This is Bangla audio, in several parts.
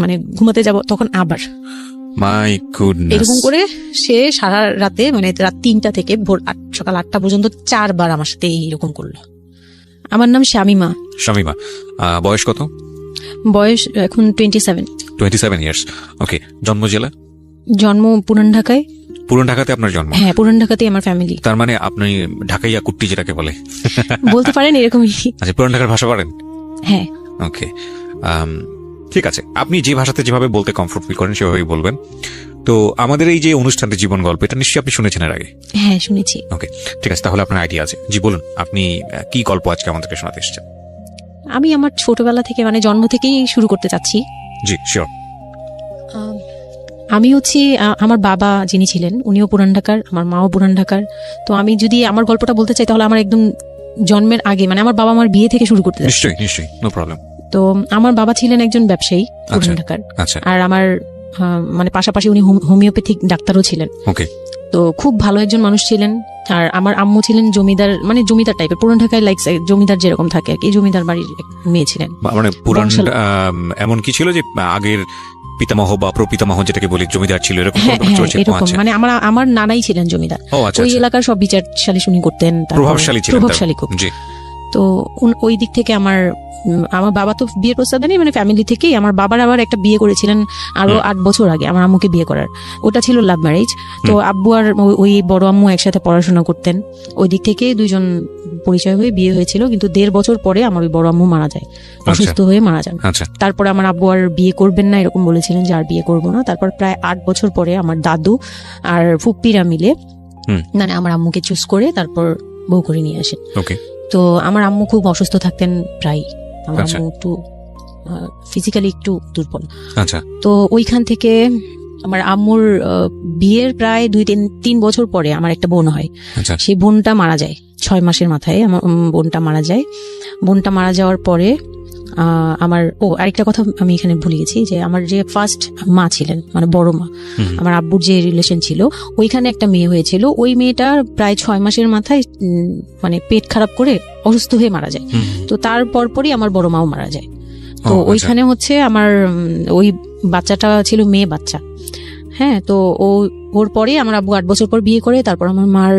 মানে ঘুমাতে যাব তখন আবার মাই গুডনেস, এরকম করে সে সারা রাতে মানে রাত 3টা থেকে ভোর সকাল 8টা পর্যন্ত 4 বার আমার সাথে এইরকম করলো। আমার নাম শামিমা। শামিমা, বয়স কত? বয়স এখন 27 ইয়ার্স। ওকে, জন্ম জেলা? জন্ম পুরান ঢাকায়। পুরান ঢাকাতে আপনার জন্ম? হ্যাঁ, পুরান ঢাকাতেই আমার ফ্যামিলি। তার মানে আপনি ঢাকাইয়া কুট্টি যেটাকে বলে বলতে পারেন এরকমই। আচ্ছা, পুরান ঢাকার ভাষা পারেন? হ্যাঁ। ওকে, ঠিক আছে, আপনি যে ভাষাতে যেভাবে বলতে কমফোর্ট ফিল করেন সেভাবেই বলবেন। তো আমাদের এই যে অনুষ্ঠানটি জীবন গল্প, এটা নিশ্চয়ই আপনি শুনেছেন এর আগে? হ্যাঁ, শুনেছি। ওকে, ঠিক আছে, তাহলে আপনার আইডিয়া আছে। জি বলুন, আপনি কি গল্প আজকে আমাদেরকে শোনাতে এসেছেন? আমি আমার ছোটবেলা থেকে মানে জন্ম থেকেই শুরু করতে চাচ্ছি। জি শিওর। আমি হচ্ছে আমার বাবা যিনি ছিলেন উনিও পুরান ঢাকার, আমার মাও পুরান ঢাকার। তো আমি যদি আমার গল্পটা বলতে চাই তাহলে আমার একদম জন্মের আগে মানে আমার বাবা আমার বিয়ে থেকে শুরু করতে চাচ্ছি। নিশ্চয়ই নিশ্চয়ই, নো প্রবলেম। তো আমার বাবা ছিলেন একজন ব্যবসায়ী পুরান ঢাকার। আচ্ছা। আর আমার মানে পাশাপাশি উনি হোমিওপ্যাথিক ডাক্তারও ছিলেন। ওকে। তো খুব ভালো একজন মানুষ ছিলেন। আর আমার আম্মু ছিলেন জমিদার, মানে জমিদার টাইপের, পুরান ঢাকায় লাইক জমিদার যেরকম থাকে আর কি, জমিদার বাড়ির মেয়ে ছিলেন। মানে পুরান এমন কি ছিল যে আগের পিতামহ বা প্রপিতামহ যেটাকে বলি জমিদার ছিল, এরকম? হ্যাঁ, এরকম মানে আমার নানাই ছিলেন জমিদার। ওই এলাকার সব বিচারশালী উনি করতেন, প্রভাবশালী খুব। তো ওই দিক থেকে আমার বাবা তো বিয়ের প্রস্তাব দেয়নি, মানে ফ্যামিলি থেকেই। আমার বাবার আবার একটা বিয়ে করেছিলেন আরো 8 বছর আগে আমার আম্মুকে বিয়ে করার, ওটা ছিল লাভ ম্যারেজ। তো আব্বু আর ওই বড় আম্মু একসাথে পড়াশোনা করতেন, ওই দিক থেকে দুইজন পরিচয় হয়ে বিয়ে হয়েছিল। কিন্তু 1.5 বছর পরে আমার ওই বড় আম্মু মারা যায়, অসুস্থ হয়ে মারা যান। তারপরে আমার আব্বু আর বিয়ে করবেন না এরকম বলেছিলেন যে আর বিয়ে করবো না। তারপর প্রায় 8 বছর পরে আমার দাদু আর ফুপ্পিরা মিলে মানে আমার আম্মুকে চুজ করে তারপর বউ করে নিয়ে আসেন। তো আমার আম্মু খুব অসুস্থ থাকতেন প্রায়, আমার আম্মু একটু ফিজিক্যালি একটু দুর্বল। তো ওইখান থেকে আমার আম্মুর বিয়ের প্রায় 2-3 বছর পরে আমার একটা বোন হয়। সেই বোনটা মারা যায় 6 মাসের মাথায়, আমার বোনটা মারা যায়। বোনটা মারা যাওয়ার পরে আমার আরেকটা কথা আমি এখানে ভুলে গেছি, যে আমার যে ফার্স্ট মা ছিলেন মানে বড় মা, আমার আব্বুর যে রিলেশন ছিল, ওইখানে একটা মেয়ে হয়েছিল। ওই মেয়েটা প্রায় 6 মাসের মাথায় মানে পেট খারাপ করে অসুস্থ হয়ে মারা যায়। তো তার পরপরই আমার বড় মাও মারা যায়। তো ওইখানে হচ্ছে আমার ওই বাচ্চাটা ছিল মেয়ে বাচ্চা। হ্যাঁ, তো ওর পরে আমার আব্বু 8 বছর পর বিয়ে করে, তারপর আমার মার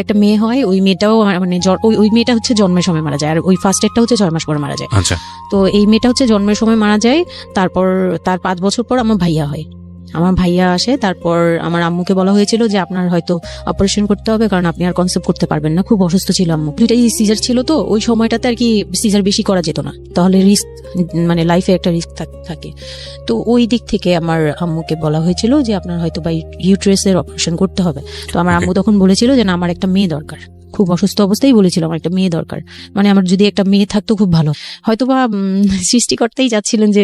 একটা মেয়ে হয়। ওই মেয়েটাও মানে ওই মেয়েটা হচ্ছে জন্মের সময় মারা যায়, আর ওই ফার্স্ট একটা হচ্ছে 6 মাস পর মারা যায়। তো এই মেয়েটা হচ্ছে জন্মের সময় মারা যায়। তারপর তার 5 বছর পর আমার ভাইয়া হয়, আমার ভাইয়া আসে। তারপর আমার আম্মুকে বলা হয়েছিল যে আপনার হয়তো অপারেশন করতে হবে, কারণ আপনি আর কনসেপ্ট করতে পারবেন না, খুব অসুস্থ ছিল আম্মু। 2টাই সিজার ছিল, তো ওই সময়টাতে আর কি সিজার বেশি করা যেত না, তাহলে রিস্ক মানে লাইফে একটা রিস্ক থাকে। তো ওই দিক থেকে আমার আম্মুকে বলা হয়েছিল যে আপনার হয়তো বা ইউট্রাসের অপারেশন করতে হবে। তো আমার আম্মু তখন বলেছিল যে না, আমার একটা মেয়ে দরকার, খুব অসুস্থ অবস্থায় বলেছিল আমার একটা মেয়ে দরকার, মানে আমার যদি একটা মেয়ে থাকতো খুব ভালো। হয়তো বা সৃষ্টিকর্তাই যাচ্ছিলেন যে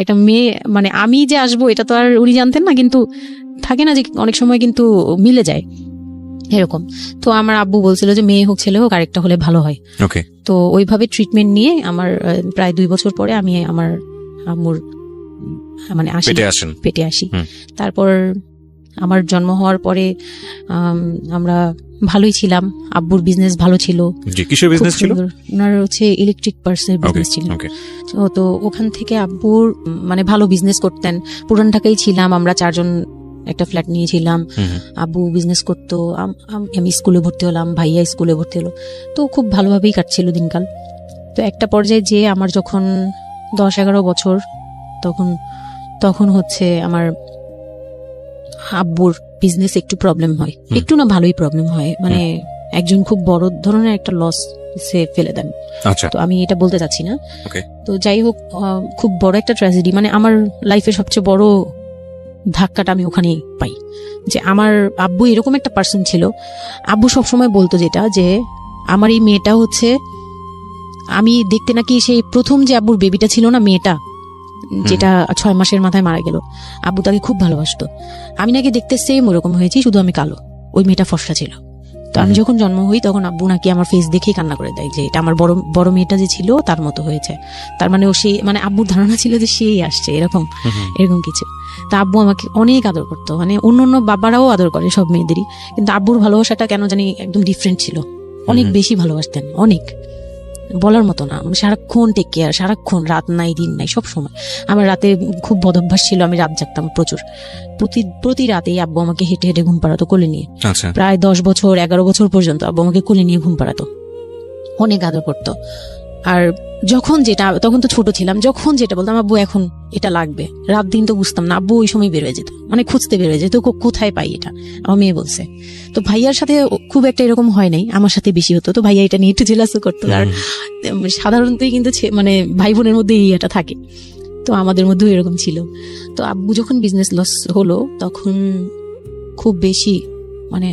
একটা মেয়ে, মানে আমি যে আসবো এটা তো আর উনি জানতেন না, কিন্তু থাকে না যে অনেক সময় কিন্তু মিলে যায় এরকম। তো আমার আব্বু বলছিল যে মেয়ে হোক ছেলে হোক আরেকটা হলে ভালো হয়। তো ওইভাবে ট্রিটমেন্ট নিয়ে আমার প্রায় 2 বছর পরে আমি আমার আম্মুর মানে পেটে আসি। তারপর আমার জন্ম হওয়ার পরে আমরা ভালোই ছিলাম, আব্বুর বিজনেস ভালো ছিল। কিসের বিজনেস ছিল? ওনার হচ্ছে ইলেকট্রিক পার্সের বিজনেস ছিল। তো ওখান থেকে আব্বুর মানে ভালো বিজনেস করতেন। পুরান ঢাকায় ছিলাম আমরা 4 জন, একটা ফ্ল্যাট নিয়েছিলাম। আব্বু বিজনেস করতো, আমি স্কুলে ভর্তি হলাম, ভাইয়া স্কুলে ভর্তি হলো। তো খুব ভালোভাবেই কাটছিল দিনকাল। তো একটা পর্যায়ে যে আমার যখন 10-11 বছর, তখন হচ্ছে আমার আব্বুর বিজনেস একটু প্রবলেম হয়, একটু না ভালোই প্রবলেম হয়, মানে একজন খুব বড় ধরনের একটা লস সে ফেলে দেন। তো আমি এটা বলতে চাচ্ছি না। তো যাই হোক, খুব বড় একটা ট্র্যাজেডি, মানে আমার লাইফের সবচেয়ে বড় ধাক্কাটা আমি ওখানেই পাই, যে আমার আব্বু এরকম একটা পার্সন ছিল। আব্বু সবসময় বলতো যেটা, যে আমার এই মেয়েটা হচ্ছে, আমি দেখতে নাকি সেই প্রথম যে আব্বুর বেবিটা ছিল না, মেয়েটা যেটা 6 মাসের মাথায় মারা গেল, আব্বু তাকে খুব ভালোবাসতো। আমি নাকি দেখতে সেম ওরকম হয়েছি, শুধু আমি কালো, ওই মেয়েটা ফর্সা ছিল। তো আমি যখন জন্ম হই তখন আব্বু নাকি আমার ফেস দেখেই কান্না করে দেয় যে এটা আমার বড় মেয়েটা যে ছিল তার মতো হয়েছে। তার মানে ও সেই, মানে আব্বুর ধারণা ছিল যে সেই আসছে এরকম কিছু। তা আব্বু আমাকে অনেক আদর করতো, মানে অন্য বাবারাও আদর করে সব মেয়েদেরই, কিন্তু আব্বুর ভালোবাসাটা কেন জানি একদম ডিফারেন্ট ছিল, অনেক বেশি ভালোবাসতেন, অনেক। বলার মতো না, সারাক্ষণ টেক কেয়ার, সারাক্ষণ, রাত নাই দিন নাই সব সময়। আমার রাতে খুব বদভ্যাস ছিল, আমি রাত জাগতাম প্রচুর, প্রতি রাতেই আব্বু আমাকে হেঁটে হেঁটে ঘুম পাড়াতো কোলে নিয়ে। প্রায় 10 বছর 11 বছর পর্যন্ত আব্বু আমাকে কোলে নিয়ে ঘুম পাড়াতো, অনেক আদর করতো। আর যখন যেটা, তখন তো ছোট ছিলাম, যখন যেটা বলতাম আব্বু এখন এটা লাগবে, রাত দিন তো বুঝতাম না, আব্বু ওই সময় বের হয়ে যেত, মানে খুঁজতে বের হয়ে যেত কোথায় পাই এটা। আমার মেয়ে বলছে, তো ভাইয়ার সাথে খুব একটা এরকম হয় নাই, আমার সাথে বেশি হতো, তো ভাইয়া এটা নিয়ে একটু জেলাসও করতো। আর সাধারণতই কিন্তু মানে ভাই বোনের মধ্যে এই এটা থাকে, তো আমাদের মধ্যেও এরকম ছিল। তো আব্বু যখন বিজনেস লস হলো তখন খুব বেশি মানে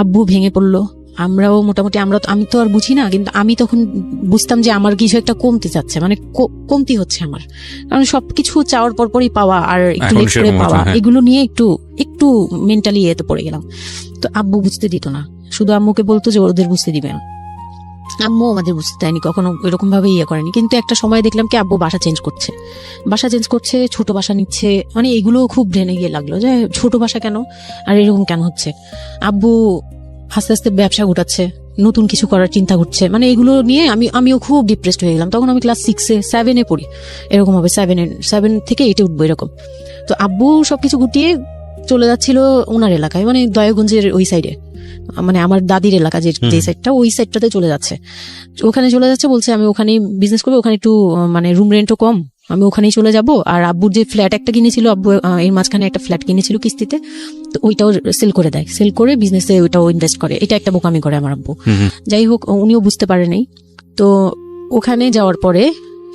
আব্বু ভেঙে পড়লো। আমরাও মোটামুটি, আমি তো আর বুঝি না, কিন্তু আমি তখন বুঝতাম যে আমার কিছু একটা কমতে যাচ্ছে, মানে কমতি হচ্ছে আমার, কারণ সবকিছু চাওয়ার পরপরই পাওয়া আর একটু লেট করে পাওয়া, এগুলো নিয়ে একটু মেন্টালি এতে পড়ে গেলাম। তো আব্বু বুঝতে দিত না, শুধু আম্মুকে বলতো যে ওদের বুঝতে দিবে না, আম্মু আমাদের বুঝতে দেয়নি কখনো, এরকম ভাবে করেনি। কিন্তু একটা সময় দেখলাম কি আব্বু বাসা চেঞ্জ করছে, ছোট বাসা নিচ্ছে, মানে এগুলো খুব ব্রেনে গিয়ে লাগলো যে ছোট বাসা কেন আর এরকম কেন হচ্ছে। আব্বু আস্তে আস্তে ব্যবসা গোটাচ্ছে, নতুন কিছু করার চিন্তা করছে, মানে এগুলো নিয়ে আমিও খুব ডিপ্রেসড হয়ে গেলাম। তখন আমি ক্লাস 6-7 পড়ি, এরকম হবে 7 থেকে 8 উঠবো এরকম। তো আব্বু সবকিছু গুটিয়ে চলে যাচ্ছিল ওনার এলাকায়, মানে দয়াগঞ্জের ওই সাইডে, মানে আমার দাদির এলাকা যে সাইডটা, ওই সাইডটাতে চলে যাচ্ছে, বলছে আমি ওখানে বিজনেস করবো, ওখানে একটু মানে রুম রেন্টও কম, আমি ওখানেই চলে যাব। আর আব্বুর যে ফ্ল্যাট একটা কিনেছিল, আব্বু এর মাঝখানে একটা ফ্ল্যাট কিনেছিল কিস্তিতে, তো ওইটাও সেল করে দেয়, সেল করে বিজনেসে ওইটাও ইনভেস্ট করে। এটা একটা বোকামি করে আমার আব্বু। যাই হোক, উনিও বুঝতে পারে নাই। তো ওখানে যাওয়ার পরে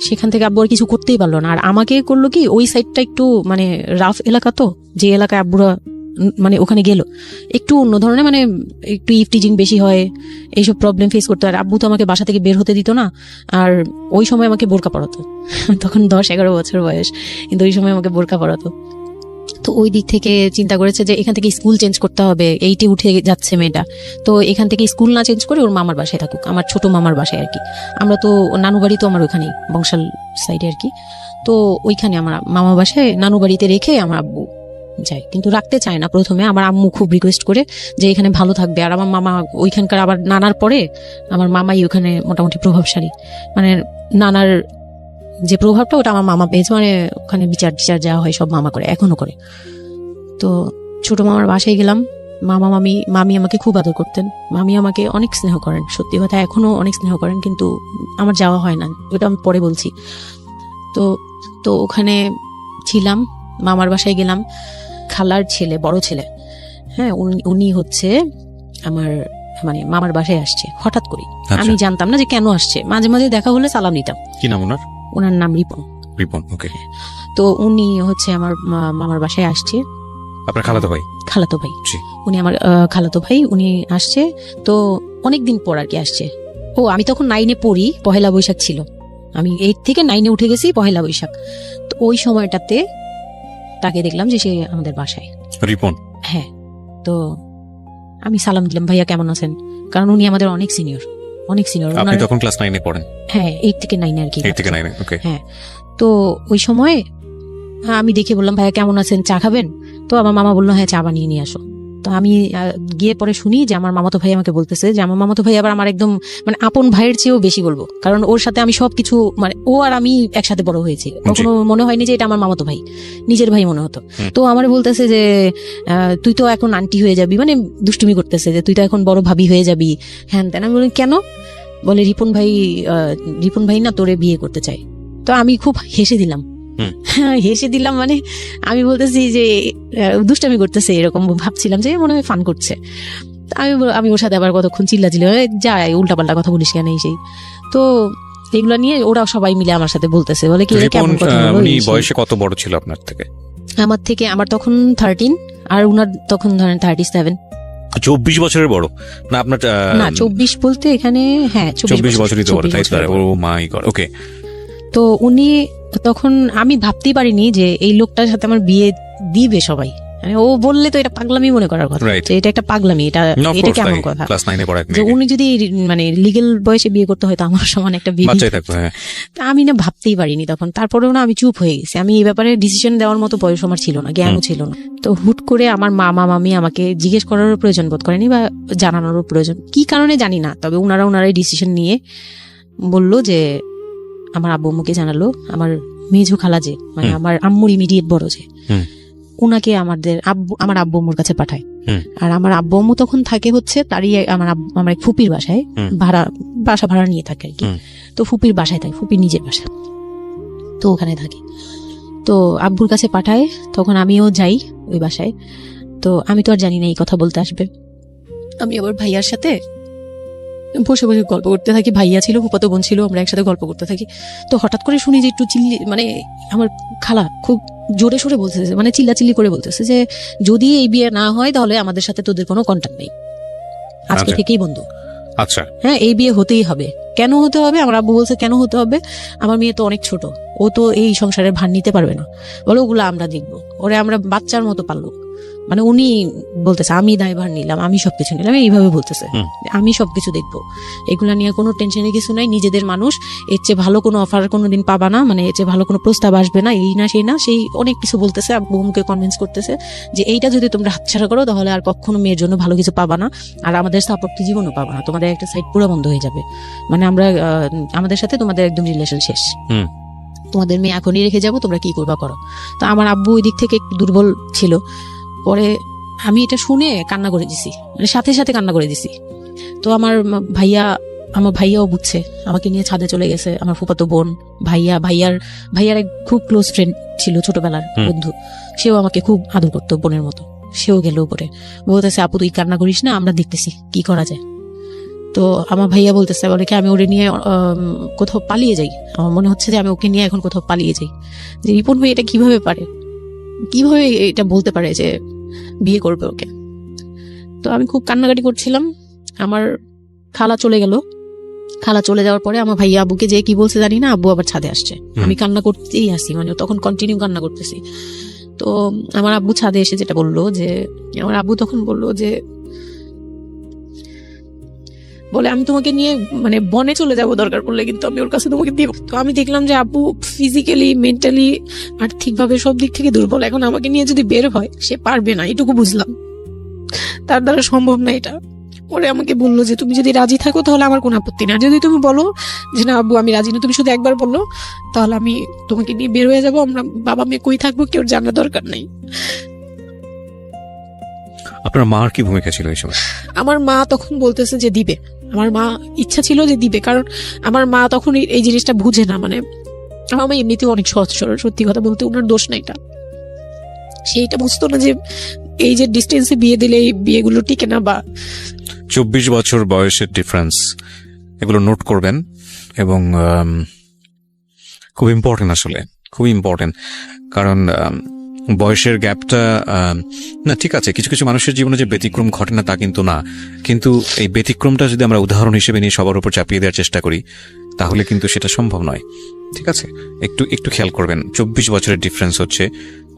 সেখান থেকে আব্বু আর কিছু করতেই পারলো না। আর আমাকে করলো কি, ওই সাইডটা একটু মানে রাফ এলাকা, তো যে এলাকায় আব্বুরা মানে ওখানে গেল একটু অন্য ধরনের, মানে একটু ইফটিজিং বেশি হয়, এইসব প্রবলেম ফেস করতে। আর আব্বু তো আমাকে বাসা থেকে বের হতে দিত না, আর ওই সময় আমাকে বোরকা পরাতো, তখন 10-11 বছর বয়স, কিন্তু ওই সময় আমাকে বোরকা পরাতো। তো ওই দিক থেকে চিন্তা করেছে যে এখান থেকে স্কুল চেঞ্জ করতে হবে, 8-এ উঠে যাচ্ছে মেয়েটা, তো এখান থেকে স্কুল না চেঞ্জ করে ওর মামার বাসায় থাকুক, আমার ছোট মামার বাসায় আর কি। আমরা তো নানু বাড়ি তো আমার ওইখানেই, বংশাল সাইডে আর কি। তো ওইখানে আমার মামা বাসায় নানু বাড়িতে রেখে আমার আব্বু যায়, কিন্তু রাখতে চায় না প্রথমে। আমার আম্মু খুব রিকোয়েস্ট করে যে এখানে ভালো থাকবে। আর আমার মামা ওইখানকার, আবার নানার পরে আমার মামাই ওখানে মোটামুটি প্রভাবশালী, মানে নানার যে প্রভাবটা ওটা আমার মামা পেয়েছে, মানে ওখানে বিচার যা হয় সব মামা করে, এখনো করে। তো ছোট মামার বাসায় গেলাম, মামি আমাকে খুব আদর করতেন, মামি আমাকে অনেক স্নেহ করেন, সত্যি কথা এখনো অনেক স্নেহ করেন, কিন্তু আমার যাওয়া হয় না, ওটা আমি পরে বলছি। তো ওখানে ছিলাম, মামার বাসায় গেলাম, খালার ছেলে, বড় ছেলে, হ্যাঁ, উনি হচ্ছে আমার মানে মামার বাসায় আসছে হঠাৎ করে। আমি জানতাম না যে কেন আসছে, মাঝে মাঝে দেখা হলে সালাম নিতাম। কি নাম ওনার? ওনার নাম রিপন। ওকে। তো উনি হচ্ছে আমার মামার বাসায় আসছে। আপনার খালাতো ভাই? খালাতো ভাই, উনি আমার খালাতো ভাই, উনি আসছে। তো অনেকদিন পর আর কি আসছে। আমি তখন 9-এ পড়ি, পহেলা বৈশাখ ছিল, আমি 8 থেকে 9-এ উঠে গেছি পহেলা বৈশাখ। তো ওই সময়টাতে তাকে দেখলাম যে সে আমাদের বাসায়। রিপন? হ্যাঁ। তো আমি সালাম দিলাম, ভাইয়া কেমন আছেন, কারণ উনি আমাদের অনেক সিনিয়র। আপনি তখন ক্লাস 9-এ পড়েন? হ্যাঁ, 8 থেকে 9 আর কি। 8 থেকে 9, ওকে। হ্যাঁ, তো ওই সময় আমি দেখে বললাম, ভাইয়া কেমন আছেন, চা খাবেন? তো আমার মামা বললো, হ্যাঁ চা বানিয়ে নিয়ে আসো। তো আমি গিয়ে পরে শুনি যে আমার মামাতো ভাই আমাকে বলতেছে যে আমার মামাতো ভাই আবার আমার একদম মানে আপন ভাইয়ের চেয়েও বেশি বলবো, কারণ ওর সাথে আমি সবকিছু, মানে ও আর আমি একসাথে বড় হয়েছি, কখনো মনে হয়নি যে এটা আমার মামাতো ভাই, নিজের ভাই মনে হতো। তো আমার বলতেছে যে তুই তো এখন আন্টি হয়ে যাবি, মানে দুষ্টুমি করতেছে যে তুই তো এখন বড় ভাবি হয়ে যাবি, হ্যাঁ তেন। আমি বলি কেন? বলে রিপন ভাই না তোরে বিয়ে করতে চাই। তো আমি খুব হেসে দিলাম, মানে আমি বলতেছি যে দুষ্টামি করতেছে, এরকম ভাবছিলাম যে মনে হয় ফান করছে। আমি ওর সাথে আবার কতক্ষণ চিল্লাচিল্লি, যাই উল্টাপাল্টা কথা বলিস কেন এই সেই। তো এগুলো নিয়ে ওরা সবাই মিলে আমার সাথে বলতেছে, বলে কি কেমন কথা বলো। উনি বয়সে কত বড় ছিল আপনার থেকে? আমার তখন 13, আর উনার তখন ধরেন 37। 24 বছরের বড় না আপনার? না 24 বলতে এখানে, হ্যাঁ 24 বছরই তো বড়, তাই তো? ও মাই গড, ওকে। তো উনি তখন, আমি ভাবতেই পারিনি যে এই লোকটার সাথে আমার বিয়ে দিবে সবাই। ও বললে তো এটা পাগলামি মনে করার কথা, এটা একটা পাগলামি, এটা কেমন কথা যে উনি যদি মানে লিগেল বয়সে বিয়ে করতে হয়তো আমার সমান একটা বিয়ে, তা আমি না ভাবতেই পারিনি তখন। তারপরেও না আমি চুপ হয়ে গেছি, আমি এই ব্যাপারে ডিসিশন দেওয়ার মতো বয়স আমার ছিল না, জ্ঞানও ছিল না। তো হুট করে আমার মামি আমাকে জিজ্ঞেস করারও প্রয়োজন বোধ করেনি বা জানানোরও প্রয়োজন, কি কারণে জানি না, তবে ওনারাই ডিসিশন নিয়ে বলল যে আমার আব্বু আম্মুকে জানালো, আমার মেজো খালা যে মানে আমার আম্মুর ইমিডিয়েট বড় যে, উনাকে আমার আব্বু আম্মুর কাছে পাঠায়। আর আমার আব্বু আম্মু তখন থাকে হচ্ছে তারই আমার এক ফুপির বাসায়, বাসা ভাড়া নিয়ে থাকে আর কি। তো ফুপির বাসায় থাকে, ফুপির নিজের বাসা, তো ওখানে থাকে। তো আব্বুর কাছে পাঠায়, তখন আমিও যাই ওই বাসায়। তো আমি তো আর জানি না এই কথা বলতে আসবে। আমি আবার ভাইয়ার সাথে বসে বসে গল্প করতে থাকি, ভাইয়া ছিল, ফুফাতো বোন ছিল, আমরা একসাথে গল্প করতে থাকি। তো হঠাৎ করে শুনি যে একটু মানে আমার খালা খুব জোরে সোরে বলতেছে, মানে চিল্লাচিল্লি করে বলতেছে যে যদি এই বিয়ে না হয় তাহলে আমাদের সাথে তোদের কোনো কন্ট্যাক্ট নেই, আজকে থেকেই বন্ধ। আচ্ছা, হ্যাঁ, এই বিয়ে হতেই হবে। কেন হতে হবে? আমার আব্বু বলছে কেন হতে হবে, আমার মেয়ে তো অনেক ছোট, ও তো এই সংসারের ভার নিতে পারবে না, বলো ওগুলো আমরা দেখবো, ওরে আমরা বাচ্চার মতো পারলো। মানে উনি বলতেছে আমি দায়ভার নিলাম, আমি সবকিছু নিলাম, এইভাবে বলতেছে আমি সবকিছু দেখবো, এগুলা নিয়ে কোনো টেনশনের কিছু নাই, নিজেদের মানুষ, এর চেয়ে ভালো কোনো অফার কোনোদিন পাবা না, মানে এর চেয়ে ভালো কোনো প্রস্তাব আসবে না, এই না সেই না, সেই অনেক কিছু বলতেছে। আব্বু আম্মুকে কনভিন্স করতেছে যে এইটা যদি তোমরা হাতছাড়া করো তাহলে আর কখনো মেয়ের জন্য ভালো কিছু পাবা না, আর আমাদের সাপোর্ট জীবনও পাবা না, তোমাদের একটা সাইড পুরো বন্ধ হয়ে যাবে, মানে আমরা আমাদের সাথে তোমাদের একদম রিলেশন শেষ, তোমাদের মেয়ে এখনই রেখে যাবো, তোমরা কি করবা করো। তো আমার আব্বু ওই দিক থেকে একটু দুর্বল ছিল। পরে আমি এটা শুনে কান্না করে দিছি, মানে সাথে সাথে কান্না করে দিছি। তো আমার ভাইয়াও বুঝছে, আমাকে নিয়ে ছাদে চলে গেছে। আমার ফুফাতো বোন, ভাইয়ার এক খুব ক্লোজ ফ্রেন্ড ছিল, ছোটবেলার বন্ধু, সেও আমাকে খুব আদর করতো বোনের মতো, সেও গেল উপরে, বলতেছে আপু তুই কান্না করিস না, আমরা দেখতেছি কি করা যায়। তো আমার ভাইয়া বলতেছে, বলে কি আমি ওরে নিয়ে কোথাও পালিয়ে যাই, আমার মনে হচ্ছে যে আমি ওকে নিয়ে এখন কোথাও পালিয়ে যাই। যে রিপন ভাই এটা কিভাবে পারে, কিভাবে এটা বলতে পারে যে বিয়ে করবে ওকে। তো আমি খুব কান্নাকাটি করছিলাম। আমার খালা চলে গেল, খালা চলে যাওয়ার পরে আমার ভাইয়া আব্বুকে যে কি বলছে জানি না, আব্বু আবার ছাদে আসছে, আমি কান্না করতেই আসি, মানে তখন কন্টিনিউ কান্না করতেছি। তো আমার আব্বু ছাদে এসে যেটা বললো, যে আমার আব্বু তখন বললো যে বলে আমি তোমাকে নিয়ে মানে বনে চলে যাব দরকার পড়লে, কিন্তু আমি ওর কাছে তোমাকে দিয়ে। তো আমি দেখলাম যে আব্বু ফিজিক্যালি, মেন্টালি, আর্থিকভাবে সব দিক থেকে দুর্বল, এখন আমাকে নিয়ে যদি বের হয় সে পারবে না, এটুকু বুঝলাম, তার দ্বারা সম্ভব না এটা। পরে আমাকে বললো যে তুমি যদি রাজি থাকো তাহলে আমার কোনো আপত্তি না, যদি তুমি বলো যে না আব্বু আমি রাজি না, তুমি শুধু একবার বললো, তাহলে আমি তোমাকে নিয়ে বের হয়ে যাবো, আমরা বাবা মেয়ে কই থাকবো কেউ জানার দরকার নেই। আপনার মার কি ভূমিকা ছিল এই সময়? আমার মা তখন বলতেছে যে দিবে, আমার মা ইচ্ছা ছিল যে দিবে, কারণ আমার মা তখন এই জিনিসটা বুঝে না, মানে আমার মা এমনিতেও অনেক সহজ সরল, সত্যি কথা বলতে ওনার দোষ না এটা, সেইটা বুঝতো না যে এই যে ডিস্টেন্সে বিয়ে দিলে এই বিয়েগুলো টিকে না। বা 24 বছর বয়সের ডিফারেন্স, এগুলো নোট করবেন, এবং খুব ইম্পর্টেন্ট, আসলে খুব ইম্পর্টেন্ট, কারণ বয়সের গ্যাপটা না ঠিক আছে, কিছু কিছু মানুষের জীবনে যে ব্যতিক্রম ঘটে না তা কিন্তু না, কিন্তু এই ব্যতিক্রমটা যদি আমরা উদাহরণ হিসেবে নিয়ে সবার উপর চাপিয়ে দেওয়ার চেষ্টা করি তাহলে কিন্তু সেটা সম্ভব নয়। ঠিক আছে, একটু খেয়াল করবেন, 24 বছরের ডিফারেন্স হচ্ছে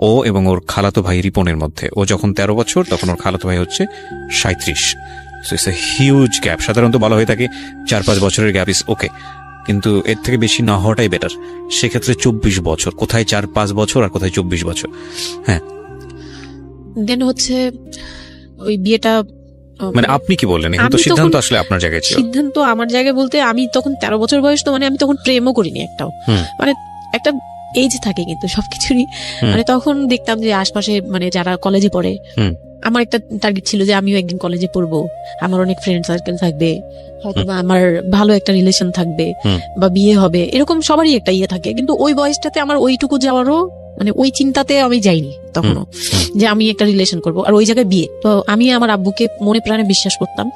ও এবং ওর খালাতো ভাই রিপনের মধ্যে। ও যখন 13 বছর তখন ওর খালাতো ভাই হচ্ছে 37। So it's a huge gap. সাধারণত বলা হয়ে থাকে 4-5 বছরের গ্যাপ ইজ ওকে, কিন্তু এর থেকে বেশি না হওয়াটাই বেটার। সেক্ষেত্রে 24 বছর, কোথায় 4-5 বছর আর কোথায় 24 বছর। হ্যাঁ, দেন হচ্ছে ওই বিয়েটা, মানে আপনি কি বললেন, এখন তো সিদ্ধান্ত আসলে আপনার জায়গায় ছিল। সিদ্ধান্ত আমার জায়গায় বলতে আমি তখন 13 বছর বয়স, তো মানে আমি তখন প্রেমও করিনি একটাও, মানে একটা এজ থাকে কিন্তু সবকিছুরই, মানে তখন দেখতাম যে আশপাশে মানে যারা কলেজে পড়ে, আমার একটা টার্গেট ছিল যে আমিও একদিন কলেজে পড়বো, আমার অনেক ফ্রেন্ড সার্কেল থাকবে, হয়তো আমার ভালো একটা রিলেশন থাকবে, বা বিয়ে হবে, এরকম সবারই একটা ইয়ে থাকে। কিন্তু ওই বয়সটাতে আমার ওইটুকু যাওয়ারও মানে ওই চিন্তাতে আমি যাইনি তখনও, যে আমি একটা রিলেশন করব আর ওই জায়গায় বিয়ে। তো আমি আমার আব্বুকে মনে প্রাণে বিশ্বাস করতাম,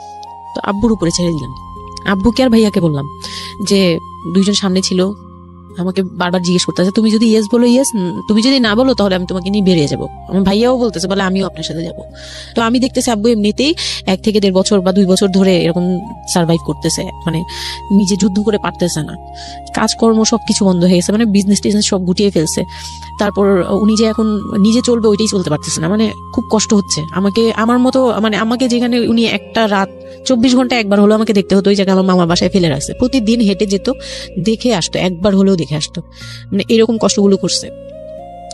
তো আব্বুর উপরে ছেড়ে দিলাম। আব্বুকে আর ভাইয়াকে বললাম, যে দুইজন সামনে ছিল, আমাকে বারবার জিজ্ঞেস করতেছে তুমি যদি ইয়েস বলো ইয়েস, তুমি যদি না বলো তাহলে আমি তোমাকে নিয়ে বেরিয়ে যাবো। আমার ভাইয়াও বলতেছে, বলে আমিও আপনার সাথে যাবো। তো আমি দেখতেছি আব্বু এমনিতেই 1 থেকে 1.5 বছর বা 2 বছর ধরে এরকম সার্ভাইভ করতেছে, মানে নিজে যুদ্ধ করে পারতেছে না, কাজকর্ম সবকিছু বন্ধ হয়ে গেছে, মানে বিজনেস টিজনেস সব গুটিয়ে ফেলছে। তারপর উনি যে এখন নিজে চলবে ওইটাই চলতে পারতেছে না, মানে খুব কষ্ট হচ্ছে আমাকে, আমার মতো, মানে আমাকে যেখানে উনি একটা রাত 24 ঘন্টা একবার হলো আমাকে দেখতে হতো, ওই জায়গায় আমার মামার বাসায় ফেলে রাখছে, প্রতিদিন হেঁটে যেত, দেখে আসতো, একবার হলেও দেখে আসতো, মানে এরকম কষ্টগুলো করছে।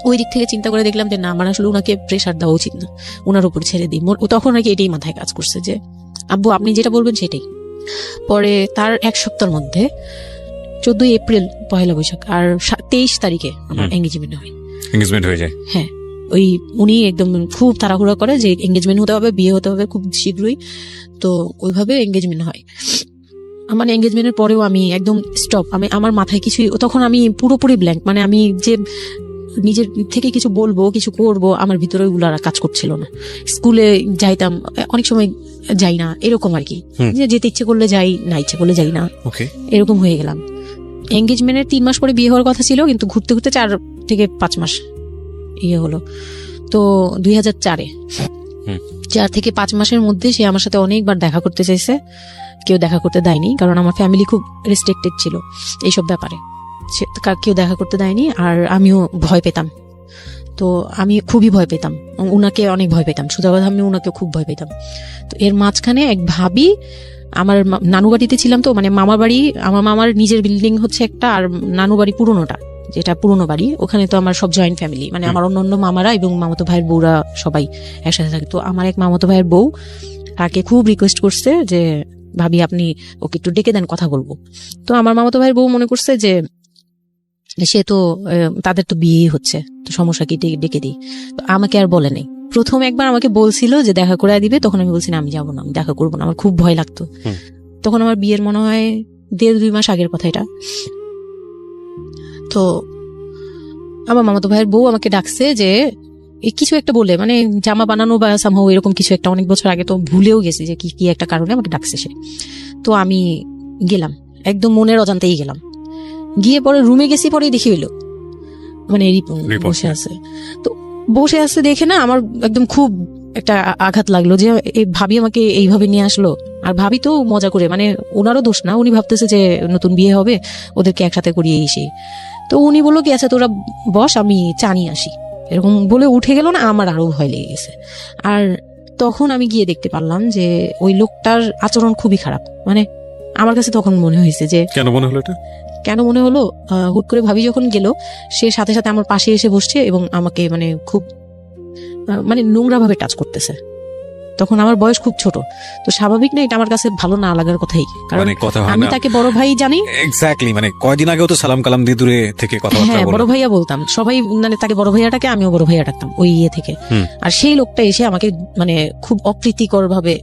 ওই দিক থেকে চিন্তা করে দেখলাম যে না, আমার আসলে ওনাকে প্রেশার দেওয়া উচিত না, ওনার উপর ছেড়ে দিই। তখন নাকি এটাই মাথায় কাজ করছে যে আব্বু আপনি যেটা বলবেন সেটাই। পরে তার 1 সপ্তাহের মধ্যে 14 এপ্রিল পহেলা বৈশাখ, আর 23 তারিখে আমার এঙ্গেজমেন্ট হয়। এঙ্গেজমেন্ট হয়ে যায়? হ্যাঁ, ওই উনি একদম খুব তাড়াহুড়া করে যে এঙ্গেজমেন্ট হতে হবে, বিয়ে হতে হবে খুব শীঘ্রই, তো ওইভাবে এঙ্গেজমেন্ট হয়। মানে এঙ্গেজমেন্টের পরেও আমি একদম স্টপ, আমার মাথায় কিছুই, তখন আমি পুরোপুরি ব্ল্যাঙ্ক, মানে আমি যে নিজের থেকে কিছু বলবো কিছু করব আমার ভিতরে ওগুলো আর কাজ করছিল না। স্কুলে যাইতাম, অনেক সময় যাই না, এরকম আর কি, যে যেতে ইচ্ছে করলে যাই, না ইচ্ছে করলে যাই না, এরকম হয়ে গেলাম। এঙ্গেজমেন্টের 3 মাস পরে বিয়ে হওয়ার কথা ছিল, কিন্তু ঘুরতে ঘুরতে 4 থেকে 5 মাস ইয়ে হলো। তো 2004-এ 4 থেকে 5 মাসের মধ্যে সে আমার সাথে অনেকবার দেখা করতে চাইছে, কেউ দেখা করতে দেয়নি, কারণ আমার ফ্যামিলি খুব রেস্ট্রিক্টেড ছিল এইসব ব্যাপারে, কেউ দেখা করতে দেয়নি। আর আমিও ভয় পেতাম, তো আমি খুবই ভয় পেতাম, উনাকে অনেক ভয় পেতাম, সোজা কথা আমি উনাকে খুব ভয় পেতাম। তো এর মাঝখানে এক ভাবি, আমার নানু বাড়িতে ছিলাম, তো মানে মামার বাড়ি, আমার মামার নিজের বিল্ডিং হচ্ছে একটা, আর নানু বাড়ি পুরোনোটা, যেটা পুরোনো বাড়ি, ওখানে তো আমার সব জয়েন্ট ফ্যামিলি, মানে আমার অন্য মামারা এবং মামাতো ভাইয়ের বউরা সবাই একসাথে থাকে। তো আমার এক মামাতো ভাইয়ের বউ তাকে খুব রিকোয়েস্ট করছে যে ভাবি আপনি ওকে একটু ডেকে দেন, কথা বলবো। তো আমার মামাতো ভাইয়ের বউ মনে করছে যে সে তো তাদের তো বিয়ে হচ্ছে, তো সমস্যা কি, ডেকে দিই। তো আমাকে আর বলে নাই। প্রথম একবার আমাকে বলছিল যে দেখা করে দিবে, তখন আমি বলছি না, আমি যাবো না, আমি দেখা করবো না, আমার খুব ভয় লাগতো। তখন আমার বিয়ের মনে হয় 1.5-2 মাস আগের কথা এটা। তো আমার মামাতো ভাইয়ের বউ আমাকে ডাকছে যে কিছু একটা বলে, মানে জামা বানানো বা সামহাও এরকম কিছু একটা, অনেক বছর আগে, তো ভুলেও গেছি যে কি একটা কারণে আমাকে ডাকছে সে। তো আমি গেলাম, একদম মনের অজান্তেই গেলাম। গিয়ে পরে রুমে গেছি, পরে দেখি হইলো মানে রিপন বসে আছে। তো বসে আছে দেখে না আমার একদম খুব একটা আঘাত লাগলো যে এই ভাবি আমাকে এইভাবে নিয়ে আসলো। আর ভাবি তো মজা করে, মানে ওনারও দোষ না, উনি ভাবতেছে যে নতুন বিয়ে হবে, ওদেরকে একসাথে করিয়ে এসে। তো উনি বললো কি আচ্ছা তোরা বস, আমি চা নিয়ে আসি, এরকম বলে উঠে গেল না। আমার আরো ভয় লেগে গেছে। আর তখন আমি গিয়ে দেখতে পারলাম যে ওই লোকটার আচরণ খুবই খারাপ। মানে আমার কাছে তখন মনে হয়েছে যে কেন মনে হলো এটা, কেন মনে হলো, হুট করে ভাবি যখন গেল, সে সাথে সাথে আমার পাশে এসে বসছে এবং আমাকে মানে খুব মানে নোংরা ভাবে টাচ করতেছে। তখন আমার বয়স খুব ছোট, তো স্বাভাবিক না এটা আমার কাছে ভালো না লাগার কথাই, কারণ আমি তাকে বড় ভাই জানি। এক্স্যাক্টলি, মানে কয়দিন আগেও তো সালাম কালাম দিয়ে দূরে থেকে কথাবার্তা বলতাম, বড় ভাইয়া বলতাম সবাই, মানে তাকে বড় ভাইয়াটাকে আমিও বড় ভাইয়া ডাকতাম ওই ইয়ে থেকে। আর সেই লোকটা এসে আমাকে মানে খুব অপ্রীতিকর ভাবে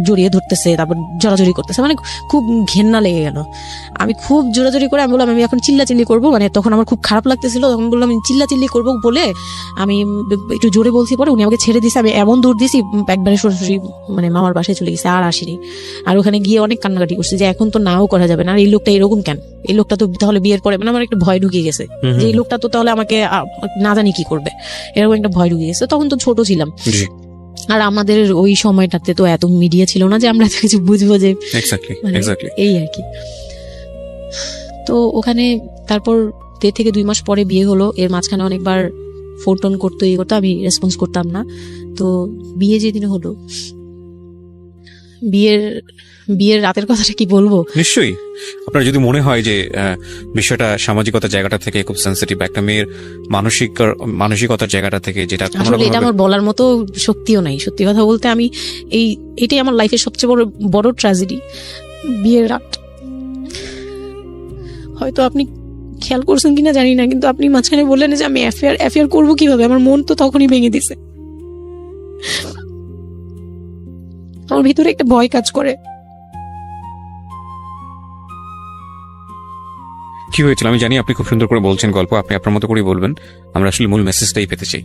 জড়িয়ে ধরতেছে, তারপর জড়াজড়ি করতেছে, মানে খুব ঘেন্না লেগে গেল। আমি খুব জোরাজোরি করে আমি বললাম আমি এখন চিল্লাচিল্লি করবো, মানে তখন আমার খুব খারাপ লাগতেছিল, তখন বললাম আমি চিল্লাচিল্লি করবো বলে আমি একটু জোরে বলছি। পরে উনি আমাকে ছেড়ে দিয়েছে, আমি এমন দূর দিয়েছি একবারে সরাসরি মানে মামার বাসায় চলে গেছে, আর আসিনি। আর ওখানে গিয়ে অনেক কান্নাকাটি করছে যে এখন তো নাও করা যাবে না, আর এই লোকটা এরকম কেন, এই লোকটা তো তাহলে বিয়ের পরে, মানে আমার একটা ভয় ঢুকে গেছে যে এই লোকটা তো তাহলে আমাকে না জানি কি করবে, এরকম একটা ভয় ঢুকে গেছে। তখন তো ছোট ছিলাম, আর আমাদের ওই সময়টাতে তো এত মিডিয়া ছিল না যে আমরা এত কিছু বুঝবো যে এই আর কি। তো ওখানে তারপর 1.5 থেকে 2 মাস পরে বিয়ে হলো। এর মাঝখানে অনেকবার ফোন টোন করতো, এই করতো, আমি রেসপন্স করতাম না। তো বিয়ে যেদিন হলো, বিয়ের রাতের কথাটা কি বলবো। নিশ্চয়ই আপনার যদি মনে হয় যে বিষয়টা সামাজিকতার জায়গাটা থেকে খুব সেন্সিটিভ, একটা মেয়ের মানসিকতার জায়গাটা থেকে, যেটা আসলে এটা আমার বলার মতো শক্তিও নাই। সত্যি কথা বলতে আমি এটাই আমার লাইফের সবচেয়ে বড় ট্র্যাজেডি, বিয়ের রাত। হয়তো আপনি খেয়াল করছেন কিনা জানি না, কিন্তু আপনি মাঝখানে বললেন যে আমি অ্যাফেয়ার করবো কিভাবে, আমার মন তো তখনই ভেঙে দিছে। আমার ভিতরে একটা ভয় কাজ করে। কি হয়েছিল আমি জানি, আপনি খুব সুন্দর করে বলছেন গল্প, আপনি আপনার মতো করেই বলবেন, আমরা আসলে মূল মেসেজটাই পেতে চাই।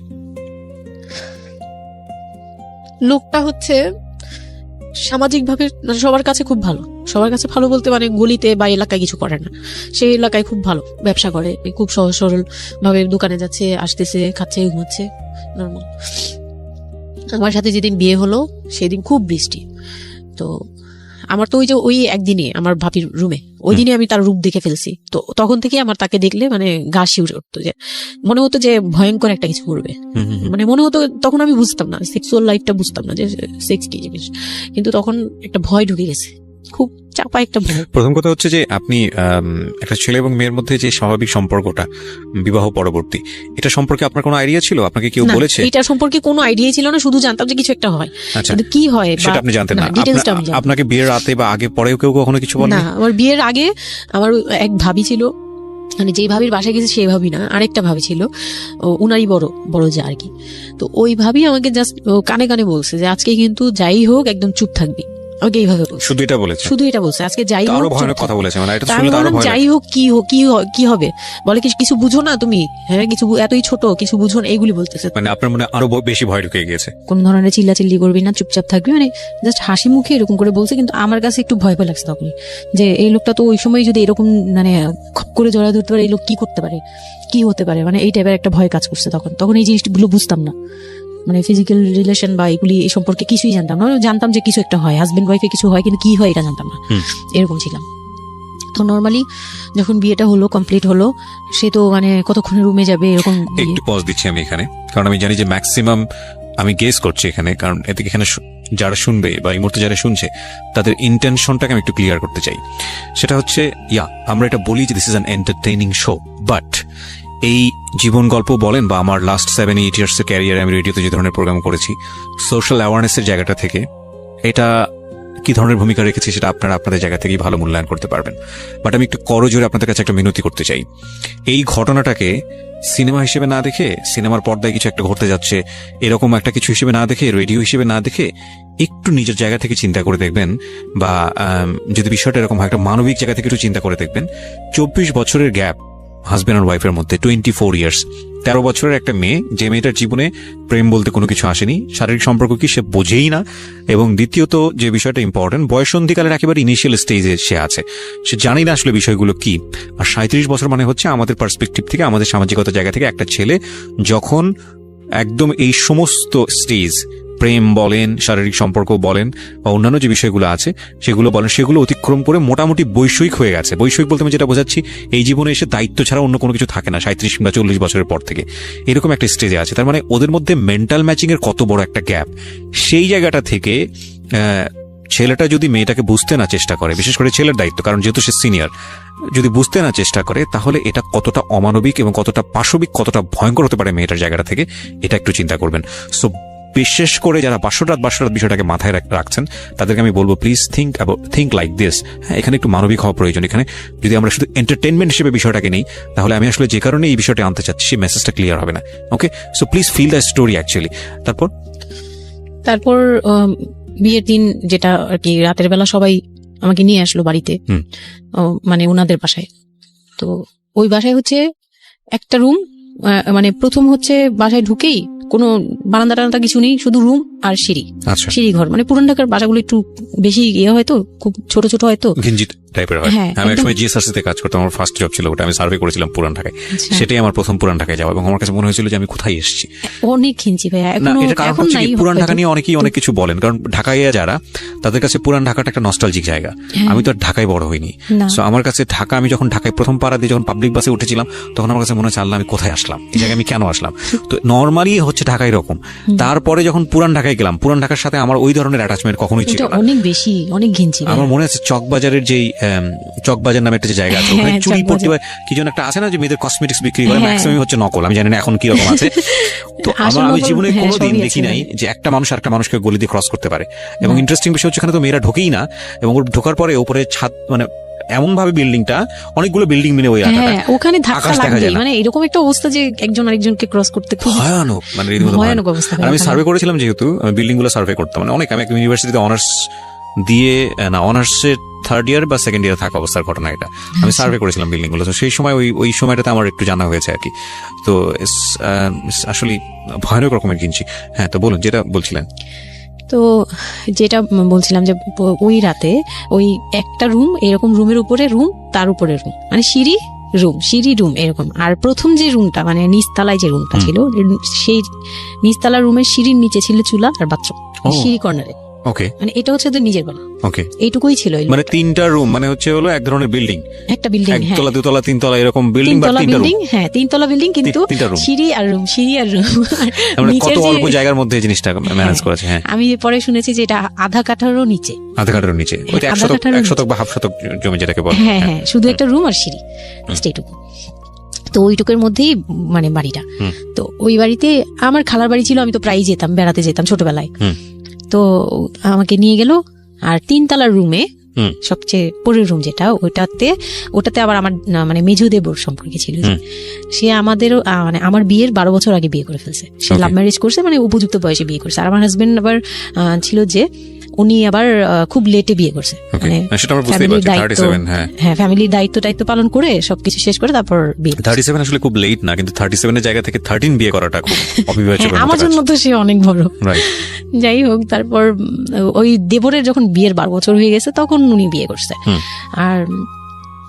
লোকটা হচ্ছে সামাজিকভাবে সবার কাছে খুব ভালো, সবার কাছে ভালো বলতে মানে গলিতে বা এলাকায় কিছু করে না, সেই এলাকায় খুব ভালো ব্যবসা করে, খুব সহজ সরল ভাবে দোকানে যাচ্ছে, আসতেছে, খাচ্ছে, ঘুমাচ্ছে, নর্মাল। আমার সাথে যেদিন বিয়ে হলো সেদিন খুব বৃষ্টি। তো আমার তো ওই একদিনে আমার ভাবির রুমে, ওই দিনে আমি তার রূপ দেখে ফেলছি। তো তখন থেকে আমার তাকে দেখলে মানে গা শিউরে উঠতো, যে মনে হতো যে ভয়ঙ্কর একটা কিছু করবে। মানে মনে হতো, তখন আমি বুঝতাম না সেক্সুয়াল লাইফটা, বুঝতাম না যে সেক্স কি জিনিস, কিন্তু তখন একটা ভয় ঢুকে গেছে খুব চাপা একটা ভয়। প্রথম কথা হচ্ছে যে আপনি একটা ছেলে এবং মেয়ের মধ্যে যে স্বাভাবিক সম্পর্কটা বিবাহ পরবর্তী, এটা সম্পর্কে আপনার কোনো আইডিয়া ছিল? আপনাকে কেউ বলেছে? এটা সম্পর্কে কোনো আইডিয়া ছিল না, শুধু জানতাম যে কিছু একটা হয়, কিন্তু কি হয় সেটা আপনি জানতেন না। আপনাকে বিয়ের রাতে বা আগে পরেও কেউ কখনো কিছু বলে না? আমার বিয়ের আগে আমার এক ভাবি ছিল, মানে যেই ভাবির বাসায় গেছে সেই ভাবি না, আরেকটা ভাবি ছিল, উনারই বড় যা আর কি। তো ওই ভাবি আমাকে জাস্ট কানে কানে বলছে যে আজকে কিন্তু যাই হোক একদম চুপ থাকবি, আমাকে এইভাবে শুধু এটা বলেছে, আজকে যাই হোক, আরো ভয়ানক কথা বলেছে, মানে এটা শুনলে আরো ভয় যাই হোক কি হবে, বলে কিছু বুঝো না তুমি, হ্যাঁ কিছু এতই ছোট কিছু বুঝো না, এইগুলি বলতেছে। মানে আপনার মনে আরো বেশি ভয় ঢুকে গিয়েছে, কোন ধরনের চিল্লাচিল্লি করবি না, চুপচাপ থাকবি, মানে জাস্ট হাসি মুখে এরকম করে বলছে। কিন্তু আমার কাছে একটু ভয় ভয় লাগছে তখনই, যে এই লোকটা তো ওই সময় যদি এরকম মানে খপ করে জড়া ধরতে পারে, এই লোক কি করতে পারে, কি হতে পারে, মানে এই টাইপের একটা ভয় কাজ করছে তখন এই জিনিসগুলো বুঝতাম না, মানে ফিজিক্যাল রিলেশন বা এগুলি এই সম্পর্কে কিছুই জানতাম না। জানতাম যে কিছু একটা হয়, হাজবেন্ড ওয়াইফে কিছু হয়, কিন্তু কি হয় এটা জানতাম না, এরকম ছিলাম। তো নর্মালি যখন বিয়েটা হলো, কমপ্লিট হলো, সে তো মানে কতক্ষণে রুমে যাবে এরকম। একটু পজ দিচ্ছি আমি এখানে, কারণ আমি জানি যে ম্যাক্সিমাম আমি গেস করছি এখানে, কারণ এদিকে এখানে যারা শুনবে বা এই মুহূর্তে যারা শুনছে তাদের ইন্টেনশনটাকে আমি একটু ক্লিয়ার করতে চাই। সেটা হচ্ছে আমরা এটা বলি যে this is an entertaining show, but এই জীবন গল্প বলেন বা আমার লাস্ট 7-8 ইয়ার্সের ক্যারিয়ারে আমি রেডিওতে যে ধরনের প্রোগ্রাম করেছি, সোশ্যাল অ্যাওয়ারনেসের জায়গাটা থেকে এটা কি ধরনের ভূমিকা রেখেছি সেটা আপনারা আপনাদের জায়গা থেকেই ভালো মূল্যায়ন করতে পারবেন। বাট আমি একটু করজোরে আপনাদের কাছে একটা মিনতি করতে চাই, এই ঘটনাটাকে সিনেমা হিসেবে না দেখে, সিনেমার পর্দায় কিছু একটা ঘটতে যাচ্ছে এরকম একটা কিছু হিসেবে না দেখে, রেডিও হিসেবে না দেখে, একটু নিজের জায়গা থেকে চিন্তা করে দেখবেন, বা যদি বিষয়টা এরকম হয় একটা মানবিক জায়গা থেকে একটু চিন্তা করে দেখবেন। 24 বছরের গ্যাপ হাজবেন্ড আর ওয়াইফের মধ্যে, 24 ইয়ার্স, 13 বছরের একটা মেয়ে, যে মেয়েটার জীবনে প্রেম বলতে কোনো কিছু আসেনি, শারীরিক সম্পর্ক কি সে বোঝেই না, এবং দ্বিতীয়ত যে বিষয়টা ইম্পর্টেন্ট, বয়সন্ধিকালের একেবারে ইনিশিয়াল স্টেজে সে আছে, সে জানি না আসলে বিষয়গুলো কি। আর 37 বছর মানে হচ্ছে আমাদের পার্সপেক্টিভ থেকে, আমাদের সামাজিকতা জায়গা থেকে একটা ছেলে যখন একদম এই সমস্ত স্টেজ, প্রেম বলেন, শারীরিক সম্পর্ক বলেন, বা অন্যান্য যে বিষয়গুলো আছে সেগুলো বলেন, সেগুলো অতিক্রম করে মোটামুটি বৈষয়িক হয়ে গেছে। বৈষয়িক বলতে আমি যেটা বোঝাচ্ছি, এই জীবনে এসে দায়িত্ব ছাড়া অন্য কোনো কিছু থাকে না 37 কিংবা 40 বছরের পর থেকে, এরকম একটা স্টেজে আছে। তার মানে ওদের মধ্যে মেন্টাল ম্যাচিং এর কত বড় একটা গ্যাপ। সেই জায়গাটা থেকে ছেলেটা যদি মেয়েটাকে বুঝতে না চেষ্টা করে, বিশেষ করে ছেলের দায়িত্ব, কারণ যেহেতু সে সিনিয়র, যদি বুঝতে না চেষ্টা করে, তাহলে এটা কতটা অমানবিক এবং কতটা পাশবিক, কতটা ভয়ঙ্কর হতে পারে মেয়েটার জায়গাটা থেকে, এটা একটু চিন্তা করবেন। সো বিশেষ করে যারা বাসরাত বিষয়টাকে মাথায় রাখছেন, তাদেরকে আমি বলবো প্লিজ থিঙ্ক লাইক দিস। হ্যাঁ, এখানে একটু মানবিক হওয়া প্রয়োজন। এখানে যদি আমরা শুধু এন্টারটেনমেন্ট হিসেবে বিষয়টাকে নেই, তাহলে আমি আসলে যে কারণে এই বিষয়টা আনতে চাচ্ছি সেই মেসেজটা ক্লিয়ার হবে না। Okay, so please feel the story actually. তারপর বিয়ের দিন যেটা আর কি, রাতের বেলা সবাই আমাকে নিয়ে আসলো বাড়িতে, মানে ওনাদের বাসায়। তো ওই বাসায় হচ্ছে একটা রুম, মানে প্রথম হচ্ছে বাসায় ঢুকেই কোনো বারান্দা টারান্দা কিছু নেই, শুধু রুম আর সিঁড়ি, সিঁড়ি ঘর। মানে পুরান ঢাকার বাসাগুলো একটু বেশি হয়তো, খুব ছোট ছোট হয়তো, টাইপের হয়। আমি একসময় জিএসআরসিতে কাজ করতাম, আমার ফার্স্ট জব ছিল ওটা, আমি সার্ভে করেছিলাম পুরান ঢাকায়। সেটাই আমার প্রথম পুরান ঢাকায় যাওয়া, এবং আমার কাছে মনে হয়েছিল যে আমি কোথায় এসেছি। অনেক ঘিঞ্চি ভাইয়া, এখন নাই। পুরান ঢাকা নিয়ে অনেকেই অনেক কিছু বলেন, কারণ ঢাকায় যারা, তাদের কাছে পুরান ঢাকাটা একটা নস্টালজিক জায়গা। আমি তো আর ঢাকায় বড় হইনি, সো আমার কাছে ঢাকা, আমি যখন ঢাকায় প্রথম পাড়া দিয়ে যখন পাবলিক বাসে উঠেছিলাম, তখন আমার কাছে মনে হচ্ছে আল্লাহ আমি কোথায় আসলাম, এই জায়গায় আমি কেন আসলাম। তো নর্মালি হচ্ছে ঢাকা এরকম। তারপরে যখন পুরান ঢাকায় গেলাম, পুরান ঢাকার সাথে আমার ওই ধরনের অ্যাটাচমেন্ট কখনোই ছিল না, অনেক বেশি, অনেক ঘিঞ্চি। আমার মনে আছে চকবাজারের যেই চকবাজার নামে একটা যে জায়গা আছে, ওখানে চুড়ি পড়তে কি যেন একটা আছে না, যে মেয়েদের কসমেটিক্স বিক্রি করে, ম্যাক্সিমাম হচ্ছে নকল, আমি জানি না এখন কি রকম আছে। তো আমি জীবনে কোনোদিন দেখি নাই যে একটা মানুষ আর একটা মানুষকে গলি দিয়ে ক্রস করতে পারে। এবং ইন্টারেস্টিং বিষয় হচ্ছে এখানে তো মেয়েরা ঢোকেই না, এবং ওর ঢোকার পরে উপরে ছাদ, মানে এমন ভাবে বিল্ডিংটা, অনেকগুলো বিল্ডিং মিলে ওই ওখানে ধাক্কা লাগবে, মানে এরকম একটা অবস্থা যে একজন আরেকজনকে ক্রস করতে খুব ভয়ানক, মানে ভয়ানক অবস্থা। আমি সার্ভে করেছিলাম, যেহেতু আমি বিল্ডিং গুলো সার্ভে করতাম, মানে অনেক, আমি ইউনিভার্সিটিতে অনার্স দিয়ে, না অনার্সের 3rd ইয়ার বা 2nd ইয়ার থাকা অবস্থার ঘটনা এটা, আমি সার্ভে করেছিলাম বিল্ডিং গুলো। তো সেই সময় ওই সময়টাতে আমার একটু জানা হয়েছে আর কি। তো আসলে ভয়ানক রকমের কিনছি। হ্যাঁ, তো বলুন যেটা বলছিলেন। তো যেটা বলছিলাম যে ওই রাতে ওই একটা রুম, এরকম রুমের উপরে রুম, তার উপরে রুম, মানে সিঁড়ি রুম এরকম। আর প্রথম যে রুমটা, মানে নিচতলায় যে রুমটা ছিল, সেই নিচতলা রুমের সিঁড়ির নিচে ছিল চুলা আর বাথরুম, সিঁড়ি কর্নারে। ওকে, মানে এটা হচ্ছে ওদের নিজের ঘর। ওকে, এইটুকুই ছিল। মানে 3টা রুম, মানে হচ্ছে হলো এক ধরনের বিল্ডিং, একটা বিল্ডিং, হ্যাঁ, একতলা, দুতলা, তিনতলা এরকম বিল্ডিং, বা 3টা রুম। হ্যাঁ 3তলা বিল্ডিং, কিন্তু সিঁড়ি আর রুম, সিঁড়ি আর রুম। মানে কত অল্প জায়গার মধ্যে এই জিনিসটা ম্যানেজ করেছে। হ্যাঁ, আমি পরে শুনেছি যে এটা আধা কাঠারও নিচে, আধা কাঠারও নিচে, ওইটা 1 শতক বা হাফ শতক জমি যেটাকে বলে। হ্যাঁ হ্যাঁ, শুধু একটা রুম আর সিঁড়ি, এইটুকু। তো ওইটুকুর মধ্যেই মানে বাড়িটা। তো ওই বাড়িতে আমার খালার বাড়ি ছিল, আমি তো প্রায়ই যেতাম, বেড়াতে যেতাম ছোটবেলায়। তো আমাকে নিয়ে গেল, আর 3তলার রুমে সবচেয়ে পরের রুম যেটা, ওটাতে আবার আমার মানে মেজো দেবর সম্পর্কে ছিল, সে আমাদেরও মানে আমার বিয়ের 12 বছর আগে বিয়ে করে ফেলছে। সে লাভ ম্যারেজ করছে, মানে উপযুক্ত বয়সে বিয়ে করছে। আর আমার হাজবেন্ড আবার ছিল যে উনি আবার খুব লেটে বিয়ে করছে, মানে ফ্যামিলির দায়িত্ব পালন করে সবকিছু শেষ করে তারপর বিয়ে। 37 আসলে খুব লেট না, কিন্তু 37 এর জায়গা থেকে 13 বিয়ে করাটা খুব অবিবেচ্য। আমার জন্য তো সে অনেক বড়। যাই হোক, তারপর ওই দেবরের যখন বিয়ের 12 বছর হয়ে গেছে তখন উনি বিয়ে করছে। আর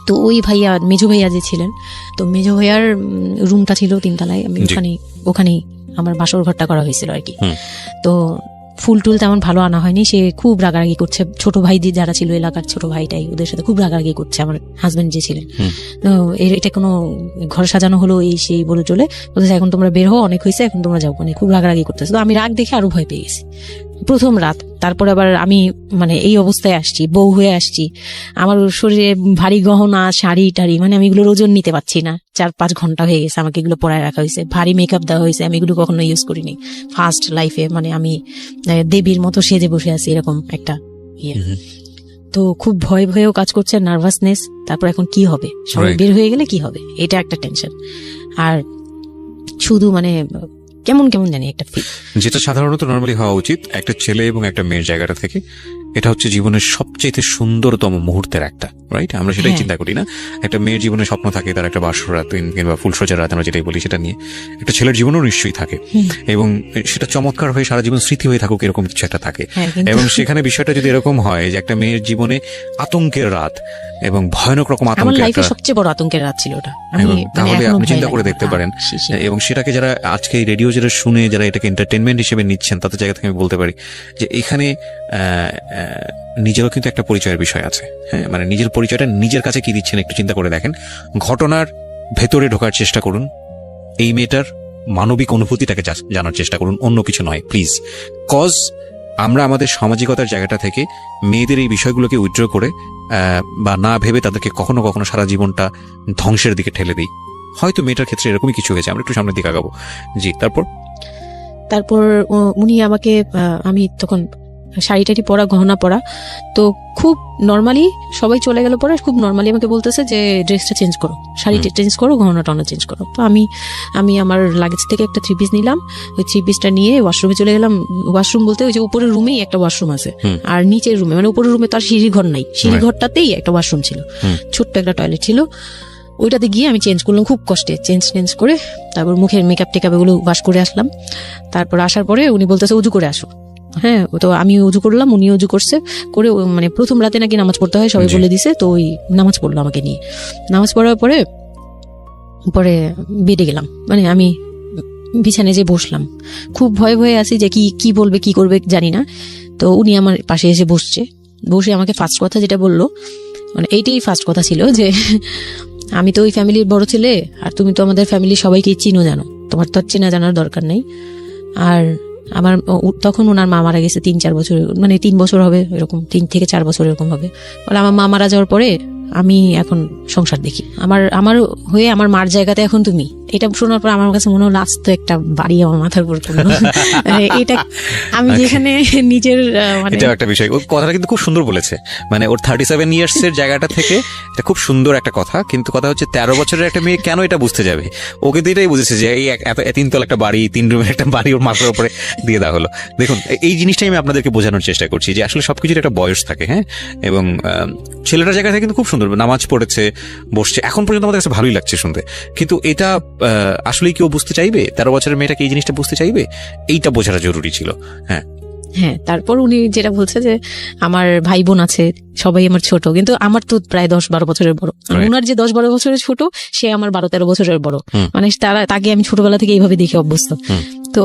তো ওই ভাইয়া, মেজো ভাইয়া যে ছিলেন, তো মেজো ভাইয়ার রুমটা ছিল 3তলায়। আমি ওখানেই আমার বাসর ঘরটা করা হয়েছিল আর কি। তো ফুল টুল তেমন ভালো আনা হয়নি, সে খুব রাগারাগি করছে। ছোট ভাই যারা ছিল এলাকার ছোট ভাইটাই, ওদের সাথে খুব রাগারাগি করছে আমার হাজবেন্ড যে ছিলেন। এটা কোনো ঘর সাজানো হলো এই সেই বলে চলে বলতেছে, এখন তোমরা বের হো, অনেক হয়েছে, এখন তোমরা যাও, মানে খুব রাগারাগি করতেছে। তো আমি রাগ দেখে আরো ভয় পেয়ে গেছি প্রথম রাত। তারপর আবার আমি মানে এই অবস্থায় আসছি, বউ হয়ে আসছি, আমার শরীরে ভারী গহনা, শাড়ি টাড়ি, মানে আমি এগুলোর ওজন নিতে পারছি না। 4-5 ঘন্টা হয়ে গেছে আমাকে এগুলো পরায় রাখা হয়েছে, ভারী মেকআপ দেওয়া হয়েছে, আমি এগুলো কখনো ইউজ করিনি ফার্স্ট লাইফে। মানে আমি দেবীর মতো সেজে বসে আছি, এরকম একটা ইয়ে। তো খুব ভয় ভয়েও কাজ করছে, নার্ভাসনেস। তারপর এখন কি হবে, সবাই বের হয়ে গেলে কি হবে, এটা একটা টেনশন। আর শুধু মানে কেমন কেমন জানি একটা ফিল, যেটা সাধারণত নরমালি হওয়া উচিত একটা ছেলে এবং একটা মেয়ের জায়গাটা থেকে। এটা হচ্ছে জীবনের সবচেয়ে সুন্দরতম মুহূর্তের একটা, রাইট? আমরা সেটাই চিন্তা করি না। একটা মেয়ের জীবনে স্বপ্ন থাকে তার একটা বাসর রাত কিংবা ফুলসজ্জার রাত, আমরা যেটাই বলি সেটা নিয়ে। একটা ছেলের জীবনও নিশ্চয়ই থাকে, এবং সেটা চমৎকার হয়ে সারা জীবন স্মৃতি হয়ে থাকুক, এরকম কিছু একটা থাকে। এবং সেখানে বিষয়টা যদি এরকম হয় যে একটা মেয়ের জীবনে আতঙ্কের রাত এবং ভয়ানক রকম আতঙ্কের, সবচেয়ে বড় আতঙ্কের রাত ছিল ওটা, তাহলে আপনি চিন্তা করে দেখতে পারেন। এবং সেটাকে যারা আজকে এই রেডিও যারা শুনে, যারা এটাকে এন্টারটেনমেন্ট হিসেবে নিচ্ছেন, তাদের জায়গা থেকে আমি বলতে পারি যে এখানে নিজেরও কিন্তু একটা পরিচয়ের বিষয় আছে। হ্যাঁ, মানে নিজের পরিচয়টা নিজের কাছে কি দিচ্ছেন একটু চিন্তা করে দেখেন। ঘটনার ভেতরে ঢোকার চেষ্টা করুন, এই মেয়েটার মানবিক অনুভূতিটাকে জানার চেষ্টা করুন, অন্য কিছু নয় প্লিজ। কজ আমরা আমাদের সামাজিকতার জায়গাটা থেকে মেয়েদের এই বিষয়গুলোকে উইথড্র করে বা না ভেবে তাদেরকে কখনো কখনো সারা জীবনটা ধ্বংসের দিকে ঠেলে দিই। হয়তো মেয়েটার ক্ষেত্রে এরকমই কিছু হয়েছে, আমরা একটু সামনের দিকে আগাবো। জি, তারপর উনি আমাকে, আমি তখন শাড়ি টাড়ি পরা, গহনা পরা, তো খুব নর্মালি সবাই চলে গেল পরে, খুব নর্মালি আমাকে বলতেছে যে ড্রেসটা চেঞ্জ করো, শাড়িটা চেঞ্জ করো, গহনা টনা চেঞ্জ করো। তো আমি আমার লাগেজ থেকে একটা 3 পিস নিলাম, ওই 3 পিসটা নিয়ে ওয়াশরুমে চলে গেলাম। ওয়াশরুম বলতে ওই যে উপরের রুমেই একটা ওয়াশরুম আছে, আর নিচের রুমে, মানে উপরের রুমে তো আর সিঁড়ি ঘর নাই, সিঁড়ি ঘরটাতেই একটা ওয়াশরুম ছিল, ছোট্ট একটা টয়লেট ছিল। ওইটাতে গিয়ে আমি চেঞ্জ করলাম খুব কষ্টে, চেঞ্জ করে তারপর মুখের মেকআপ টেকআপ এগুলো ওয়াশ করে আসলাম। তারপর আসার পরে উনি বলতেছে উজু করে আসো। হ্যাঁ, তো আমি উজু করলাম, উনি উজু করছে করে, মানে প্রথম রাতে নাকি নামাজ পড়তে হয় সবাই বলে দিছে, তো ওই নামাজ পড়লো আমাকে নিয়ে। নামাজ পড়ার পরে বেডে গেলাম, মানে আমি বিছানায় যে বসলাম, খুব ভয়ে ভয়ে আছি যে কি বলবে কি করবে জানি না। তো উনি আমার পাশে এসে বসে আমাকে ফার্স্ট কথা যেটা বললো, মানে এইটাই ফার্স্ট কথা ছিল যে আমি তো ওই ফ্যামিলির বড় ছেলে, আর তুমি তো আমাদের ফ্যামিলির সবাইকে চিনো জানো, তোমার তো চেনা জানার দরকার নেই। আর আমার তখন ওনার মা মারা গেছে 3-4 বছর, মানে 3 বছর হবে এরকম, 3 থেকে 4 বছর এরকম হবে। বলে আমার মা মারা যাওয়ার পরে আমি এখন সংসার দেখি, আমার হয়ে আমার মার জায়গাতে এখন তুমি। এটা শোনার পর আমার কাছে মনে হলো আজ তো একটা বাড়ি আমার মাথার উপর পড়লো। এটা আমি যেখানে নিজের মানে এটা একটা বিষয়, ওর কথাটা কিন্তু খুব সুন্দর বলেছে। মানে ওর 37 ইয়ার্স এর জায়গাটা থেকে এটা খুব সুন্দর একটা কথা, কিন্তু কথা হচ্ছে 13 বছরের একটা মেয়ে কেন এটা বুঝতে যাবে? ওকে তো এটাই বুঝেছে যে এই 3 তলা একটা বাড়ি, 3 রুমের একটা বাড়ি ওর মাথার উপরে দিয়ে দেওয়া হলো। দেখুন, এই জিনিসটাই আমি আপনাদেরকে বোঝানোর চেষ্টা করছি যে আসলে সবকিছুর একটা বয়স থাকে। হ্যাঁ, এবং ছেলেটার জায়গা থেকে কিন্তু খুব সুন্দর নামাজ পড়েছে, বসছে, এখন পর্যন্ত আমাদের কাছে ভালোই লাগছে শুনতে। কিন্তু এটা আসলেই কেউ বুঝতে চাইবে? 13 বছরের মেয়েটাকে এই জিনিসটা বুঝতে চাইবে? এইটা বোঝাটা জরুরি ছিল। হ্যাঁ, তারপর উনি যেটা বলছে যে আমার ভাই বোন আছে, সবাই আমার ছোট, কিন্তু আমার তো প্রায় 10-12 বছরের বড়। ওনার যে 10-12 বছরের ছোট, সে আমার 12-13 বছরের বড়। মানে তাকে আমি ছোটবেলা থেকে এইভাবে দেখে অভ্যস্ত। তো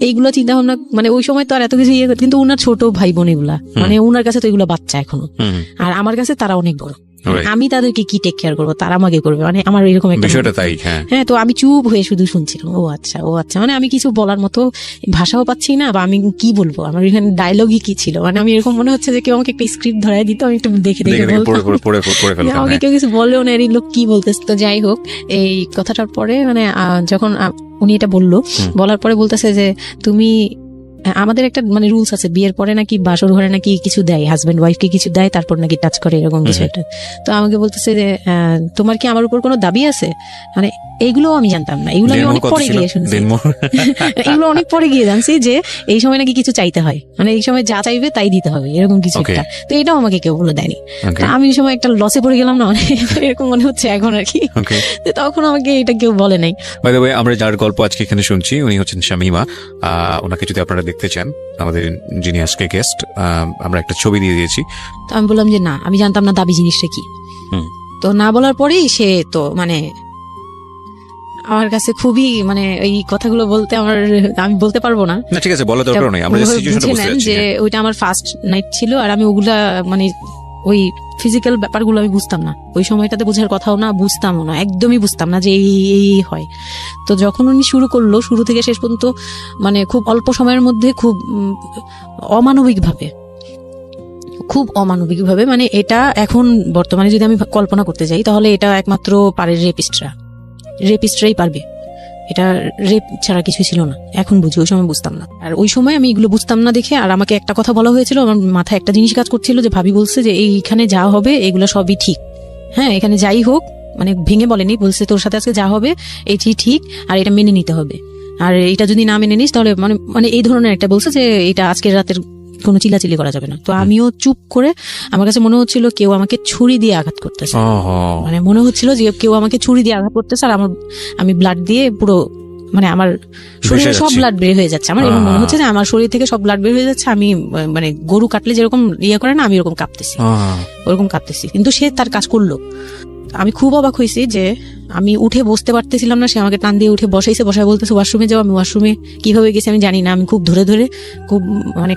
এইগুলো চিন্তা ভাবনা মানে ওই সময় তো আর এত কিছু কিন্তু উনার ছোট ভাই বোন এগুলা মানে উনার কাছে তো এগুলো বাচ্চা এখনো, আর আমার কাছে তারা অনেক বড়। আমি তাদেরকে কি টেক কেয়ার করবো, তারা আমাকে করবে, মানে আমার এরকম একটা বিষয়টা তাই। হ্যাঁ, তো আমি চুপ হয়ে শুধু শুনছিলাম, ও আচ্ছা, মানে আমি কিছু বলার মতো ভাষাও পাচ্ছি না, বা আমি কি বলবো, আমার এখানে ডায়লগই কি ছিল, মানে আমি এরকম মনে হচ্ছে যে কেউ আমাকে একটা স্ক্রিপ্ট ধরাই দিত, আমি একটু দেখে বলতাম, আমাকে কেউ কিছু বলেও না, এই লোক কি বলতেছে। তো যাই হোক, এই কথাটার পরে মানে যখন উনি এটা বলার পরে বলতেছে যে তুমি, আমাদের একটা মানে রুলস আছে, বিয়ের পরে নাকি বাসর ঘরে নাকি কিছু দেয়, হাজবেন্ড ওয়াইফকে কিছু দেয়, তারপর নাকি টাচ করে, এরকম কিছু একটা। তো আমাকে বলতেছে যে তোমার কি আমার উপর কোনো দাবি আছে, মানে এইগুলো আমি জানতাম না, এগুলো আমি অনেক পরে গিয়ে শুনছি, এগুলো অনেক পরে গিয়ে জানছি যে এই সময় নাকি কিছু চাইতে হয়, মানে এই সময় যা চাইবে তাই দিতে হবে, এরকম কিছু একটা। তো এটাও আমাকে কেউ বলে দেয়নি। আমি এই সময় একটা লসে পড়ে গেলাম না, এরকম মনে হচ্ছে এখন আর কি। তখন আমাকে এটা কেউ বলে নাই। বাই দ্য ওয়ে, আমরা যার গল্প আজকে এখানে শুনছি উনি হচ্ছেন শামীমা। ওনাকে যদি আপনারা দেখতে চান, আমাদের যিনি আজকে গেস্ট, আমরা একটা ছবি দিয়ে দিয়েছি। তো আমি বললাম যে না, আমি জানতাম না দাবি জিনিসটা কি। তো না বলার পরেই সে তো মানে আমার কাছে খুবই মানে এই কথাগুলো বলতে আমি বলতে পারবো না। ঠিক আছে, বলা দরকার নেই, আমরা সিচুয়েশনটা বুঝতে পারছি যে ওইটা আমার ফার্স্ট নাইট ছিল, আর আমি ওগুলা মানে ওই ফিজিক্যাল ব্যাপারগুলো আমি বুঝতাম না, ওই সময়টাতে বোঝার কথাও না, বুঝতামও না, একদমই বুঝতাম না যে এই হয়। তো যখন উনি শুরু করলো, শুরু থেকে শেষ পর্যন্ত মানে খুব অল্প সময়ের মধ্যে খুব অমানবিকভাবে মানে এটা এখন বর্তমানে যদি আমি কল্পনা করতে যাই, তাহলে এটা একমাত্র পারে রেপিস্টরাই পারবে, এটা রেপ ছাড়া কিছু ছিল না। এখন বুঝি, ওই সময় বুঝতাম না। আর ওই সময় আমি এগুলো বুঝতাম না দেখে, আর আমাকে একটা কথা বলা হয়েছিল, আমার মাথায় একটা জিনিস কাজ করছিল, যে ভাবি বলছে যে এইখানে যা হবে এগুলো সবই ঠিক, হ্যাঁ এখানে যাই হোক, মানে ভেঙে বলেনি, বলছে তোর সাথে আজকে যা হবে এটি ঠিক, আর এটা মেনে নিতে হবে, আর এটা যদি না মেনে নিস তাহলে মানে এই ধরনের একটা বলছে যে এটা আজকের রাতের কোনো চিল্লাচিল্লি করা যাবে না। তো আমিও চুপ করে, আমার কাছে মনে হচ্ছিল কেউ আমাকে ছুরি দিয়ে আঘাত করতেছে, মানে মনে হচ্ছিল যে কেউ আমাকে ছুরি দিয়ে আঘাত করতেছে, আর আমি ব্লাড দিয়ে পুরো মানে আমার শরীরে সব ব্লাড বের হয়ে যাচ্ছে, আমার এরকম মনে হচ্ছে যে আমার শরীর থেকে সব ব্লাড বের হয়ে যাচ্ছে, আমি মানে গরু কাটলে যেরকম করে না, আমি ওরকম কাঁপতেছি, কিন্তু সে তার কাজ করলো। আমি খুব অবাক হয়েছি যে আমি উঠে বসতে পারতেছিলাম না, সে আমাকে টান দিয়ে উঠে বসায় বলতেছে ওয়াশরুমে যাও। আমি ওয়াশরুমে কিভাবে গেছি আমি জানি না, আমি খুব ধরে খুব মানে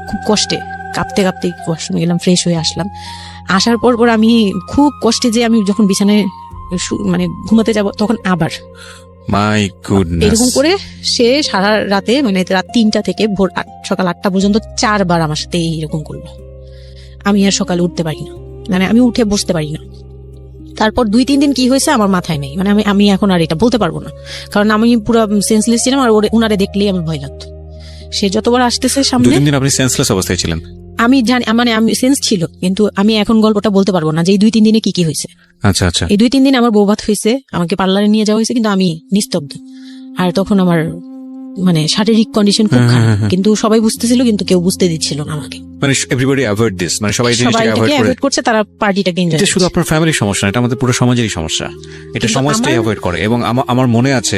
খুব কষ্টে কাঁপতে ওয়াশরুমে গেলাম, ফ্রেশ হয়ে আসলাম। আসার পর আমি খুব কষ্টে, যে আমি যখন বিছানায় মানে ঘুমাতে যাব, তখন আবার মাই গুডনেস এরকম করে সে সারা রাতে মানে রাত 3টা থেকে ভোর সকাল 8টা পর্যন্ত 4 বার আমার সাথে এরকম করলো। আমি আর সকালে উঠতে পারি না, মানে আমি উঠে বসতে পারি না। তারপর 2-3 দিন কি হয়েছে আমার মাথায় নেই, মানে আমি এখন আর এটা বলতে পারবো না, কারণ আমি পুরো সেন্সলেস ছিলাম, আর উনারে দেখলেই আমার ভয় লাগতো। সে যতবার আসতেছে সামনে, 2-3 দিন আপনি সেন্সলেস অবস্থায় ছিলেন? আমি জানি, মানে আমি সেন্স ছিল, কিন্তু আমি এখন গল্পটা বলতে পারবো না যে এই 2-3 দিনে কি হয়েছে। আচ্ছা, এই 2-3 দিন আমার বৌভাত হয়েছে, আমাকে পার্লারে নিয়ে যাওয়া হয়েছে, কিন্তু আমি নিস্তব্ধ। আর তখন আমার মানে শারীরিক কন্ডিশন খুব খারাপ, কিন্তু সবাই বুঝতেছিল, কিন্তু কেউ বুঝতে দিচ্ছিল না আমাকে। মানে এভরিবডি অ্যাভয়েড দিস, মানে সবাই জিনিসটাকে অ্যাভয়েড করছে, তারা পার্টিটাকে এনজয় করছে। এটা শুধু আপনার ফ্যামিলির সমস্যা না, এটা আমাদের পুরো সমাজেরই সমস্যা, এটা সমাজটাই অ্যাভয়েড করে। এবং আমার মনে আছে,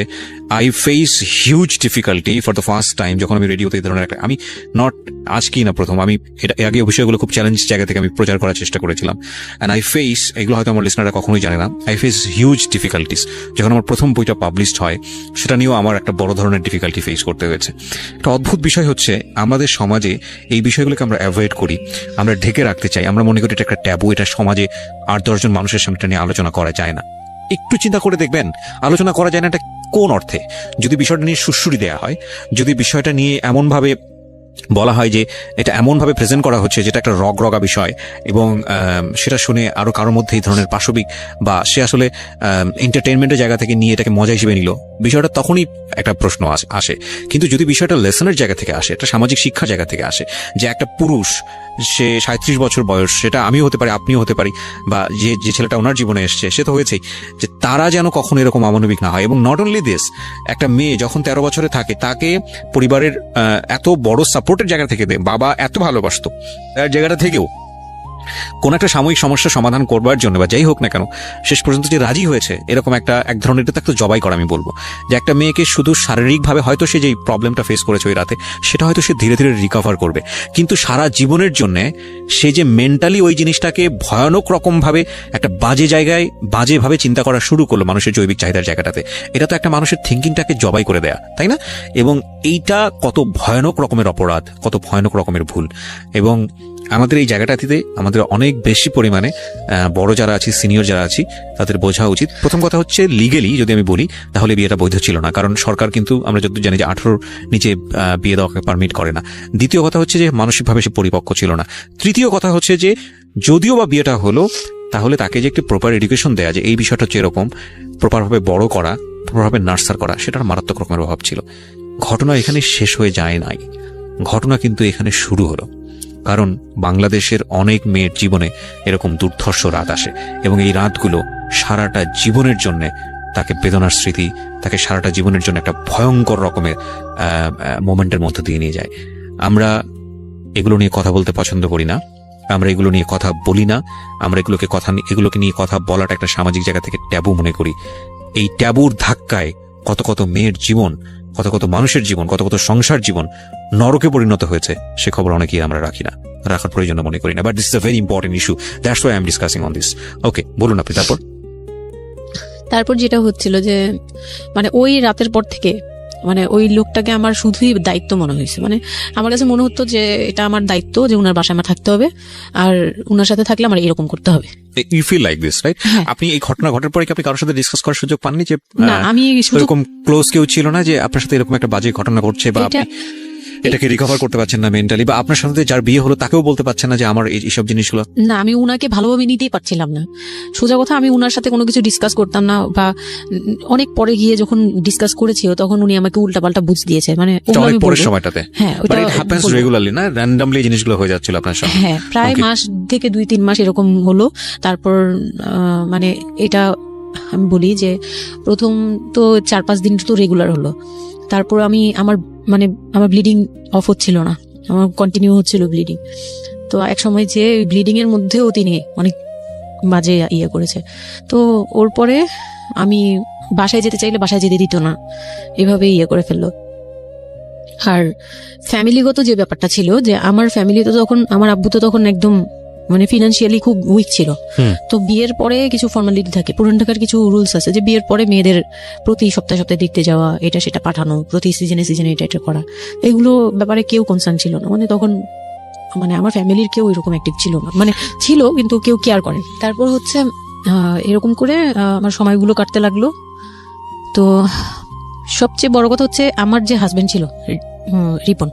I face huge difficulty for the first time যখন আমি রেডিওতে এই ধরনের একটা, আমি নট আজকেই না প্রথম, আমি এটা আগে বিষয়গুলো খুব চ্যালেঞ্জ জায়গা থেকে আমি প্রচার করার চেষ্টা করেছিলাম। অ্যান্ড আই ফেস, এগুলো হয়তো আমার লিসনাররা কখনোই জানে না, আই ফেস হিউজ ডিফিকাল্টিস। যখন আমার প্রথম বইটা পাবলিশড হয়, সেটা নিয়েও আমার একটা বড় ধরনের ডিফিকাল্টি ফেস করতে হয়েছে। একটা অদ্ভুত বিষয় হচ্ছে, আমাদের সমাজে এই বিষয়গুলোকে আমরা অ্যাভয়েড করি, আমরা ঢেকে রাখতে চাই, আমরা মনে করি এটা একটা ট্যাবু, এটা সমাজে 8-10 জন মানুষের সামনে নিয়ে আলোচনা করা যায় না। একটু চিন্তা করে দেখবেন, আলোচনা করা যায় না এটা কোন অর্থে? যদি বিষয়টা নিয়ে সুড়সুড়ি দেওয়া হয়, যদি বিষয়টা নিয়ে এমনভাবে বলা হয় যে এটা এমনভাবে প্রেজেন্ট করা হচ্ছে যেটা একটা রগা বিষয়, এবং সেটা শুনে আরো কারোর মধ্যে এই ধরনের পাশবিক, বা সে আসলে এন্টারটেইনমেন্টের জায়গা থেকে নিয়ে এটাকে মজা হিসেবে নিল, বিষয়টা তখনই একটা প্রশ্ন আসে। কিন্তু যদি বিষয়টা লেসনের জায়গা থেকে আসে, একটা সামাজিক শিক্ষার জায়গা থেকে আসে, যে একটা পুরুষ, সে 37 বছর বয়স, সেটা আমিও হতে পারি, আপনিও হতে পারি, বা যে ছেলেটা ওনার জীবনে এসছে সে তো হয়েছেই, যে তারা যেন কখনো এরকম অমানবিক না হয়। এবং নট অনলি দিস, একটা মেয়ে যখন 13 বছরে থাকে, তাকে পরিবারের এত বড় সাপোর্টের জায়গা থেকে বাবা এত ভালোবাসতো, তার জায়গাটা থেকেও কোন একটা সাময়িক সমস্যা সমাধান করবার জন্য বা যাই হোক না কেন শেষ পর্যন্ত যে রাজি হয়েছে, এরকম এক ধরনের এটা তো জবাই করা আমি বলবো, যে একটা মেয়েকে শুধু শারীরিকভাবে হয়তো সে যেই প্রবলেমটা ফেস করেছে ওই রাতে সেটা হয়তো সে ধীরে ধীরে রিকভার করবে, কিন্তু সারা জীবনের জন্য সে যে মেন্টালি ওই জিনিসটাকে ভয়ানক রকম ভাবে একটা বাজে জায়গায় বাজেভাবে চিন্তা করা শুরু করলো মানুষের জৈবিক চাহিদার জায়গাটাতে, এটা তো একটা মানুষের থিঙ্কিংটাকে জবাই করে দেয়া, তাই না? এবং এইটা কত ভয়ানক রকমের অপরাধ, কত ভয়ানক রকমের ভুল। এবং আমাদের এই জায়গাটাতে আমাদের অনেক বেশি পরিমাণে বড় যারা আছি, সিনিয়র যারা আছি, তাদের বোঝা উচিত। প্রথম কথা হচ্ছে লিগেলি যদি আমি বলি তাহলে বিয়েটা বৈধ ছিল না, কারণ সরকার কিন্তু আমরা যতদূর জানি যে 18 নিচে বিয়ে দেওয়াকে পারমিট করে না। দ্বিতীয় কথা হচ্ছে যে মানসিকভাবে সে পরিপক্ক ছিল না। তৃতীয় কথা হচ্ছে যে যদিও বা বিয়েটা হলো তাহলে তাকে যে একটি প্রপার এডুকেশন দেয়া, যে এই বিষয়টা হচ্ছে এরকম, প্রপারভাবে বড় করা, প্রপারভাবে নার্সার করা, সেটার মারাত্মক রকমের অভাব ছিল। ঘটনা এখানে শেষ হয়ে যায় নাই, ঘটনা কিন্তু এখানে শুরু হলো। কারণ বাংলাদেশের অনেক মেয়ের জীবনে এরকম দুর্ধর্ষ রাত আসে এবং এই রাতগুলো সারাটা জীবনের জন্য তাকে বেদনার স্মৃতি, তাকে সারাটা জীবনের জন্য একটা ভয়ঙ্কর রকমের মোমেন্টের মধ্যে দিয়ে নিয়ে যায়। আমরা এগুলো নিয়ে কথা বলতে পছন্দ করি না, আমরা এগুলো নিয়ে কথা বলি না, আমরা এগুলোকে নিয়ে কথা বলাটা একটা সামাজিক জায়গা থেকে ট্যাবু মনে করি। এই ট্যাবুর ধাক্কায় কত কত মেয়ের জীবন, কত কত মানুষের জীবন, কত কত সংসার জীবন নরকে পরিণত হয়েছে সে খবর অনেকেই আমরা রাখি না, রাখার প্রয়োজন মনে করি না। But this is a very important issue, that's why I am discussing on this. Okay, বলুন আপনি। তারপর যেটা হচ্ছিল যে মানে ওই রাতের পর থেকে মানে ওই লোকটাকে আমার শুধুই দায়িত্ব মনে হয়েছে। মানে আমার কাছে মনে হতো যে এটা আমার দায়িত্ব, যে উনার বাসায় আমার থাকতে হবে, আর উনার সাথে থাকলে আমার এরকম করতে হবে। You feel like this, right? আপনি এই ঘটনা ঘটার পরে কি আপনি কারোর সাথে ডিসকাস করার সুযোগ পাননি যে না, আমি এরকম ক্লোজ কেউ ছিল না যে আপনার সাথে এরকম একটা বাজে ঘটনা ঘটছে, বা আপনি এটাকে রিকভার করতে পারছেন না মেন্টালি, বা আপনার সাথে যার বিয়ে হলো তাকেও বলতে পারছেন না যে আমার এইসব জিনিসগুলো? না, আমি উনাকে ভালোভাবে নিতেই পারছিলাম না। সোজা কথা, আমি উনার সাথে কোনো কিছু ডিসকাস করতাম না, বা অনেক পরে গিয়ে যখন ডিসকাস করেছি তখন উনি আমাকে উল্টাপাল্টা বুঝ দিয়েছে। মানে পরের সময়টাতে, হ্যাঁ, ওটা হ্যাপেন্স রেগুলারলি, না র্যান্ডমলি জিনিসগুলো হয়ে যাচ্ছিল আপনার সাথে? হ্যাঁ, প্রায় মাস থেকে 2-3 মাস এরকম হলো। তারপর মানে এটা আমি বলি যে প্রথম তো 4-5 দিন তো রেগুলার হলো। তারপর আমার ব্লিডিং অফ হচ্ছিল না, আমার কন্টিনিউ হচ্ছিল ব্লিডিং। তো এক সময় যে ব্লিডিং এর মধ্যেও তিনি অনেক বাজে ইয়ে করেছে। তো ওর পরে আমি বাসায় যেতে চাইলে বাসায় যেতে দিত না, এভাবে ইয়ে করে ফেললো। আর ফ্যামিলিগত যে ব্যাপারটা ছিল, যে আমার ফ্যামিলি তো তখন, আমার আব্বু তো তখন একদম মানে ফিনান্সিয়ালি খুব উইক ছিল। তো বিয়ের পরে কিছু ফর্মালিটি থাকে, পুরান ঢাকার কিছু রুলস আছে যে বিয়ের পরে মেয়েদের প্রতি সপ্তাহে সপ্তাহে দেখতে যাওয়া, এটা সেটা পাঠানো, প্রতি সিজনে সিজনে এটা করা, এগুলো ব্যাপারে কেউ কনসার্ন ছিল না। মানে তখন মানে আমার ফ্যামিলির কেউ এরকম অ্যাক্টিভ ছিল না, মানে ছিল কিন্তু কেউ কেয়ার করে। তারপর হচ্ছে এরকম করে আমার সময়গুলো কাটতে লাগলো। তো সবচেয়ে বড় কথা হচ্ছে আমার যে হাজবেন্ড ছিল রিপন,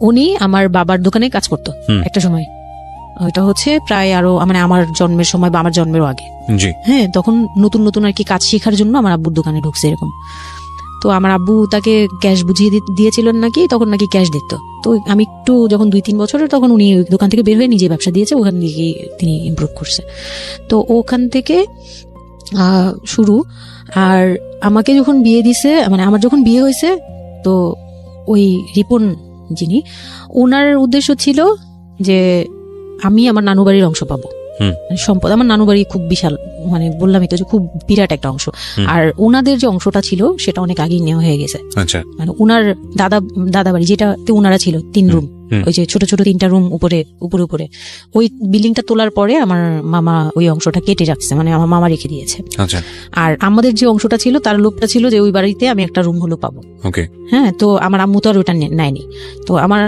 উনি আমার বাবার দোকানে কাজ করতো একটা সময়। ওইটা হচ্ছে প্রায় আরো মানে আমার জন্মের সময় বা আমার জন্মেরও আগে। হ্যাঁ, তখন নতুন নতুন আর কি কাজ শেখার জন্য আমার আব্বুর দোকানে ঢুকছে এরকম। তো আমার আব্বু তাকে ক্যাশ বুঝিয়ে দিয়েছিলেন নাকি, তখন নাকি ক্যাশ দিত। তো আমি একটু যখন 2-3 বছরের, তখন উনি দোকান থেকে বের হয়ে নিজে ব্যবসা দিয়েছে, ওখান থেকে তিনি ইমপ্রুভ করছে। তো ওখান থেকে শুরু। আর আমাকে যখন বিয়ে দিছে, মানে আমার যখন বিয়ে হয়েছে, তো ওই রিপন যিনি, ওনার উদ্দেশ্য ছিল যে আমি আমার নানু বাড়ির অংশ পাবো, সম্পদ। আমার নানু বাড়ি খুব বিশাল, মানে বললামই তো যে খুব বিরাট একটা অংশ। আর ওনাদের যে অংশটা ছিল সেটা অনেক আগেই নেওয়া হয়ে গেছে। মানে ওনার দাদা বাড়ি যেটাতে ওনারা ছিল 3 রুম, ওই যে ছোট ছোট 3টা রুম উপরে ওই বিল্ডিংটা তোলার পরে আমার মামা ওই অংশটা কেটে রাখছে, মানে আমার মামা রেখে দিয়েছে। আর আমাদের যে অংশটা ছিল তার লোকটা ছিল যে ওই বাড়িতে আমি একটা রুম হলো পাবো। হ্যাঁ, তো আমার আম্মু তো আর ওটা নেয়নি। তো আমার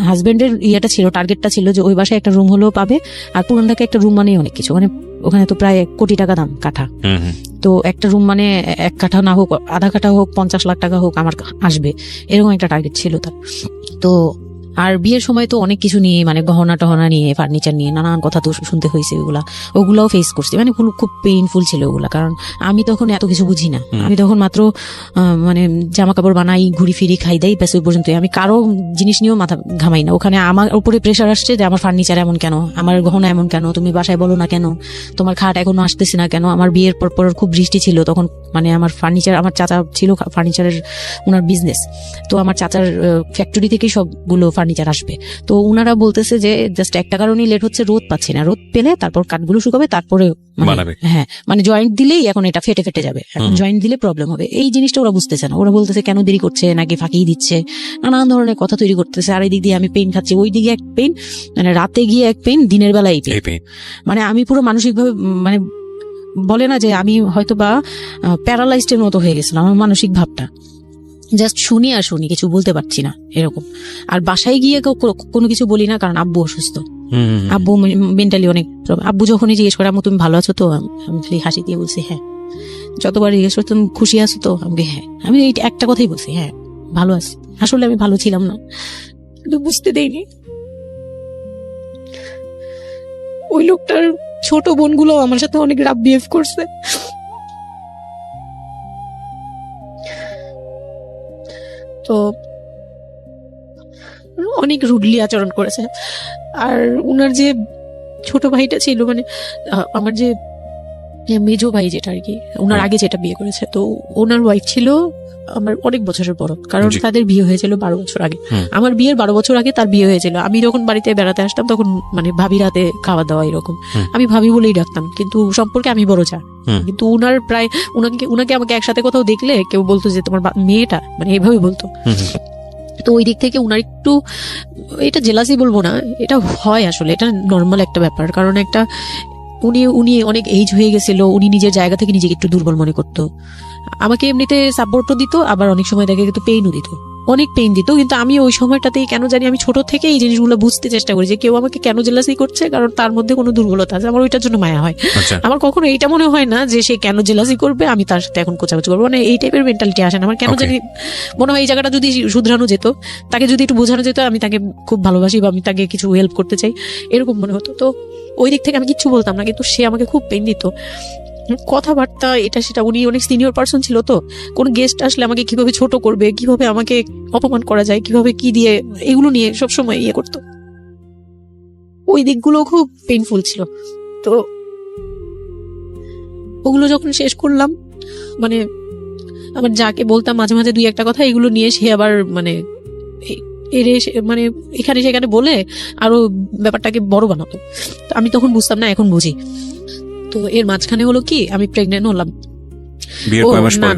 হাজবেন্ডের ইয়েটা ছিল, টার্গেটটা ছিল যে ওই বাসায় একটা রুম হলেও পাবে। আর পুরান ঢাকায় একটা রুম মানে অনেক কিছু, মানে ওখানে তো প্রায় 1 কোটি টাকা দাম কাঠা। তো একটা রুম মানে 1 কাঠা না হোক, আধা কাঠা হোক, 50 লাখ টাকা হোক আমার আসবে, এরকম একটা টার্গেট ছিল তার। তো আর বিয়ের সময় তো অনেক কিছু নিয়ে, মানে গহনা টহনা নিয়ে, ফার্নিচার নিয়ে নানান কথা তো শুনতে হয়েছে, ওগুলাও ফেস করছি। মানে খুব পেইনফুল ছিল ওগুলা, কারণ আমি তখন এত কিছু বুঝি না। আমি তখন মাত্র মানে জামা কাপড় বানাই, ঘুরি ফিরি, খাই দেই, ব্যাস ওই পর্যন্তই। আমি কারো জিনিস নিয়েও মাথা ঘামাই না। ওখানে আমার উপরে প্রেশার আসছে যে আমার ফার্নিচার এমন কেন, আমার গহনা এমন কেন, তুমি বাসায় বলো না কেন, তোমার খাট এখনো আসতেছে না কেন। আমার বিয়ের পর খুব বৃষ্টি ছিল তখন, মানে আমার ফার্নিচার, আমার চাচা ছিল ফার্নিচারের, ওনার বিজনেস। তো আমার চাচার ফ্যাক্টরি থেকেই সবগুলো ফার্নিচার আসবে। তো ওনারা বলতেছে যে জাস্ট একটা কারণেই লেট হচ্ছে, রোদ পাচ্ছি না, রোদ পেলে তারপর কাঠগুলো শুকাবে, তারপরে হ্যাঁ মানে জয়েন্ট দিলেই এখন এটা ফেটে ফেটে যাবে, এখন জয়েন্ট দিলে প্রবলেম হবে। এই জিনিসটা ওরা বুঝতেছে না। ওরা বলতেছে কেন দেরি করছে, নাকি ফাঁকিই দিচ্ছে, নানান ধরনের কথা তৈরি করতেছে। আর এই দিক দিয়ে আমি পেইন খাচ্ছি, ওই দিকে এক পেইন, মানে রাতে গিয়ে এক পেইন, দিনের বেলা এই পেইন। মানে আমি পুরো মানসিকভাবে মানে বলে না যে আমি হয়তো বা প্যারালাইজড মতো হয়ে গেছিলাম। আমার মানসিক ভাবটা জাস্ট শুনি আর শুনি, কিছু বলতে পারছি না এরকম। আর বাসায় গিয়ে কোনো কিছু বলি না, কারণ আব্বু অসুস্থ, আব্বু মেন্টালি অনেক। আব্বু যখনই জিজ্ঞেস করে আম্মু তুমি ভালো আছো তো, আমি খালি হাসি দিয়ে বলছি হ্যাঁ। যতবার জিজ্ঞেস করতো তুমি খুশি আছো তো, আমি হ্যাঁ। আমি এই একটা কথাই বলছি, হ্যাঁ ভালো আছি। আসলে আমি ভালো ছিলাম না, কিন্তু বুঝতে দেইনি। ওই লোকটার ছোট বোনগুলো আমার সাথে অনেক রাফ বিহেভ করছে। তো অনেক রুডলি আচরণ করেছে। আর উনার যে ছোট ভাইটা ছিল, মানে আমার যে মেজো ভাই যেটা আর কি, ওনার আগে যেটা বিয়ে করেছে, তো ওনার ওয়াইফ ছিল আমার অনেক বছরের বড়, কারণ তাদের বিয়ে হয়েছিল 12 বছর আগে। আমার বিয়ের 12 বছর আগে তার বিয়ে হয়েছিল। আমি যখন বাড়িতে বেড়াতে আসতাম তখন মানে ভাবি রাতে খাওয়া দাওয়া এরকম, আমি ভাবি বলেই ডাকতাম, কিন্তু সম্পর্কে আমি বড় যা। কিন্তু উনার প্রায় উনাকে আমাকে একসাথে কোথাও দেখলে কেউ বলতো যে তোমার মেয়েটা, মানে এইভাবে বলতো। তো ওই দিক থেকে উনার একটু, এটা জেলাসি বলবো না, এটা হয় আসলে, এটা নর্মাল একটা ব্যাপার। কারণ একটা উনি অনেক এজ হয়ে গেছিল, উনি নিজের জায়গা থেকে নিজেকে একটু দুর্বল মনে করতো। আমাকে এমনিতে সাপোর্টও দিত, আবার অনেক সময় দেখে কিন্তু পেইনও দিত, অনেক পেইন দিত। কিন্তু আমি ওই সময়টাতেই কেন জানি আমি ছোট থেকে এই জিনিসগুলো বুঝতে চেষ্টা করি যে কেউ আমাকে কেন জেলাসি করছে, কারণ তার মধ্যে কোনো দুর্বলতা আছে, আমার ওইটার জন্য মায়া হয়। আমার কখনো এইটা মনে হয় না যে সে কেন জেলাসি করবে, আমি তার সাথে এখন কোচাকুচি করবো, মানে এই টাইপের মেন্টালিটি আসে না আমার। কেন জানি মনে হয় এই জায়গাটা যদি শুধরানো যেত, তাকে যদি একটু বোঝানো যেত আমি তাকে খুব ভালোবাসি বা আমি তাকে কিছু হেল্প করতে চাই, এরকম মনে হতো। তো ওই দিক থেকে আমি কিচ্ছু বলতাম না, কিন্তু সে আমাকে খুব পেইন দিত, কথাবার্তা এটা সেটা। উনি অনেক সিনিয়র পার্সন ছিল, তো কোন গেস্ট আসলে আমাকে কিভাবে ছোট করবে, কিভাবে আমাকে অপমান করা যায়, কিভাবে কি দিয়ে, এগুলো নিয়ে সবসময় ইয়ে করতো। ওই দিকগুলো খুব পেইনফুল ছিল। তো ওগুলো যখন শেষ করলাম, মানে আবার যাকে বলতাম মাঝে মাঝে দুই একটা কথা, এগুলো নিয়ে সে আবার মানে মানে এখানে সেখানে বলে আরো ব্যাপারটাকে বড় বানাতো। তো আমি তখন বুঝতাম না, এখন বুঝি। তো এর মাঝখানে হলো কি, আমি প্রেগনেন্ট হলাম।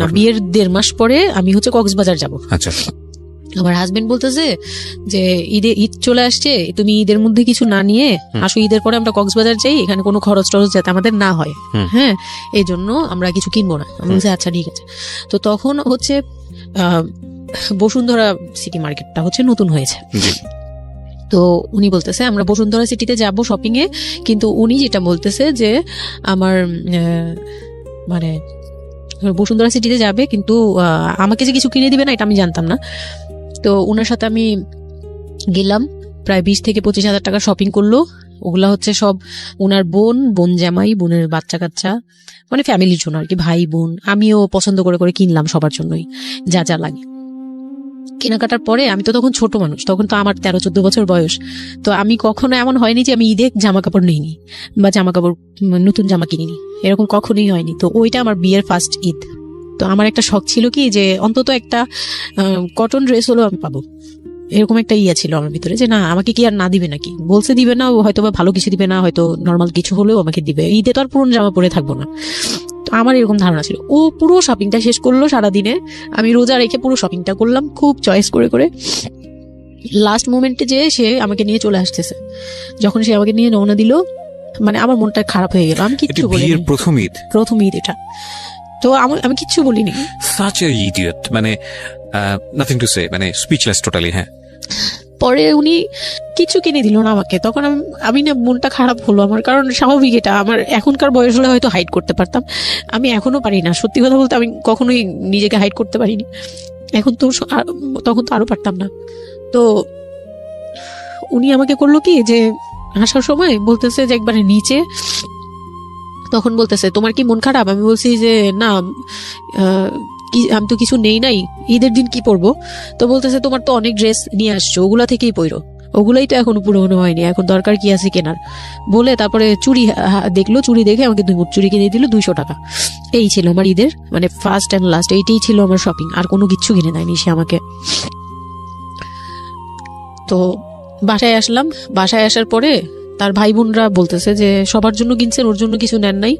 না, বিয়ের 1.5 মাস পরে আমি হচ্ছে কক্সবাজার যাবো। আচ্ছা, আমার হাজবেন্ড বলতেছে যে ঈদ চলে আসছে, তুমি ঈদের মধ্যে কিছু না নিয়ে আসো, ঈদের পরে আমরা কক্সবাজার যাই, এখানে কোনো খরচ টরচ যাতে আমাদের না হয়, হ্যাঁ এই জন্য আমরা কিছু কিনবো না। আমি বলছি আচ্ছা ঠিক আছে। তো তখন হচ্ছে বসুন্ধরা সিটি মার্কেটটা হচ্ছে নতুন হয়েছে। তো উনি বলতেছে আমরা বসুন্ধরা সিটিতে যাব শপিং এ, কিন্তু উনি যেটা বলতেছে যে আমার মানে বসুন্ধরা সিটিতে যাবে, কিন্তু আমাকে যে কিছু কিনে দিবে না এটা আমি জানতাম না। তো ওনার সাথে আমি গেলাম, প্রায় 20 থেকে 25 হাজার টাকা শপিং করলো। ওগুলা হচ্ছে সব ওনার বোন জামাই, বোনের বাচ্চা কাচ্চা, মানে ফ্যামিলির জন্য আর কি, ভাই বোন। আমিও পছন্দ করে করে কিনলাম সবার জন্যই যা যা লাগে। কেনাকাটার পরে আমি তো তখন ছোট মানুষ, তখন তো আমার 13-14 বছর বয়স। তো আমি কখনো এমন হয়নি যে আমি ঈদে জামা কাপড় নিইনি বা জামা কাপড় নতুন জামা কিনিনি, এরকম কখনোই হয়নি। তো ওইটা আমার বিয়ের ফার্স্ট ঈদ। তো আমার একটা শখ ছিল কি যে অন্তত একটা কটন ড্রেস হলেও আমি পাবো, এরকম একটা ইয়া ছিল আমার ভিতরে, যে না আমাকে কি আর না দিবে নাকি, বলছে দিবে না, হয়তো বা ভালো কিছু দিবে না, হয়তো নর্মাল কিছু হলেও আমাকে দিবে, ঈদে তো আর পুরনো জামা পরে থাকবো না। আমার এরকম ধারণা ছিল। ও পুরো শপিংটা শেষ করলো সারাদিনে, আমি রোজা রেখে পুরো শপিংটা করলাম খুব চয়েস করে করে। লাস্ট মোমেন্টে যে সে আমাকে নিয়ে চলে আসতেছে, যখন সে আমাকে নিয়ে রওনা দিল, মানে আমার মনটা খারাপ হয়ে গেল। আমি কিচ্ছু বলিনি, প্রথম ঈদ এটা, তো আমি কিচ্ছু বলিনি। সাচ এ ইডিয়ট, মানে নাথিং টু সে, মানে স্পিচলেস টোটালি। হ্যাঁ, পরে উনি কিছু কিনে দিল না আমাকে, তখন আমি না মনটা খারাপ হলো আমার, কারণ স্বাভাবিক এটা, আমার এখনকার বয়স হলে হয়তো হাইড করতে পারতাম, আমি এখনো পারি না। সত্যি কথা বলতে আমি কখনোই নিজেকে হাইড করতে পারিনি, এখন তো তখন তো আরো পারতাম না। তো উনি আমাকে করলো কি, যে আসার সময় বলতেছে যে একবারে নিচে, তখন বলতেছে তোমার কি মন খারাপ? আমি বলছি যে না, আমি তো কিছু নেই নাই, ঈদের দিন কি পরবো? তো বলতেছে তোমার তো অনেক ড্রেস নিয়ে আসছো, ওগুলা থেকেই পরো, ওগুলাই তো এখনো পুরোনো হয়নি, এখন দরকার কি আছে কেনার? বলে তারপরে চুড়ি দেখলো, চুড়ি দেখে আমাকে 2 মুঠ চুড়ি কিনে দিল 200 টাকা। এই ছিল আমার ঈদের মানে ফার্স্ট অ্যান্ড লাস্ট, এইটাই ছিল আমার শপিং, আর কোনো কিচ্ছু কিনে দেয়নি সে আমাকে। তো বাসায় আসলাম, বাসায় আসার পরে তার ভাই বোনরা বলতেছে যে সবার জন্য কিনছেন, ওর জন্য কিছু নেন নাই।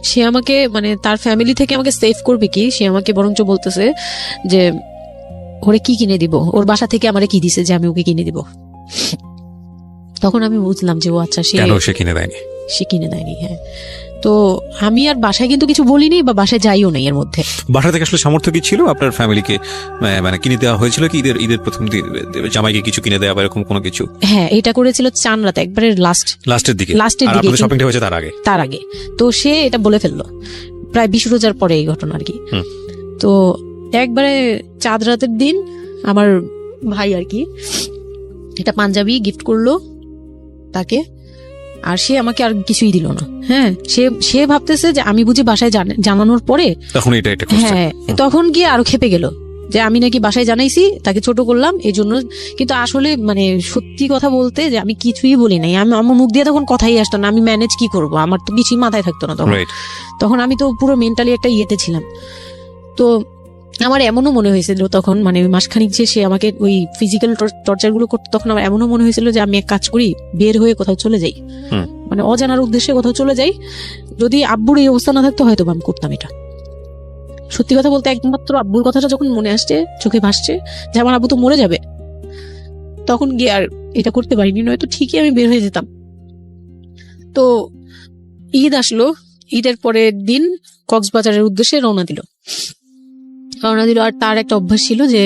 সে আমাকে মানে তার ফ্যামিলি থেকে আমাকে সেভ করবে কি, সে আমাকে বরঞ্চ বলতেছে যে ওরে কি কিনে দিব, ওর বাসা থেকে আমারে কি দিছে যে আমি ওকে কিনে দিব। তখন আমি বুঝলাম যে ও আচ্ছা সে কিনে দেয়নি। হ্যাঁ, তো আমি আর বাসায় কিন্তু কিছু বলিনি বা বাসায় যাইও নাই। এর মধ্যে বাসা থেকে আসলে সামর্থ্য কি ছিল আপনার ফ্যামিলিকে মানে কিনে দেওয়া হয়েছিল কি ঈদের প্রথম জামাইকে কিছু কিনে দেওয়া বা এরকম কোনো কিছু? হ্যাঁ, এটা করেছিল চান রাতে একবারে লাস্টের দিকে শপিংটা হয়েছে তার আগে। তো সে এটা বলে ফেললো প্রায় 20 রোজার পরে এই ঘটনা আর কি। তো একবারে চাঁদ রাতের দিন আমার ভাই আর কি একটা পাঞ্জাবি গিফট করলো তাকে, আর সে আমাকে আর কিছুই দিল না। হ্যাঁ, সে ভাবতেছে যে আমি বুঝি বাসায় জানানোর পরে তখন এটা হ্যাঁ, তখন গিয়ে আরো খেপে গেল যে আমি নাকি বাসায় জানাইছি, তাকে ছোট করলাম এই জন্য। কিন্তু আসলে মানে সত্যি কথা বলতে যে আমি কিছুই বলি নাই, আমার মুখ দিয়ে তখন কথাই আসতো না। আমি ম্যানেজ কি করব, আমার তো কিছুই মাথায় থাকতো না তখন আমি তো পুরো মেন্টালি একটা ইয়েতে ছিলাম। তো আমার এমনও মনে হয়েছিল তখন, মানে মাসখানিক যে সে আমাকে ওই ফিজিক্যাল টর্চার গুলো করতো, তখন আমার এমনও মনে হয়েছিল যে আমি এক কাজ করি, বের হয়ে কোথাও চলে যাই, মানে অজানার উদ্দেশ্যে কোথাও চলে যাই। যদি আব্বুর এই অবস্থা না থাকতো হয়তো আমি করতাম এটা। সত্যি কথা বলতে একমাত্র আব্বুর কথাটা যখন মনে আসছে, চোখে ভাসছে যে আমার আব্বু তো মরে যাবে, তখন গিয়ে আর এটা করতে পারিনি, নয়তো ঠিকই আমি বের হয়ে যেতাম। তো ঈদ আসলো, ঈদের পরের দিন কক্সবাজারের উদ্দেশ্যে রওনা দিল। আর তার একটা অভ্যাস ছিল যে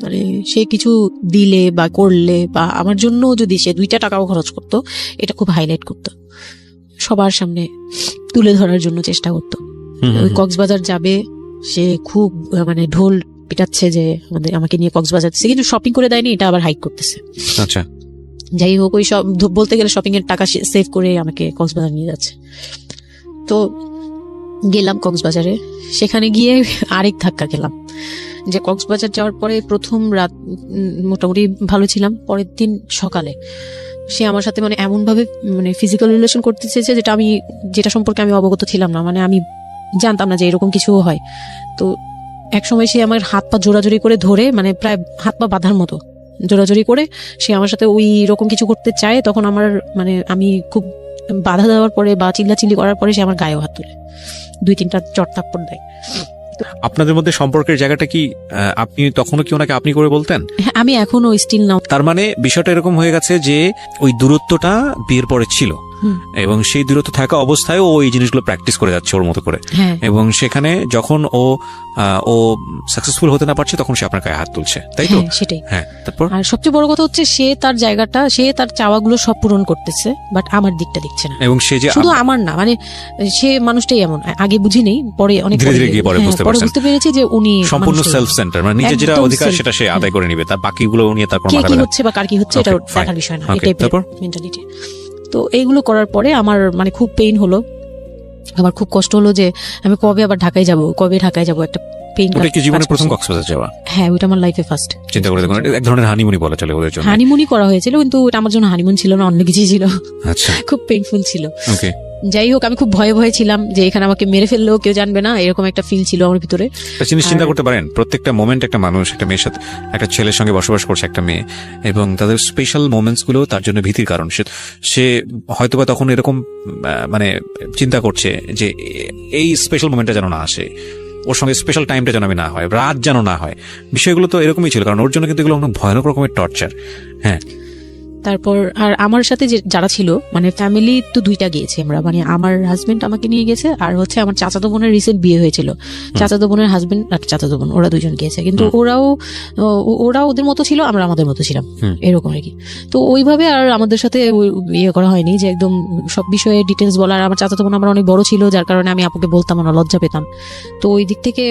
মানে সে কিছু দিলে বা করলে বা আমার জন্য যদি সে 2 টাকাও খরচ করতো, এটা খুব হাইলাইট করতো, সবার সামনে তুলে ধরার জন্য চেষ্টা করতো। ওই কক্সবাজার যাবে, সে খুব মানে ঢোল পিটাচ্ছে যে আমাকে নিয়ে কক্সবাজার যাচ্ছে, কিন্তু শপিং করে দেয়নি, এটা আবার হাইক করতেছে। আচ্ছা, যাই হোক, ওই সব বলতে গেলে শপিং এর টাকা সেভ করে আমাকে কক্সবাজার নিয়ে যাচ্ছে। তো গেলাম কক্সবাজারে, সেখানে গিয়ে আরেক ধাক্কা খেলাম যে কক্সবাজার যাওয়ার পরে প্রথম রাত মোটামুটি ভালো ছিলাম, পরের দিন সকালে সে আমার সাথে মানে এমন ভাবে মানে ফিজিক্যাল রিলেশন করতে চেয়েছে যেটা সম্পর্কে আমি অবগত ছিলাম না, মানে আমি জানতাম না যে এরকম কিছু হয়। তো এক সময় সে আমার হাত পা জোরাজোরি করে ধরে, মানে প্রায় হাত পা বাঁধার মতো জোরাজোরি করে সে আমার সাথে ওই রকম কিছু করতে চায়। তখন আমার মানে আমি খুব বাধা দেওয়ার পরে বা চিল্লাচিল্লি করার পরে সে আমার গায়েও হাত তুলে 2-3টা চট থাপ্পড় দেয়। আপনাদের মধ্যে সম্পর্কের জায়গাটা কি আপনি তখনও কি ওনাকে আপনি করে বলতেন? হ্যাঁ, আমি এখনো স্টিল নাও। তার মানে বিষয়টা এরকম হয়ে গেছে যে ওই দূরত্বটা বিয়ের পরে ছিল, এবং সেই দূরত্ব থাকা অবস্থায় ও এই জিনিসগুলো প্র্যাকটিস করে যাচ্ছে ওর মতো করে, এবং সেখানে যখন ও সাকসেসফুল হতে না পারছে তখন সে আপনার গায়ে হাত তুলছে, তাই তো? সেটাই। হ্যাঁ, তারপর আর সবচেয়ে বড় কথা হচ্ছে সে তার জায়গাটা, সে তার চাওয়াগুলো সব পূরণ করতেছে, বাট আমার দিকটা দেখছে না। এবং সে যে শুধু আমার না, মানে সে মানুষটাই এমন, আগে বুঝি নেই, পরে অনেক ধীরে গিয়ে পরে বুঝতে পেরেছি যে উনি সম্পূর্ণ সেলফ সেন্টার, মানে নিজের যেটা অধিকার সেটা সে আদায় করে নিবে, তার বাকিগুলো নিয়ে তার কোনো মাথা কি হচ্ছে বা কার কি হচ্ছে এটা দেখার বিষয় না, এটাই মেন্টালিটি। তো এইগুলো করার পরে আমার মানে খুব পেইন হলো, আমার খুব কষ্ট হলো যে আমি কবে ঢাকায় যাব, একটা পেইন। ওটা কি জীবনের প্রথম কক্সবাজার যাওয়া? হ্যাঁ, ওটা আমার লাইফে ফার্স্ট। চিন্তা করে দেখুন, এক ধরনের হানিমুনি বলা চলে ওদের জন্য। হানিমুনি করা হয়েছিল, কিন্তু ওটা আমার জন্য হানিমুন ছিল না, অন্য কিছুই ছিল। আচ্ছা, খুব পেইনফুল ছিল। ওকে, যাই হোক, আমি খুব ভয়ে ছিলাম যে এখানে আমাকে মেরে ফেললেও কেউ জানবে না, এরকম একটা ফিল ছিল আমার ভিতরে। জিনিস চিন্তা করতে পারেন, প্রত্যেকটা মোমেন্ট একটা মানুষ একটা মেয়ের সাথে, একটা ছেলের সঙ্গে বসবাস করছে একটা মেয়ে, এবং তাদের স্পেশাল মোমেন্টস গুলো তার জন্য ভীতির কারণ। সে হয়তোবা তখন এরকম মানে চিন্তা করছে যে এই স্পেশাল মোমেন্টটা যেন না আসে, ওর সঙ্গে স্পেশাল টাইমটা যেন আমি না হয়, রাত যেন না হয়। বিষয়গুলো তো এরকমই ছিল, কারণ ওর জন্য কিন্তু এগুলো ভয়ানক রকমের টর্চার। হ্যাঁ, তারপর আর আমার সাথে যারা ছিল, মানে ফ্যামিলি তো 2টা গিয়েছে আমরা, মানে আমার হাজবেন্ড আমাকে নিয়ে গেছে, আর হচ্ছে আমার চাচাতো বোনের রিসেন্ট বিয়ে হয়েছিল, চাচাতো বোনের হাজবেন্ড আর চাচাতো বোন, ওরা 2জন গিয়েছে। কিন্তু ওরা ওদের মতো ছিল, আমরা আমাদের মতো ছিলাম, এরকম আর কি। তো ওইভাবে আর আমাদের সাথে ইয়ে করা হয়নি যে একদম সব বিষয়ে ডিটেলস বলার। আমার চাচাতো বোন আমার অনেক বড় ছিল, যার কারণে আমি আপুকে বলতাম না, লজ্জা পেতাম। তো ওই দিক থেকে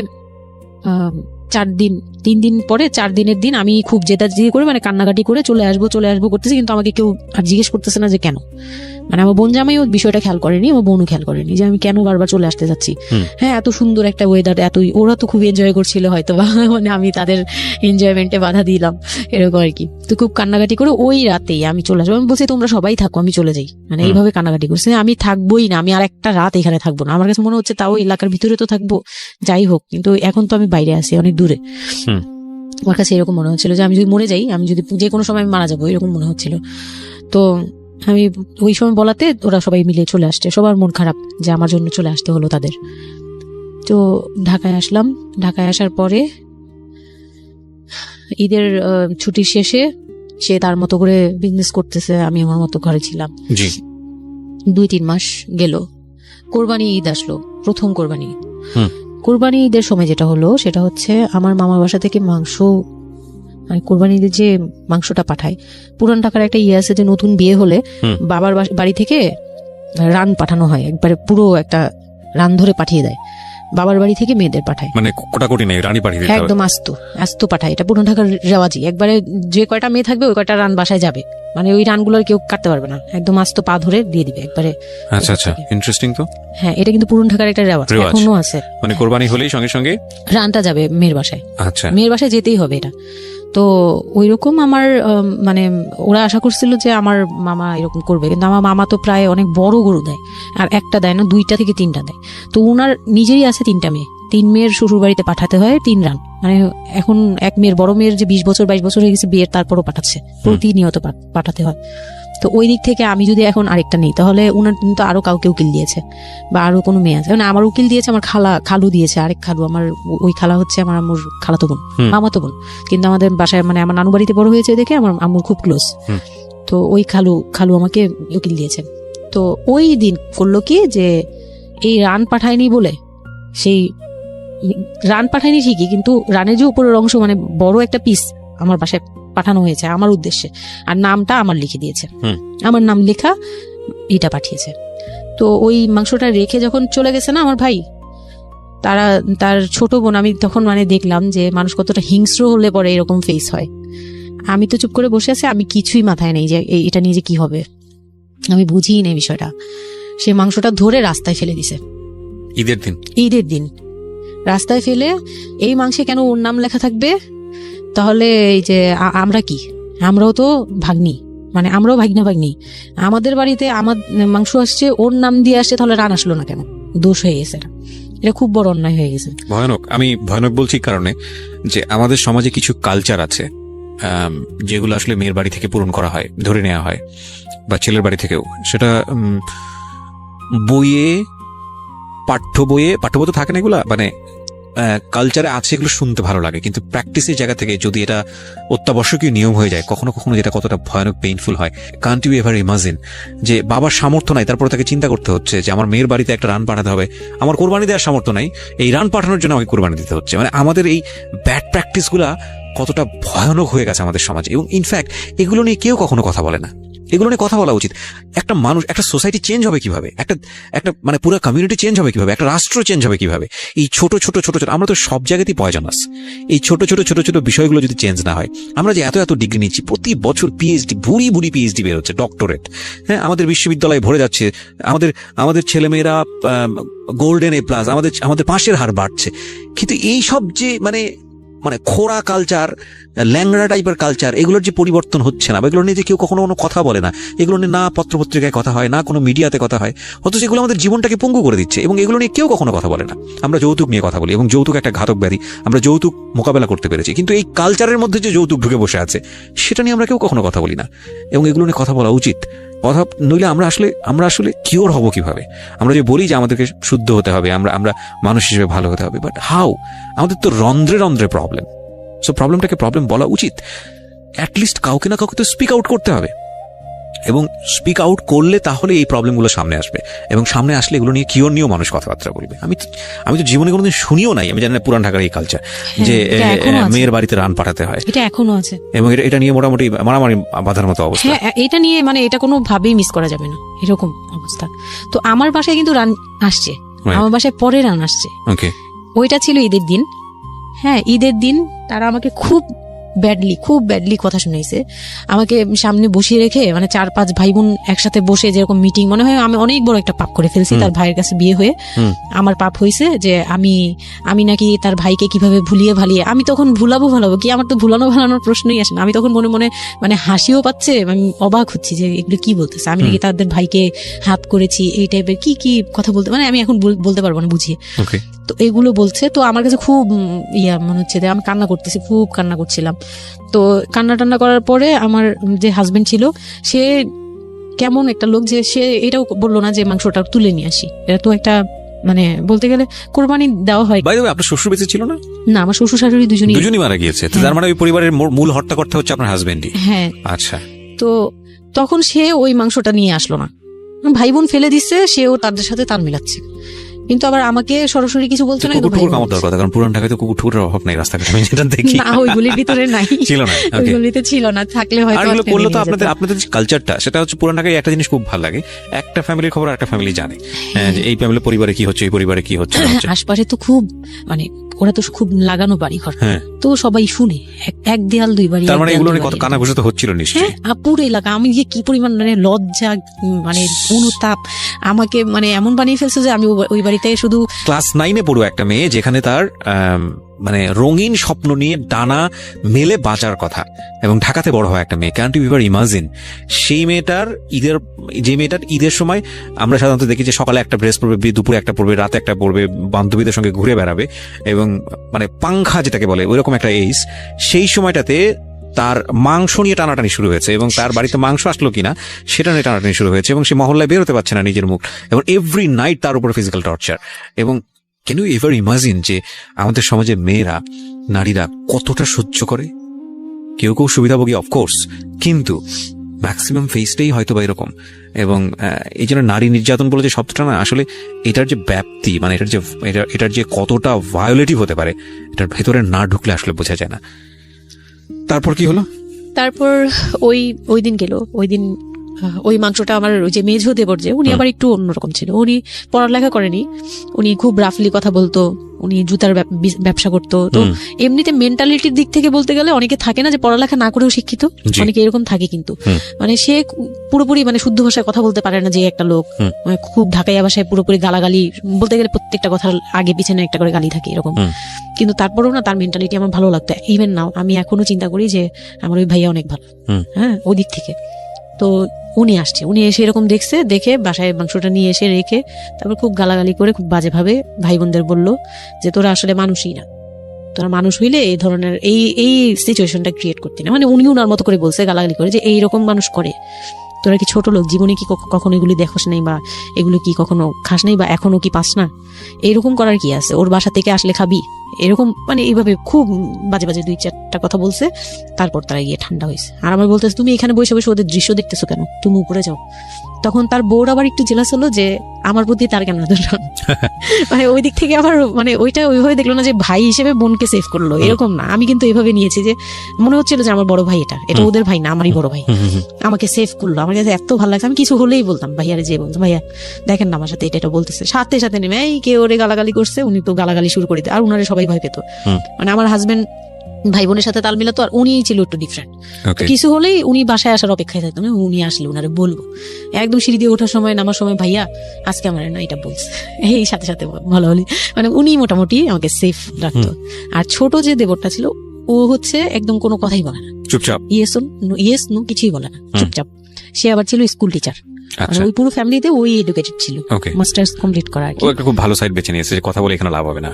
3 দিন পরে 4 দিনের দিন আমি খুব জেদাজেদি করে, মানে কান্নাকাটি করে চলে আসবো করতেছি, কিন্তু আমাকে কেউ আর জিজ্ঞেস করতেছে না যে কেন। মানে আমার বোন জামাই ওই বিষয়টা খেয়াল করেনি, আমার বোনও খেয়াল করেনি যে আমি কেন বারবার চলে আসতে যাচ্ছি। হ্যাঁ, এত সুন্দর একটা ওয়েদার, ওরা তো খুব এনজয় করছিল হয়তো বা, মানে আমি তাদের এনজয়মেন্টে বাধা দিলাম, এরকম আর কি। তো খুব কান্নাকাটি করে ওই রাতেই আমি চলে আসবো। আমি বলছি তোমরা সবাই থাকো, আমি চলে যাই, মানে এইভাবে কান্নাকাটি করছে। আমি থাকবোই না, আমি আর একটা রাত এখানে থাকবো না। আমার কাছে মনে হচ্ছে তাও এলাকার ভিতরে তো থাকবো, যাই হোক, কিন্তু এখন তো আমি বাইরে আছি, অনেক দূরে। আমার কাছে এরকম মনে হচ্ছিল যে আমি যদি মরে যাই, আমি যদি যে কোনো সময় মারা যাবো, এরকম মনে হচ্ছিল। তো আমি ওই সময় বলাতে ওরা সবাই মিলে চলে আসছে, সবার মন খারাপ যে আমার জন্য চলে আসতে হলো তাদের। তো ঢাকায় আসলাম। ঢাকায় আসার পরে ঈদের ছুটির শেষে সে তার মতো করে বিজনেস করতেছে, আমি আমার মতো ঘরে ছিলাম। 2-3 মাস গেল, কোরবানি ঈদ আসলো, প্রথম কোরবানি ঈদ। কোরবানি ঈদের সময় যেটা হলো সেটা হচ্ছে আমার মামার বাসা থেকে মাংস, মানে কোরবানি ঈদের যে মাংসটা পাঠায়, পুরান ঢাকার একটা ইয়ে আছে যে নতুন বিয়ে হলে বাবার বাড়ি থেকে রান পাঠানো হয়, একবারে পুরো একটা রান ধরে পাঠিয়ে দেয়, বাবার বাড়ি থেকে মেয়েদের পাঠায়, মানে কোটাকুটি নেই, রানী পাঠিয়ে দিতে হবে একদম আস্ত পাঠায়। এটা পুরান ঢাকার রেওয়াজি, একবারে যে কয়টা মেয়ে থাকবে ওই কয়টা রান বাসায় যাবে, মানে ওই রানগুলোর কেউ কাটতে পারবে না, একদম আস্ত পা ধরে দিয়ে দিবে একবারে। আচ্ছা, ইন্টারেস্টিং তো। হ্যাঁ, এটা কিন্তু পুরান ঢাকার একটা রেওয়াজ, এখনো আছে। মানে কোরবানি হলেই সঙ্গে সঙ্গে রানটা যাবে মেয়ের বাসায়। আচ্ছা, মেয়ের বাসায় যেতেই হবে এটা। তো ওইরকম আমার মানে ওরা আশা করছিল যে আমার মামা এরকম করবে, কিন্তু আমার মামা তো প্রায় অনেক বড় গরু দেয়, আর একটা দেয় না, 2টা থেকে 3টা দেয়। তো ওনার নিজেরই আছে 3টা মেয়ে, 3 মেয়ের শ্বশুর বাড়িতে পাঠাতে হয় 3 রান। মানে এখন এক মেয়ের, বড় মেয়ের যে 20 বছর 22 বছর হয়ে গেছে বিয়ের, তারপরও পাঠাচ্ছে, প্রতিনিয়ত পাঠাতে হয়। তো ওই দিক থেকে আমি যদি এখন আরেকটা নেই, তাহলে উনার কিন্তু আরো কাউকে উকিল দিয়েছে, বা আরো কোনো মেয়ে আছে, মানে আমার উকিল দিয়েছে আমার খালু দিয়েছে, আরেক খালু, আমার ওই খালা হচ্ছে আমার আম্মুর খালাতো বোন, মামাতো বোন, কিন্তু আমাদের বাসায় মানে আমার নানু বাড়িতে বড় হয়েছে দেখে আমার আম্মুর খুব ক্লোজ। তো ওই খালু আমাকে উকিল দিয়েছেন। তো ওই দিন করলো কি যে এই রান পাঠায়নি বলে, সেই রান পাঠায়নি ঠিকই, কিন্তু রানের যে উপরের অংশ, মানে বড় একটা পিস আমার বাসায় পাঠানো হয়েছে আমার উদ্দেশ্যে, আর নামটা আমার লিখে দিয়েছে, আমার নাম লেখা এটা পাঠিয়েছে। তো ওই মাংসটা রেখে যখন চলে গেছে না আমার ভাই, তার ছোট বোন, আমি তখন মানে দেখলাম যে মানুষ কতটা হিংস্র হলে পরে এরকম ফেস হয়। আমি তো চুপ করে বসে আছি, আমি কিছুই মাথায় নেই যে এটা নিয়ে যে কি হবে, আমি বুঝিই নেই বিষয়টা। সে মাংসটা ধরে রাস্তায় ফেলে দিছে ঈদের দিন রাস্তায় ফেলে, এই মাংসে কেন ওর নাম লেখা থাকবে, তাহলে এই যে আমরা কি, আমরাও তো ভাগ্নি, মানে আমরাও ভাগ্নি, আমাদের বাড়িতে আমার মাংস আসছে, ওর নাম দিয়ে আসছে, তাহলে রান আসলো না কেন? দোষ হয়ে গেছে, এটা খুব বড় অন্যায় হয়ে গেছে। ভয়ানক। আমি ভয়ানক বলছি কারণে যে আমাদের সমাজে কিছু কালচার আছে যেগুলো আসলে মেয়ের বাড়ি থেকে পূরণ করা হয়, ধরে নেওয়া হয়, বা ছেলের বাড়ি থেকেও। সেটা পাঠ্য বইয়ে তো থাকে না এগুলা, মানে কালচারে আছে, এগুলো শুনতে ভালো লাগে, কিন্তু প্র্যাকটিসের জায়গা থেকে যদি এটা অত্যাবশ্যকীয় নিয়ম হয়ে যায়, কখনো কখনো যেটা কতটা ভয়ানক পেইনফুল হয়। কান্ট ইউ এভার ইমাজিন যে বাবার সামর্থ্য নাই, তারপর তাকে চিন্তা করতে হচ্ছে যে আমার মেয়ের বাড়িতে একটা রান পাঠাতে হবে, আমার কোরবানি দেওয়ার সামর্থ্য নাই, এই রান পাঠানোর জন্য আমাকে কোরবানি দিতে হচ্ছে। মানে আমাদের এই ব্যাড প্র্যাকটিসগুলা কতটা ভয়ানক হয়ে গেছে আমাদের সমাজে, এবং ইনফ্যাক্ট এগুলো নিয়ে কেউ কখনো কথা বলে না। এগুলো নিয়ে কথা বলা উচিত। একটা মানুষ, একটা সোসাইটি চেঞ্জ হবে কিভাবে, একটা মানে পুরো কমিউনিটি চেঞ্জ হবে কিভাবে, একটা রাষ্ট্র চেঞ্জ হবে কিভাবে, এই ছোট ছোট আমরা তো সব জায়গাতেই পয়জনাস। এই ছোট ছোট বিষয়গুলো যদি চেঞ্জ না হয়, আমরা যে এত ডিগ্রি নিচ্ছি, প্রতি বছর পিএইচডি, বুড়ি পিএইচডি বের হচ্ছে, ডক্টরেট, হ্যাঁ, আমাদের বিশ্ববিদ্যালয়ে ভরে যাচ্ছে, আমাদের ছেলেমেয়েরা গোল্ডেন A+, আমাদের পাশের হার বাড়ছে, কিন্তু এই সব যে মানে খোড়া কালচার, ল্যাংড়া টাইপের কালচার, এগুলোর যে পরিবর্তন হচ্ছে না, বা এগুলো নিয়ে যে কেউ কখনো কোনো কথা বলে না, এগুলো নিয়ে না পত্রপত্রিকায় কথা হয়, না কোনো মিডিয়াতে কথা হয়, অথচ এগুলো আমাদের জীবনটাকে পঙ্গু করে দিচ্ছে, এবং এগুলো নিয়ে কেউ কখনো কথা বলে না। আমরা যৌতুক নিয়ে কথা বলি, এবং যৌতুক একটা ঘাতক ব্যাধি, আমরা যৌতুক মোকাবেলা করতে পেরেছি, কিন্তু এই কালচারের মধ্যে যে যৌতুক ঢুকে বসে আছে, সেটা নিয়ে আমরা কেউ কখনো কথা বলি না, এবং এগুলো নিয়ে কথা বলা উচিত। কথা নইলে আমরা আসলে কিওর হব কিভাবে? আমরা যে বলি যে আমাদেরকে শুদ্ধ হতে হবে, আমরা মানুষ হিসেবে ভালো হতে হবে, বাট হাউ? আমাদের তো রন্ধ্রে প্রবলেম। সো প্রবলেমটাকে প্রবলেম বলা উচিত, অ্যাটলিস্ট কাউকে না কাউকে তো স্পিক আউট করতে হবে, এবং স্পিক আউট করলে তাহলে এই প্রবলেমগুলো সামনে আসবে, এবং সামনে আসলে এগুলো নিয়ে কিওর নিয়েও মানুষ কথাবার্তা বলবে। আমি তো জীবনে কোনোদিন শুনিও নাই, আমি জানি না পুরান ঢাকার এই কালচার যে মেয়ের বাড়িতে রান পাঠাতে হয়, এটা এখনো আছে, এবং এটা নিয়ে মোটামুটি মারামারি বাঁধার মতো অবস্থা। হ্যাঁ, এটা নিয়ে মানে এটা কোনো ভাবেই মিস করা যাবে না, এরকম অবস্থা। তো আমার বাসায় কিন্তু রান আসছে, আমার বাসায় পরে রান আসছে। ওকে, ওইটা ছিল ঈদের দিন। হ্যাঁ, ঈদের দিন তারা আমাকে খুব খুব ব্যাডলি কথা শুনাইছে আমাকে সামনে বসিয়ে রেখে, মানে 4-5 ভাই বোন একসাথে বসে যেরকম মিটিং, মনে হয় আমি অনেক বড় একটা পাপ করে ফেলছি তার ভাইয়ের কাছে বিয়ে হয়ে। আমার পাপ হয়েছে যে আমি নাকি তার ভাইকে কিভাবে ভুলিয়ে ভালিয়ে, আমি তখন ভুলাবো কি, আমার তো ভুলানোর প্রশ্নই আসে না। আমি তখন মনে মনে মানে হাসিও পাচ্ছে, আমি অবাক হচ্ছি যে এগুলো কি বলতেছে, আমি নাকি তাদের ভাইকে হাত করেছি, এই টাইপের কি কথা বলতে, মানে আমি এখন বলতে পারবো না বুঝিয়ে। তো এগুলো বলছে, তো আমার কাছে খুব মনে হচ্ছে যে আমি কান্না করতেছি, খুব কান্না করছিলাম। তো কান্না টান্না করার পরে আমার যে হাজবেন্ড ছিল সে কেমন একটা লোক, যে সে এটাও বললো না যে মাংসটা তুলে নিয়ে আসি, এটা তো একটা মানে বলতে গেলে কোরবানি দেওয়া হয়। বাই দ্য ওয়ে, আপনার শ্বশুর বেঁচে ছিল না? না, আমার শ্বশুর শাশুড়ি দুজনই মারা গিয়েছে। তার মানে ওই পরিবারের মূল হর্তাকর্তা হচ্ছে আপনার হাজবেন্ডই। হ্যাঁ। আচ্ছা। তো তখন সে ওই মাংসটা নিয়ে আসলো না, ভাই বোন ফেলে দিচ্ছে, সেও তাদের সাথে তাল মিলাচ্ছে, কিন্তু আবার আমাকে সরাসরি কিছু বলছে না। কুকুর কামড় দেওয়ার কথা, কারণ পুরান ঢাকায় তো কুকুর ঠুকুরের অভাব নাই রাস্তাঘাটে, আমি যেটা দেখি। না, ওইগুলির ভিতরে নাই, ছিল না, ওইগুলিতে ছিল না, থাকলে হয়তো। আর এগুলো করলে তো আপনাদের যে কালচারটা, সেটা হচ্ছে পুরান ঢাকায় একটা জিনিস খুব ভালো লাগে, একটা ফ্যামিলির খবর একটা ফ্যামিলি জানে, যে এই ফ্যামিলির পরিবারে কি হচ্ছে, এই পরিবারে কি হচ্ছে। আশপাশে তো খুব মানে ওরা তো খুব লাগানো বাড়ি ঘর, তো সবাই শুনে, এক দেয়াল দুই বাড়ি। তার মানে এগুলো নিয়ে কত কানাঘুষা তো হচ্ছিল নিশ্চয়ই। পুরো এলাকা, আমি যে কি পরিমাণ মানে লজ্জা, মানে অনুতাপ আমাকে মানে এমন বানিয়ে ফেলছে যে আমি ওই বাড়িতে শুধু ক্লাস 9-এ পড়ো একটা মেয়ে, যেখানে তার মানে রঙিন স্বপ্ন নিয়ে ডানা মেলে বাঁচার কথা, এবং ঢাকাতে বড় হয় একটা মেয়ে। ক্যান ইউ এভার ইমাজিন সেই মেয়েটার ঈদের সময় আমরা সাধারণত দেখি যে সকালে একটা ড্রেস পরবে, দুপুরে একটা পরবে, রাতে একটা পরবে, বান্ধবীদের সঙ্গে ঘুরে বেড়াবে, এবং মানে পাংখা যেটাকে বলে ওইরকম একটা এজ। সেই সময়টাতে তার মাংস নিয়ে টানাটানি শুরু হয়েছে, এবং তার বাড়িতে মাংস আসলো কিনা সেটা নিয়ে টানাটানি শুরু হয়েছে, এবং সে মহল্লায় বেরোতে পারছে না নিজের মুখ, এবং এভরি নাইট তার উপরে ফিজিক্যাল টর্চার। এবং ক্যান ইউ এভার ইমাজিন যে আমাদের সমাজে মেয়েরা, নারীরা কতটা সহ্য করে? কেউ সুবিধাভোগী অফকোর্স, কিন্তু ম্যাক্সিমাম ফেসটাই হয়তো বা এরকম। এবং এই জন্য নারী নির্যাতন বলে যে শব্দটা না, আসলে এটার যে ব্যাপ্তি, মানে এটার যে কতটা ভায়োলেটিভ হতে পারে, এটার ভেতরে না ঢুকলে আসলে বোঝা যায় না। তারপর কি হলো? তারপর ওই দিন গেল, ওই মাংসটা আমার ওই যে মেঝো দেবর, যে উনি আবার একটু অন্যরকম ছিল, উনি পড়ালেখা করেনি, উনি খুব রাফলি কথা বলতো, উনি জুতার ব্যবসা করতো। তো এমনিতে মেন্টালিটির দিক থেকে বলতে গেলে অনেকে থাকে না যে পড়ালেখা না করেও শিক্ষিত, অনেকে এরকম থাকে, কিন্তু মানে সে পুরোপুরি মানে শুদ্ধ ভাষায় কথা বলতে পারে না, যে একটা লোক মানে খুব ঢাকাইয়া ভাষায় পুরোপুরি গালাগালি বলতে গেলে, প্রত্যেকটা কথার আগে পিছনে একটা করে গালি থাকে এরকম। কিন্তু তারপরেও না, তার মেন্টালিটি আমার ভালো লাগতো। ইভেন নাও আমি এখনো চিন্তা করি যে আমার ওই ভাইয়া অনেক ভালো, হ্যাঁ, ওই দিক থেকে। তো উনি এসে এরকম দেখে বাসায় মাংসটা নিয়ে এসে রেখে তারপর খুব গালাগালি করে, খুব বাজেভাবে ভাই বোনদের বললো যে তোরা আসলে মানুষই না, তোরা মানুষ হইলে এই ধরনের এই সিচুয়েশনটা ক্রিয়েট করতি না। মানে উনি ওনার মতো করে বলছে গালাগালি করে, যে এইরকম মানুষ করে, তোরা কি ছোট লোক, জীবনে কি কখনো এগুলি দেখোস নাই, বা এগুলো কি কখনো খাস নাই, বা এখনো কি পাস না, এইরকম করার কি আছে, ওর বাসা থেকে আসলে খাবি, এরকম মানে এইভাবে খুব বাজে 2-4টা কথা বলছে। তারপর তারা গিয়ে ঠান্ডা হয়েছে, আর আমার বলতেছে তুমি এখানে বসে বসে ওদের দৃশ্য দেখতেছো কেন, তুমি উপরে যাও। তখন তার বউর আবার একটু জেলাস হলো যে আমার প্রতি তার কেন মানে ওই দিক থেকে আবার মানে ওইটা ওইভাবে দেখলো না যে ভাই হিসেবে বোনকে সেভ করলো, এরকম না। আমি কিন্তু এইভাবে নিয়েছি যে মনে হচ্ছিল যে আমার বড় ভাই, এটা ওদের ভাই না, আমারই বড় ভাই, আমাকে সেভ করলো। আমার কাছে এত ভালো লাগছে, আমি কিছু হলেই বলতাম ভাইয়ারে, যে বলতাম ভাইয়া দেখেন না আমার সাথে এটা বলতেছে, সাথে নেমে এই কে ওরে গালাগালি করছে, উনি তো গালাগালি শুরু করে দিত, আর উনারে সবাই ভয় পেত। মানে আমার হাজবেন্ড ভাই বোনের সাথে তাল মিলাতো, আর উনি ছিল একটু ডিফারেন্ট। কিছু হলেই উনি বাসায় আসার অপেক্ষায় থাকতো না, উনি আসলে উনারে বলবো একদম সিঁড়ি দিয়ে ওঠার সময়, নামার সময়, ভাইয়া আজকে আমার না এটা বলছে, এই সাথে ভালো হলি, মানে উনি মোটামুটি আমাকে সেফ রাখতো। আর ছোট যে দেবরটা ছিল, ও হচ্ছে একদম কোনো কথাই বলে না, চুপচাপ, ইয়েস নো কিছুই বলে না, চুপচাপ। সে আবার ছিল স্কুল টিচার, ওই পুরো ফ্যামিলিতে ওই এডুকেটেড ছিল, মাস্টার্স কমপ্লিট করা। ও একটা খুব ভালো সাইড বেছে নিয়েছে, কথা বলে এখানে লাভ হবে না।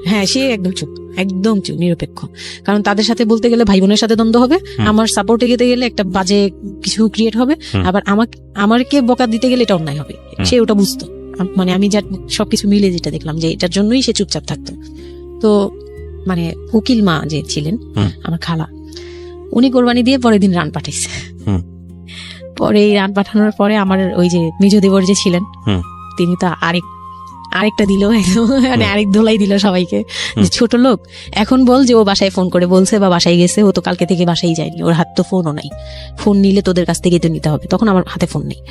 হ্যাঁ, সে একদম চুপ নিরপেক্ষ। কারণ তাদের সাথে বলতে গেলে ভাই বোনের সাথে দ্বন্দ্ব হবে, আমার সাপোর্টে যেতে গেলে একটা বাজে কিছু ক্রিয়েট হবে, আবার আমাকে বকা দিতে গেলে এটা অন্যায় হবে, সে ওটা বুঝতো। মানে আমি যা সবকিছু মিলে যেটা দেখলাম যে এটার জন্যই সে চুপচাপ থাকতো। তো মানে উকিল মা যে ছিলেন আমার খালা, উনি কোরবানি দিয়ে পরের দিন রান পাঠাইছে। পরে এই রান পাঠানোর পরে আমার ওই যে মেজ দেবর যে ছিলেন, তিনি তো আরেকটা দিল, মানে আরেক ধোলাই দিল সবাইকে, যে ছোট লোক, এখন বল যে ও বাসায় ফোন করে বলছে বা বাসায় গেছে, ও তো কালকে থেকে বাসায় যায়নি, ওর হাত তো ফোনও নাই, ফোন নিলে তোদের কাছ থেকে তো নিতে হবে, তখন আমার হাতে ফোন নেই,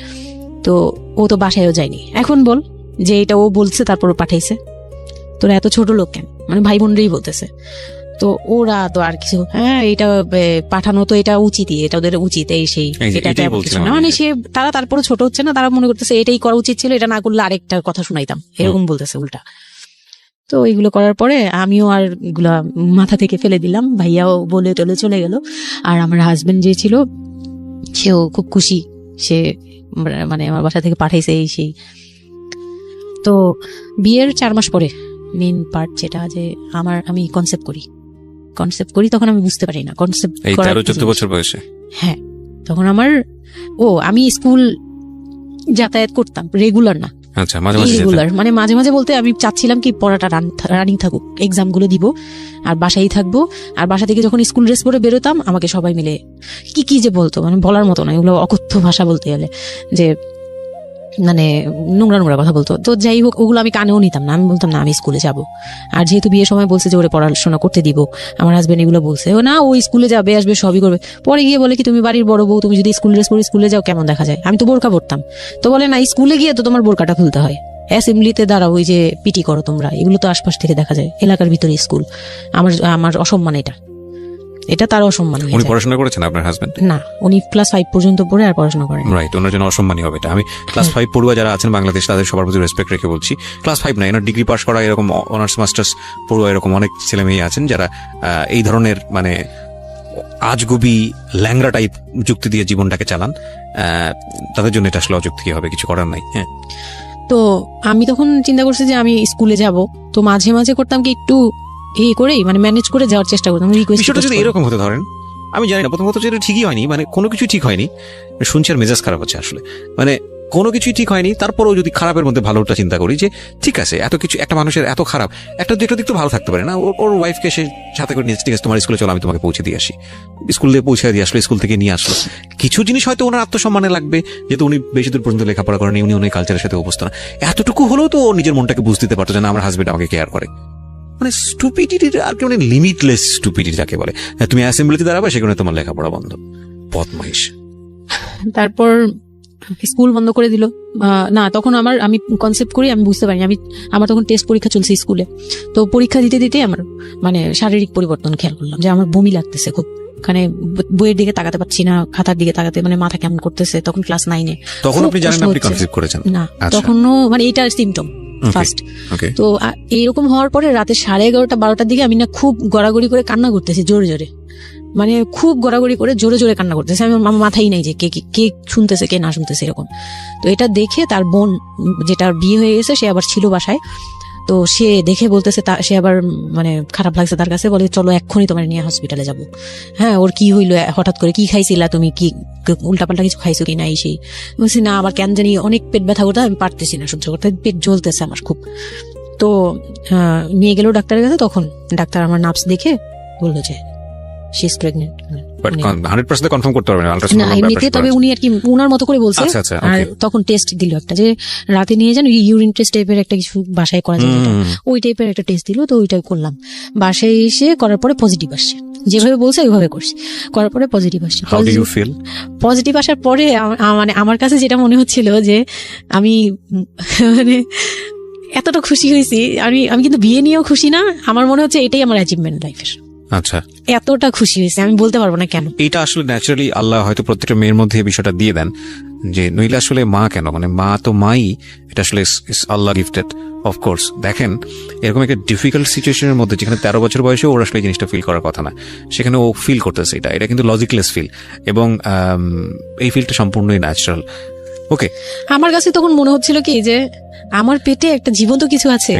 তো ও তো বাসায়ও যায়নি, এখন বল যে এটা ও বলছে তারপর ও পাঠাইছে, তোরা এত ছোট লোক কেন, মানে ভাই বোনরাই বলতেছে। তো ওরা তো আর কিছু এটা পাঠানো তো এটা উচিতই, এটা ওদের উচিত, এই সেই এটা কিছু না, মানে সে তারা তারপরে ছোট হচ্ছে না, তারা মনে করতেছে এটাই করা উচিত ছিল, এটা না করলে আরেকটা কথা শুনাইতাম, এরকম বলতেছে উল্টা। তো এইগুলো করার পরে আমিও আর এগুলা মাথা থেকে ফেলে দিলাম, ভাইয়াও বলে টলে চলে গেল। আর আমার হাজবেন্ড যে ছিল সেও খুব খুশি, সে মানে আমার বাসা থেকে পাঠাইছে এই সেই। তো বিয়ের 4 মাস পরে মেইন পার্ট যেটা, যে আমি কনসেপ্ট করি, তখন আমি বুঝতে পারি না কনসেপ্ট করার 13-14 বছর বয়সে। হ্যাঁ, তখন আমি স্কুল যাতায়াত করতাম, রেগুলার না, আচ্ছা, মাঝে মাঝে রেগুলার, মানে মাঝে মাঝে বলতে আমি চাচ্ছিলাম কি পড়াটা রানিং থাকুক, এক্সাম গুলো দিব আর বাসায় থাকবো। আর বাসা থেকে যখন স্কুল ড্রেস পরে বেরোতাম আমাকে সবাই মিলে কি যে বলতো, মানে বলার মতো না, এগুলো অকথ্য ভাষা বলতে গেলে, যে মানে নোংরা কথা বলতো। তো যাই হোক, ওগুলো আমি কানেও নিতাম না, আমি বলতাম না আমি স্কুলে যাব। আর যেহেতু বিয়ের সময় বলছে যে ওরে পড়াশোনা করতে দিব, আমার হাজবেন্ড এগুলো বলছে, ও না ও স্কুলে যাবে আসবে সবই করবে। পরে গিয়ে বলে কি তুমি বাড়ির বড় বউ, তুমি যদি স্কুল ড্রেস পরে স্কুলে যাও কেমন দেখা যায়? আমি তো বোরকা পরতাম। তো বলে না, স্কুলে গিয়ে তো তোমার বোরকাটা খুলতে হয়, অ্যাসেম্বলিতে দাঁড়াও, ওই যে পিটি করো তোমরা, এগুলো তো আশপাশ থেকে দেখা যায়, এলাকার ভিতরে স্কুল। আমার অসম্মান, এটা তার অসম্মান। উনি পড়াশোনা করেছেন আপনার হাজবেন্ড? না, উনি ক্লাস 5 পর্যন্ত পড়ে আর পড়াশোনা করেন। রাইট, ওনার জন্য অসম্মানই হবে এটা। আমি ক্লাস 5 পড়ুয়া যারা আছেন বাংলাদেশ, তাদের সবার প্রতি রেসপেক্ট রেখে বলছি, ক্লাস 5 না, এনার ডিগ্রি পাস করা এরকম অনার্স মাস্টার্স পড়ুয়া এরকম অনেক ছেলে মেয়ে আছেন যারা এই ধরনের মানে আজগুবি ল্যাংরা টাইপ যুক্তি দিয়ে জীবনটাকে চালান, তাদের জন্য এটা আসলে অযৌক্তিক হবে, কিছু করার নাই। হ্যাঁ, তো আমি তখন চিন্তা করছি যে আমি স্কুলে যাব, তো মাঝে মাঝে করতাম কি একটু করেই মানে ম্যানেজ করে যাওয়ার চেষ্টা করতাম। বিষয়টা যদি এরকম হতে ধরেন, আমি জানি না, প্রথমত যেটা ঠিকই হয়নি, মানে কোনো কিছু ঠিক হয়নি, শুনছি আর মেজাজ খারাপ হচ্ছে আসলে, মানে কোনো কিছুই ঠিক হয়নি। তারপরেও যদি খারাপের মধ্যে ভালোটা চিন্তা করি, যে ঠিক আছে এত কিছু, একটা মানুষের এত খারাপ, একটা দিক তো ভালো থাকতে পারে না, ওর ওয়াইফকে সে সাথে করে নিয়েছে, ঠিক আছে তোমার স্কুলে চলো আমি তোমাকে পৌঁছে দিয়ে আসি, স্কুলে পৌঁছে দিয়ে আসলো, স্কুল থেকে নিয়ে আসলো। কিছু জিনিস হয়তো ওনার আত্মসম্মানে লাগবে, যেহেতু উনি বেশি দূর পর্যন্ত লেখাপড়া করেন, উনি অনেক কালচারের সাথে অবস্থা না, এতটুকু হলেও তো ও নিজের মনটাকে বুঝতে দিতে পারতো যে না আমার হাজবেন্ড আমাকে কেয়ার করে। মানে স্টুপিডিটির আর কি, মানে লিমিটলেস স্টুপিডিটি যাকে বলে। তুমি অ্যাসেম্বলিতে দাঁড়াবে, সেখানে তোমার লেখাপড়া বন্ধ, বদমাইশ। তারপর স্কুল বন্ধ করে দিল না, তখন আমি কনসেপ্ট করি, আমি বুঝতে পারিনি, আমার তখন টেস্ট পরীক্ষা চলছে স্কুলে। তো পরীক্ষা দিতে দিতে আমার মানে শারীরিক পরিবর্তন খেয়াল করলাম, যে আমার বমি লাগতেছে খুব, মানে বইয়ের দিকে তাকাতে পারছি না, খাতার দিকে তাকাতে মানে মাথা কেমন করতেছে। তখন ক্লাস 9-এ। তখন আপনি জানেন আপনি কনসেপ্ট করেছেন না? তখনও মানে এইটার সিমটম ফার্স্ট। তো এইরকম হওয়ার পরে রাতে 11:30-12টার দিকে আমি না খুব গড়াগড়ি করে কান্না করতেছি, জোরে জোরে, মানে খুব গড়াগড়ি করে জোরে জোরে কান্না করতেছে। আমার মাথায় নাই যে কে শুনতেছে কে না শুনতেছে এরকম। তো এটা দেখে তার বোন, যেটার বিয়ে হয়ে গেছে, সে আবার ছিল বাসায়, তো সে দেখে বলতেছে, সে আবার মানে খারাপ লাগছে তার কাছে, বলে চলো এক্ষুনি তোমার নিয়ে হসপিটালে যাবো। হ্যাঁ, ওর কি হইলো হঠাৎ করে, কি খাইছিলা তুমি, কি উল্টাপাল্টা কিছু খাইছো কি না? সেই বলছি না, আবার কেন জানি অনেক পেট ব্যথা করতে, আমি পারতেছি না সহ্য করতে, পেট জ্বলতেছে আমার খুব। তো নিয়ে গেল ডাক্তারের কাছে, তখন ডাক্তার আমার নার্ভস দেখে বললো যে she is pregnant. But 100% confirm করতে পারবেন না এমনিতে, তবে উনি আর কি উনার মতো করে বলছে। আর তখন টেস্ট দিল একটা, যে রাতে নিয়ে যান, ইউরিন টেস্ট টাইপের একটা কিছু বাসায় করা যায়, ওই টাইপের একটা টেস্ট দিল। তো ওইটাই করলাম, বাসায় এসে করার পরে পজিটিভ আসছে, যেভাবে বলছে ওইভাবে করছি, করার পরে পজিটিভ আসছে। পজিটিভ আসার পরে মানে আমার কাছে যেটা মনে হচ্ছিল, যে আমি মানে এতটা খুশি হয়েছি, আমি কিন্তু বিয়ে নিয়েও খুশি না, আমার মনে হচ্ছে এটাই আমার অ্যাচিভমেন্ট লাইফের। আচ্ছা, এতটা খুশি হয়েছে আমি বলতে পারবো না কেন। এটা আসলে ন্যাচারালি আল্লাহ হয়তো প্রত্যেকটা মেয়ের মধ্যে এই বিষয়টা দিয়ে দেন, যে নইলে আসলে মা কেন, মানে মা তো মাই, এটা আসলে আল্লাহ গিফটেড অফকোর্স। দেখেন এরকম একটা ডিফিকাল্ট সিচুয়েশনের মধ্যে, যেখানে 13 বছর বয়সে ওর আসলে এই জিনিসটা ফিল করার কথা না, সেখানে ও ফিল করতেছে, এটা কিন্তু লজিকলেস ফিল, এবং এই ফিলটা সম্পূর্ণই ন্যাচারাল। ওকে, আমার কাছে তখন মনে হচ্ছিল কি, যে আমার পেটে একটা জীবন্ত কিছু আছে,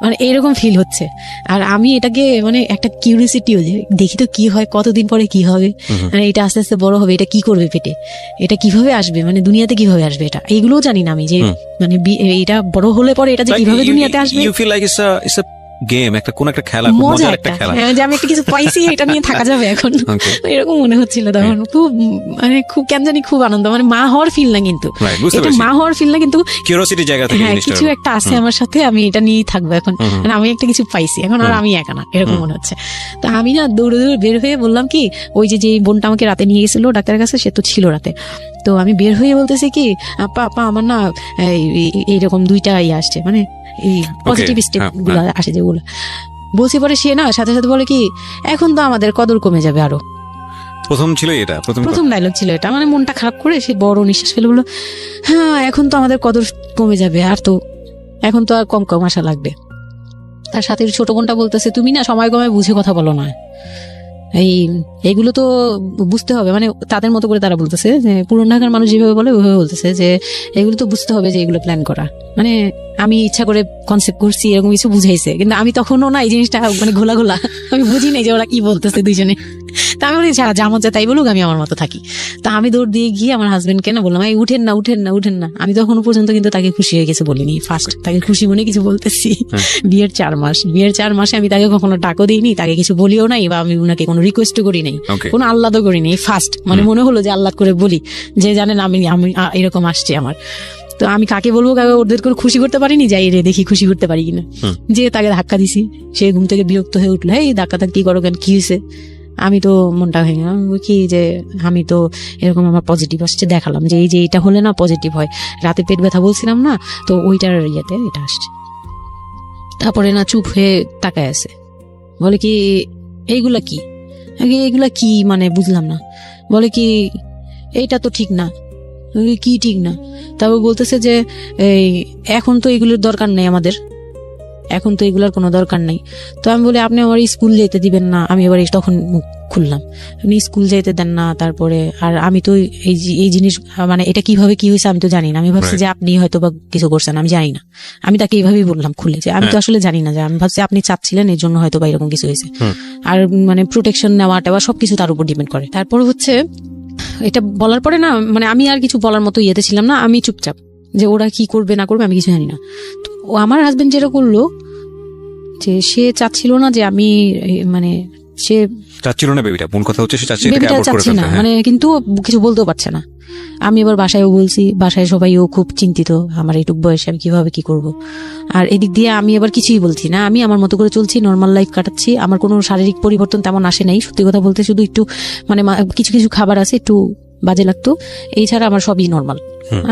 মানে এইরকম ফিল হচ্ছে। আর আমি এটাকে মানে একটা কিউরিওসিটিও, যে দেখি তো কি হয়, কতদিন পরে কি হবে, মানে এটা আস্তে আস্তে বড় হবে, এটা কি করবে পেটে, এটা কিভাবে আসবে, মানে দুনিয়াতে কিভাবে আসবে, এটা এইগুলোও জানি না আমি, যে মানে এটা বড় হলে পরে এটা যে কিভাবে দুনিয়াতে আসবে। You feel like it's a game, একটা কোন একটা খেলা, মজার একটা খেলা, যে আমি একটা কিছু পাইছি, এটা নিয়ে থাকা যাবে এখন, এরকম মনে হচ্ছিল তখন। খুব মানে খুব কেন জানি খুব আনন্দ, মানে মা হওয়ার ফিল না, কিন্তু এটা মা হওয়ার ফিল না, কিন্তু কিউরিওসিটি জায়গা থেকে কিছু একটা আছে আমার সাথে, আমি এটা নিয়েই থাকবো এখন, মানে আমি একটা কিছু পাইছি এখন, আর আমি একা না, এরকম মনে হচ্ছে। তো আমি না দৌড়ে দৌড়ে বের হয়ে বললাম কি, ওই যে বোনটা আমাকে রাতে নিয়ে গেছিল ডাক্তারের কাছে, সে তো ছিল রাতে, তো আমি বের হয়ে বলতেছি কি, আপা আমার না এইরকম 2টা আসছে, মানে এই পজিটিভ স্টেপ গুলো আসে যেগুলো, বলছি পরে সে না সাথে সাথে বলে কি এখন তো আমাদের কদর কমে যাবে আরো। প্রথম ছিল এটা, প্রথম ডায়লগ ছিল এটা। মানে মনটা খারাপ করে সে বড় নিঃশ্বাস ফেলে বললো হ্যাঁ এখন তো আমাদের কদর কমে যাবে, আর তো এখন তো আর কম কম আশা লাগবে। তার সাথে ছোট বোনটা বলতেছে তুমি না সময় কমে বুঝে কথা বলো না, এইগুলো তো বুঝতে হবে। মানে তাদের মতো করে তারা বলতেছে যে পুরান ঢাকার মানুষ যেভাবে বলে ওইভাবে বলতেছে যে এগুলো তো বুঝতে হবে যে এগুলো প্ল্যান করা। মানে আমি ইচ্ছা করে কনসেপ্ট করছি এরকম কিছু বুঝাইছে, কিন্তু আমি তখনও না এই জিনিসটা মানে ঘোলা ঘোলা আমি বুঝি নাই যে ওরা কি বলতেছে দুইজনে। তা আমি বলি যা মন চায় তাই বলুক, আমি আমার মতো থাকি। তা আমি দৌড় দিয়ে গিয়ে আমার হাজবেন্ডকে না বললাম এই উঠেন না। আমি তখনও পর্যন্ত কিন্তু তাকে খুশি হয়ে গেছে বলিনি, ফার্স্ট তাকে খুশি মনে কিছু বলতেছি। বিয়ের 4 মাসে আমি তাকে কখনো টাকও দিইনি, তাকে কিছু বলিও নাই, বা আমি ওনাকে কোনো রিকোয়েস্টও করি নাই, কোনো আহ্লাদও করিনি। ফার্স্ট মানে মনে হলো যে আহ্লাদ করে বলি যে জানেন আমি এরকম আসছে আমার। তো আমি কাকে বলবো, কাকে ওদের করে খুশি করতে পারিনি, যাই রে দেখি খুশি করতে পারি কিনা। যে তাকে ধাক্কা দিছি, সে ঘুম থেকে বিরক্ত হয়ে উঠলো, এই ধাক্কা কি করো কেন, কি হয়েছে? আমি তো মনটা ভেঙে কি যে আমি তো এরকম আমার পজিটিভ আসছে, দেখালাম যে এই যে এটা হলে না পজিটিভ হয়, রাতে পেট ব্যথা বলছিলাম না, তো ওইটার ইয়েতে এটা আসছে। তারপরে না চুপ হয়ে তাকায় আছে, বলে কি এইগুলা কি মানে বুঝলাম না। বলে কি এইটা তো ঠিক না। কি ঠিক না? তারপর বলতেছে যে এই এখন তো এগুলোর দরকার নেই, আমাদের এখন তো এগুলোর কোনো দরকার নেই। তো আমি বলি আপনি আমার স্কুল যেতে দিবেন না। আমি এবার তখন মুখ খুললাম, আপনি স্কুল যেতে দেন না। তারপরে আর আমি তো এই জিনিস মানে এটা কিভাবে কি হয়েছে আমি তো জানি না। আমি ভাবছি যে আপনি হয়তো বা কিছু করছেন, আমি জানি না। আমি তাকে এইভাবেই বললাম খুলে যে আমি তো আসলে জানি না, যে আমি ভাবছি আপনি চাচ্ছিলেন এই জন্য হয়তো বা এরকম কিছু হয়েছে। আর মানে প্রোটেকশন নেওয়া টেওয়া সবকিছু তার উপর ডিপেন্ড করে। তারপর হচ্ছে এটা বলার পরে না মানে আমি আর কিছু বলার মতো ইয়েতে ছিলাম না, আমি চুপচাপ, যে ওরা কি করবে না করবে আমি কিছু জানি না। তো আমার হাজবেন্ড যেটা করলো যে সে চাচ্ছিল না যে আমি মানে সে চাচ্ছিল না বেবিটা, মূল কথা হচ্ছে সে চাচ্ছে না মানে, কিন্তু কিছু বলতেও পারছে না। আমি এবার বাসায়ও বলছি, বাসায় সবাইও খুব চিন্তিত আমার এইটুক বয়সে আমি কিভাবে কি করব। আর এদিক দিয়ে আমি এবার কিছুই বলছি না, আমি আমার মতো করে চলছি, নর্মাল লাইফ কাটাচ্ছি। আমার কোনো শারীরিক পরিবর্তন তেমন আসে নাই, সত্যি কথা বলতে। শুধু একটু মানে কিছু কিছু খাবার আছে একটু বাজে লাগতো, এই ছাড়া আমার সবই নর্মাল।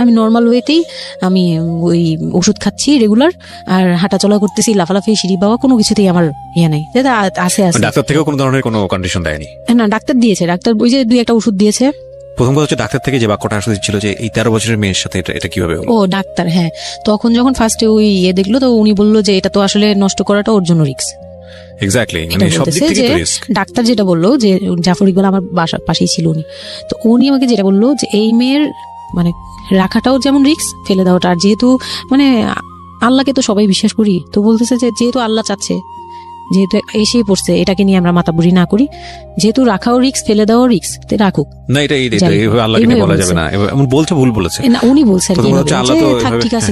আমি নর্মাল ওয়েতেই আমি ওই ওষুধ খাচ্ছি রেগুলার, আর হাঁটাচলা করতেছি, লাফালাফি সিঁড়ি বাবা কোনো কিছুতেই আমার ইয়ে নেই। আছে ডাক্তার থেকেও কোনো ধরনের কোনো কন্ডিশন দেয়নি? না, ডাক্তার দিয়েছে, ডাক্তার ওই যে 2-1টা ওষুধ দিয়েছে। প্রথম কথা হচ্ছে ডাক্তার থেকে যে বাক্যটা আসলে ছিল যে এই 13 বছরের মেয়ের সাথে এটা কিভাবে হলো? ও ডাক্তার, হ্যাঁ। তখন যখন ফার্স্টে ওই দেখলো, তো উনি বললো যে এটা তো আসলে নষ্ট করাটা ওর জন্য রিস্ক। এক্স্যাক্টলি, মানে সব দিক থেকে তো রিস্ক। ডাক্তার যেটা বললো, যে জাফর ইকবাল আমার বাসার পাশেই ছিল উনি, তো উনি আমাকে যেটা বললো যে এই মেয়ের মানে রাখাটাও যেমন রিস্ক, ফেলে দেওয়াটা। আর যেহেতু মানে আল্লাহকে তো সবাই বিশ্বাস করি, তো বলতেছে যে যেহেতু আল্লাহ চাচ্ছে, যেহেতু এসেই পড়ছে, এটাকে নিয়ে আমরা মাতাবুরি না করি, যেহেতু রাখাও রিস্ক ফেলে দেওয়াও রিস্ক, রাখুক না। এটা এইভাবে আল্লাহকে নিয়ে বলা যাবে না, এমন বলতে ভুল বলেছে না, উনি বলছেন থাক ঠিক আছে,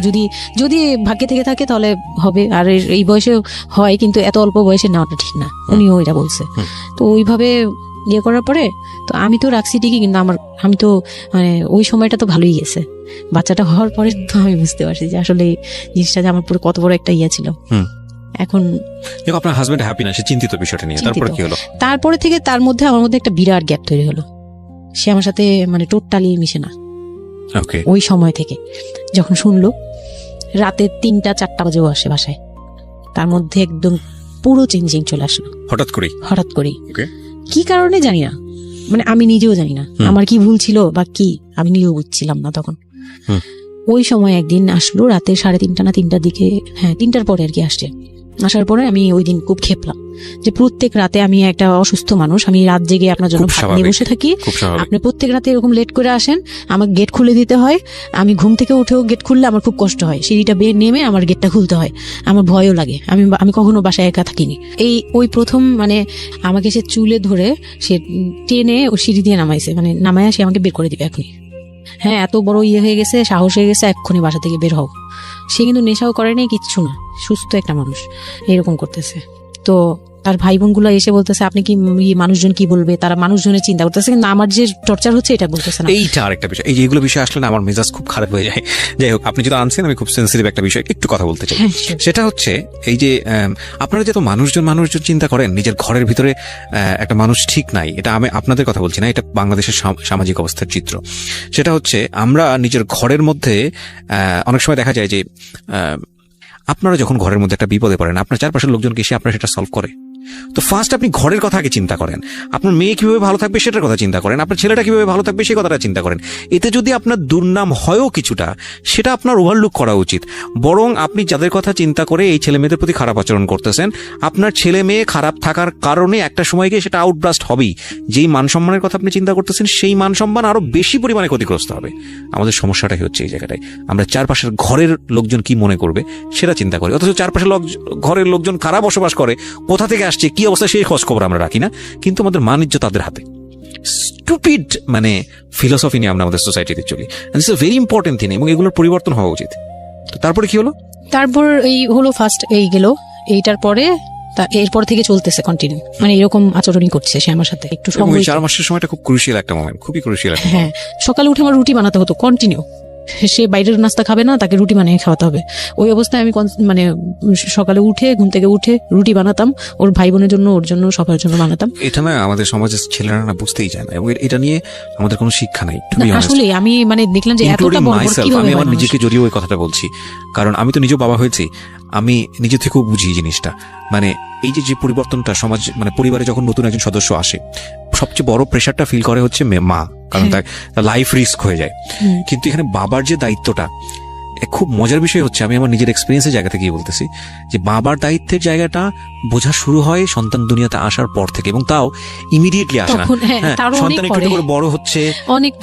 যদি ভাগ্যে থেকে থাকে তাহলে হবে। আর এই বয়সে হয়, কিন্তু এত অল্প বয়সে নেওয়াটা ঠিক না, উনিও এটা বলছে। তো ওইভাবে ইয়ে করার পরে তো আমি তো রাখছি ঠিকই, কিন্তু আমি তো মানে ওই সময়টা তো ভালোই গেছে। বাচ্চাটা হওয়ার পরে তো আমি বুঝতে পারছি যে আসলে জিনিসটা যে আমার পুরো কত বড় একটা ইয়ে ছিল। এখন দেখো আপনার হাজবেন্ড হ্যাপি না, সে চিন্তিত বিষয়টা নিয়ে। তারপরে কি হলো? তারপরে থেকে আমার মধ্যে একটা বিরাট গ্যাপ তৈরি হলো। সে আমার সাথে মানে টোটালি মিশে না। ওই সময় থেকে যখন শুনলো রাতে 3টা-4টা বাজেও আসে বাসায়, তার মধ্যে একদম পুরো চেঞ্জিং চলে আসলো হঠাৎ করেই। কি কারণে জানি না, মানে আমি নিজেও জানি না আমার কি ভুল ছিল বা কি, আমি নিজেও বুঝছিলাম না তখন। ওই সময় একদিন আসলো রাতে 3:30 না 3টার দিকে, হ্যাঁ 3টার পরে আর কি আসছে। আসার পরে আমি ওই দিন খুব খেপলাম যে প্রত্যেক রাতে, আমি একটা অসুস্থ মানুষ, আমি রাত জেগে আপনার জন্য ভাত নিয়ে বসে থাকি, আপনি প্রত্যেক রাতে এরকম লেট করে আসেন, আমাকে গেট খুলে দিতে হয়, আমি ঘুম থেকে উঠেও গেট খুললে আমার খুব কষ্ট হয়, সিঁড়িটা বেয়ে নেমে আমার গেটটা খুলতে হয়, আমার ভয়ও লাগে, আমি কখনো বাসায় একা থাকিনি। ওই প্রথম মানে আমাকে সে চুলে ধরে সে টেনে ও সিঁড়ি দিয়ে নামাইছে, মানে নামায় সে আমাকে বের করে দিবে এখনই। হ্যাঁ, এত বড় ইয়ে হয়ে গেছে, সাহস হয়ে গেছে, এক্ষুনি বাসা থেকে বের হও। সে কিন্তু নেশাও করে নাই, কিচ্ছু না, সুস্থ একটা মানুষ, এরকম করতেছে। তো তার ভাই বোনগুলো এসে বলতেছে আপনি কি মানুষজন কি বলবে, তারা মানুষজনের চিন্তা করতেছে, কিন্তু আমার যে টর্চার হচ্ছে এটা বলতেছে না। এইটা আরেকটা বিষয়, এই যে এগুলো বিষয় আসলে আমার মেজাজ খুব খারাপ হয়ে যায়। যাই হোক, আপনি যেটা আনছেন আমি খুব সেন্সিটিভ একটা বিষয় একটু কথা বলতে চাই। সেটা হচ্ছে এই যে আপনারা যে তো মানুষজন চিন্তা করেন নিজের ঘরের ভিতরে একটা মানুষ ঠিক নাই, এটা আমি আপনাদের কথা বলছি না, এটা বাংলাদেশের সামাজিক অবস্থার চিত্র। সেটা হচ্ছে আমরা নিজের ঘরের মধ্যে অনেক সময় দেখা যায় যে আপনারা যখন ঘরের মধ্যে একটা বিপদে পড়েন, আপনার চারপাশের লোকজন কি এসে আপনার সেটা সলভ করে? তো ফার্স্ট আপনি ঘরের কথা আগে চিন্তা করেন, আপনার মেয়ে কিভাবে ভালো থাকবে সেটার কথা চিন্তা করেন, আপনার ছেলেটা কিভাবে ভালো থাকবে সেই কথাটা চিন্তা করেন। এতে যদি আপনার দুর্নাম হয়ও কিছুটা, সেটা আপনার ওভারলুক করা উচিত। বরং আপনি যাদের কথা চিন্তা করে এই ছেলে মেয়েদের প্রতি খারাপ আচরণ করতেছেন, আপনার ছেলে মেয়ে খারাপ থাকার কারণে একটা সময় গিয়ে সেটা আউটব্রাস্ট হবেই। যেই মান সম্মানের কথা আপনি চিন্তা করতেছেন, সেই মান সম্মান আরো বেশি পরিমাণে ক্ষতিগ্রস্ত হবে। আমাদের সমস্যাটাই হচ্ছে এই জায়গাটায়, আমরা চারপাশের ঘরের লোকজন কি মনে করবে সেটা চিন্তা করি, অথচ চারপাশের ঘরের লোকজন খারাপ বসবাস করে, কোথা থেকে আসছে, কি অবস্থা, সেই খোঁজ খবর আমরা রাখি না। কিন্তু আমাদের মানিজ্য তাদের হাতে। স্টুপিড মানে ফিলোসফি নিয়ে আমরা আমাদের সোসাইটিতে চলি। This is very important thing, এবং এগুলোর পরিবর্তন হওয়া উচিত। তো তারপরে কি হলো? তারপর এই হলো ফার্স্ট এই গেল, এইটার পরে এরপর থেকে চলতেছে কন্টিনিউ, মানে এরকম আচরণই করছে সে আমার সাথে। একটু 4 মাসের সময়টা খুব ক্রুশিয়াল একটা মোমেন্ট, খুবই ক্রুশিয়াল। হ্যাঁ, সকালে উঠে আমার রুটি বানাতে হতো কন্টিনিউ। সে বাইরের নাস্তা খাবে না, তাকে রুটি বানিয়ে খাওয়াতে হবে। ওই অবস্থায় আমি মানে সকালে উঠে ঘুম থেকে উঠে রুটি বানাতাম, ওর ভাই বোনের জন্য, ওর জন্য, সবার জন্য বানাতাম। এটা না আমাদের সমাজের ছেলেরা না বুঝতেই চায় না, এবং এটা নিয়ে আমাদের কোনো শিক্ষা নাই। আসলে আমি মানে দেখলাম যে এতটা বড় কিভাবে, আমি আমার নিজেকে জড়িয়ে ওই কথাটা বলছি, কারণ আমি তো নিজেও বাবা হয়েছি, আমি নিজে থেকেও বুঝি জিনিসটা। মানে এই যে পরিবর্তনটা সমাজ, মানে পরিবারে যখন নতুন একজন সদস্য আসে, সবচেয়ে বড় প্রেশারটা ফিল করে হচ্ছে মা, কারণ তার লাইফ রিস্ক হয়ে যায়। কিন্তু এখানে বাবার যে দায়িত্বটা, খুব মজার বিষয় হচ্ছে, আমি আমার নিজের এক্সপিরিয়েন্সের জায়গা থেকেই বলতেছি, যে বাবার দায়িত্বের জায়গাটা বোঝা শুরু হয় সন্তান দুনিয়াতে আসার পর থেকে, এবং তাও ইমিডিয়েটলি আসে না। সন্তান একটু করে বড় হচ্ছে,